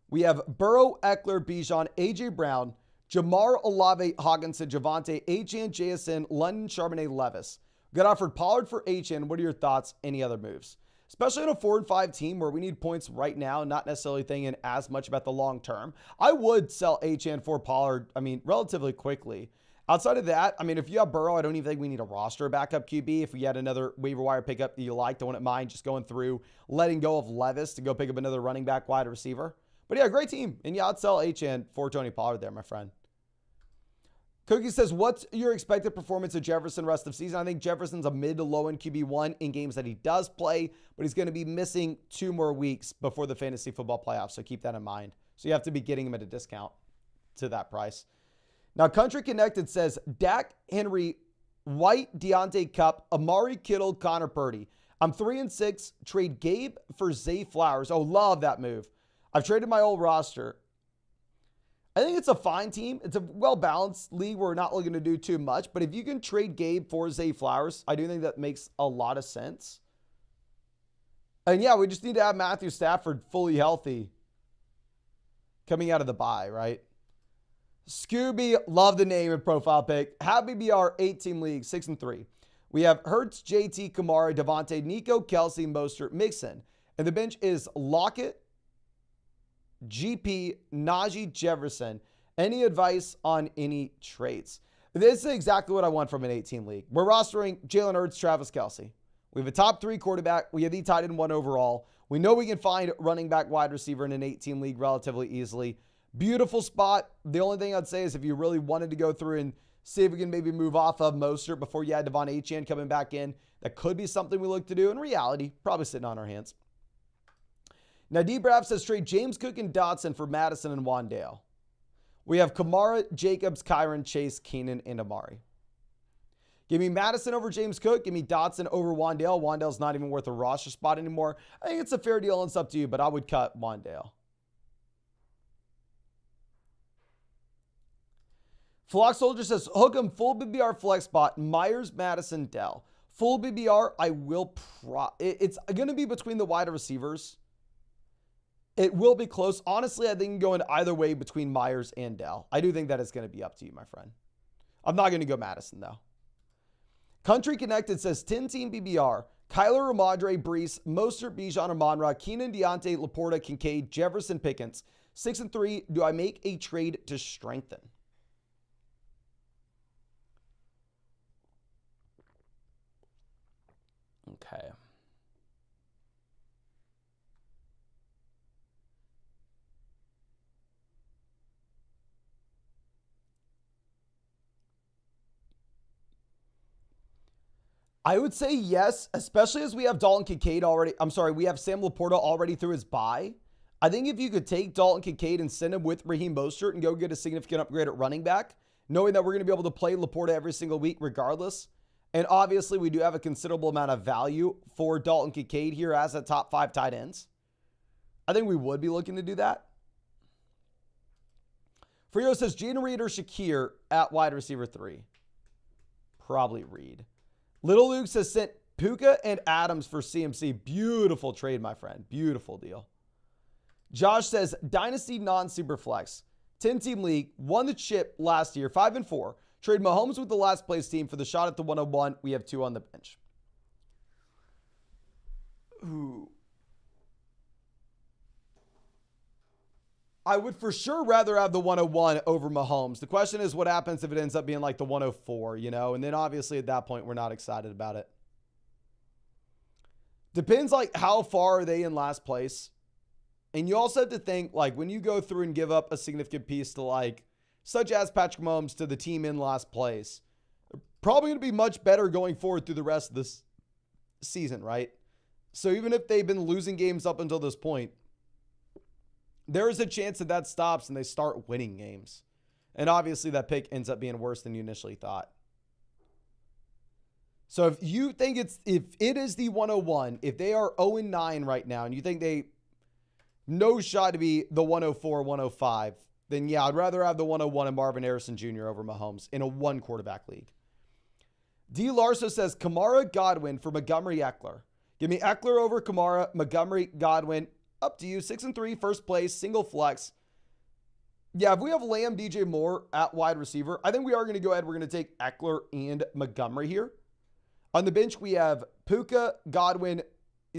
We have Burrow, Eckler, Bijan, A.J. Brown, Jamar, Olave, Hawkinson, Javonte, Achane, JSN, London, Charbonnet, Levis. Got offered Pollard for Achane. What are your thoughts? Any other moves? Especially in a 4 and 5 team where we need points right now, not necessarily thinking as much about the long term. I would sell Achane for Pollard, relatively quickly. Outside of that, if you have Burrow, I don't even think we need a roster backup QB. If we had another waiver wire pickup that you liked, I wouldn't mind just going through, letting go of Levis to go pick up another running back wide receiver. But yeah, great team. And yeah, I'd sell Achane for Tony Pollard there, my friend. Cookie says, what's your expected performance of Jefferson rest of season? I think Jefferson's a mid to low end QB1 in games that he does play, but he's going to be missing 2 more weeks before the fantasy football playoffs. So keep that in mind. So you have to be getting him at a discount to that price. Now, Country Connected says, Dak, Henry, White, Deontay Cup, Amari Kittle, Connor Purdy. I'm 3 and 6. Trade Gabe for Zay Flowers. Oh, love that move. I've traded my old roster. I think it's a fine team. It's a well-balanced league. We're not looking to do too much. But if you can trade Gabe for Zay Flowers, I do think that makes a lot of sense. And yeah, we just need to have Matthew Stafford fully healthy coming out of the bye, right? Scooby, love the name and profile pic. Happy BR 8-team league, 6 and 3. We have Hurts, JT, Kamara, Devontae, Nico, Kelsey, Mostert, Mixon. And the bench is Lockett, GP, Najee, Jefferson. Any advice on any trades? This is exactly what I want from an 8-team league. We're rostering Jalen Hurts, Travis Kelce. We have a top 3 quarterback. We have the tight end 1 overall. We know we can find running back, wide receiver in an 8-team league relatively easily. Beautiful spot. The only thing I'd say is if you really wanted to go through and see if we can maybe move off of Mostert before you had Devon Achane coming back in, that could be something we look to do. In reality, probably sitting on our hands. Now, D-Brav says trade James Cook and Dotson for Madison and Wandale. We have Kamara, Jacobs, Kyron, Chase, Keenan, and Amari. Give me Madison over James Cook. Give me Dotson over Wandale. Wandale's not even worth a roster spot anymore. I think it's a fair deal and it's up to you, but I would cut Wandale. Flock Soldier says, hook him full BBR flex spot, Myers, Madison, Dell. Full BBR, I will it's going to be between the wide receivers. It will be close. Honestly, I think going either way between Myers and Dell. I do think that it's going to be up to you, my friend. I'm not going to go Madison, though. Country Connected says 10-team BBR. Kyler, Ramadre, Brees, Mostert, Bijan, Amon-Ra, Keenan, Deontay, Laporta, Kincaid, Jefferson, Pickens. 6 and 3. Do I make a trade to strengthen? Okay. I would say yes, especially as we have Dalton Kincaid already. We have Sam Laporta already through his bye. I think if you could take Dalton Kincaid and send him with Raheem Mostert and go get a significant upgrade at running back, knowing that we're going to be able to play Laporta every single week regardless. And obviously, we do have a considerable amount of value for Dalton Kincaid here as a top 5 tight ends. I think we would be looking to do that. Frio says, Jaden Reed or Shakir at wide receiver 3. Probably Reed. Little Luke says, sent Puka and Adams for CMC. Beautiful trade, my friend. Beautiful deal. Josh says, Dynasty non-Superflex. 10-team league. Won the chip last year. 5 and 4. Trade Mahomes with the last place team for the shot at the 101. We have 2 on the bench. Ooh. I would for sure rather have the 101 over Mahomes. The question is what happens if it ends up being like the 104, And then obviously at that point, we're not excited about it. Depends like how far are they in last place. And you also have to think like when you go through and give up a significant piece to like, such as Patrick Mahomes to the team in last place, probably going to be much better going forward through the rest of this season, right? So even if they've been losing games up until this point, there is a chance that that stops and they start winning games. And obviously that pick ends up being worse than you initially thought. So if you think if it is the 101, if they are 0-9 right now and you think they no shot to be the 104, 105, then yeah, I'd rather have the 101 and Marvin Harrison Jr. over Mahomes in a one quarterback league. D. Larso says Kamara, Godwin for Montgomery, Eckler. Give me Eckler over Kamara, Montgomery, Godwin. Up to you. 6-3, first place, single flex. Yeah, if we have Lamb, DJ Moore at wide receiver, I think we are going to go ahead. We're going to take Eckler and Montgomery here. On the bench, we have Puka, Godwin.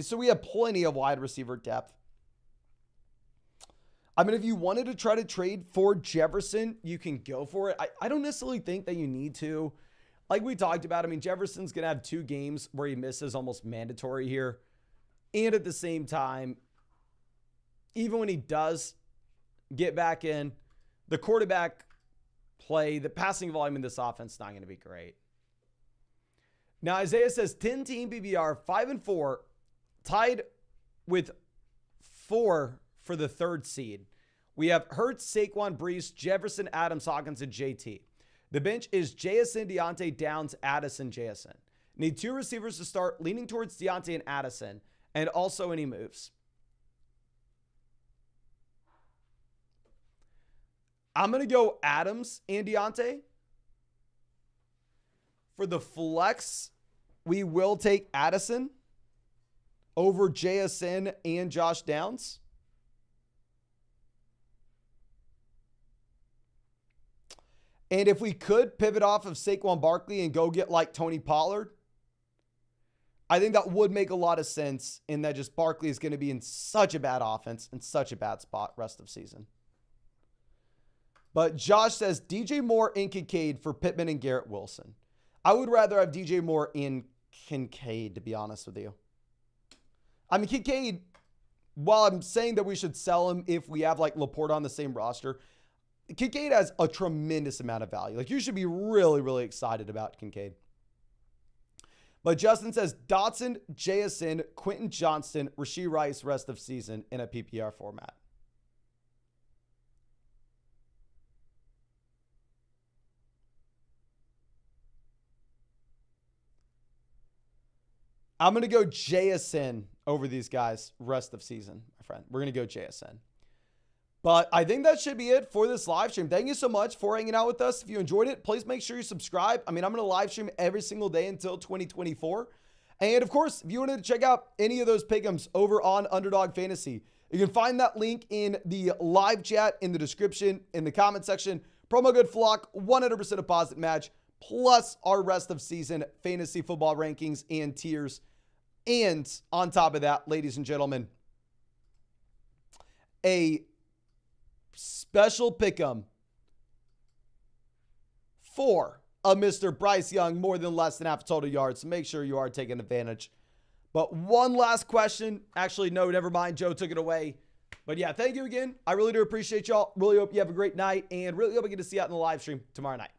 So we have plenty of wide receiver depth. I mean, if you wanted to try to trade for Jefferson, you can go for it. I don't necessarily think that you need to. Like we talked about, I mean, Jefferson's going to have 2 games where he misses almost mandatory here. And at the same time, even when he does get back in, the quarterback play, the passing volume in this offense is not going to be great. Now, Isaiah says 10-team PPR, 5-4, tied with 4 for the 3rd seed. We have Hurts, Saquon, Brees, Jefferson, Adams, Hawkins, and JT. The bench is JSN, Deontay, Downs, Addison, JSN. Need 2 receivers to start, leaning towards Deontay and Addison, and also any moves. I'm going to go Adams and Deontay. For the flex, we will take Addison over JSN and Josh Downs. And if we could pivot off of Saquon Barkley and go get like Tony Pollard, I think that would make a lot of sense in that just Barkley is going to be in such a bad offense and such a bad spot rest of season. But Josh says DJ Moore and Kincaid for Pittman and Garrett Wilson. I would rather have DJ Moore and Kincaid, to be honest with you. I mean, Kincaid, while I'm saying that we should sell him if we have like Laporte on the same roster, Kincaid has a tremendous amount of value. Like, you should be really, really excited about Kincaid. But Justin says Dotson, JSN, Quentin Johnston, Rashee Rice rest of season in a PPR format. I'm going to go JSN over these guys rest of season, my friend. We're going to go JSN. But I think that should be it for this live stream. Thank you so much for hanging out with us. If you enjoyed it, please make sure you subscribe. I mean, I'm going to live stream every single day until 2024. And of course, if you wanted to check out any of those pick'ems over on Underdog Fantasy, you can find that link in the live chat, in the description, in the comment section. Promo code FLOCK, 100% deposit match, plus our rest of season fantasy football rankings and tiers. And on top of that, ladies and gentlemen, a special pick'em for a Mr. Bryce Young, more than less than half total yards. So make sure you are taking advantage. But one last question. Actually, no, never mind. Joe took it away. But yeah, thank you again. I really do appreciate y'all. Really hope you have a great night, and really hope I get to see you out in the live stream tomorrow night.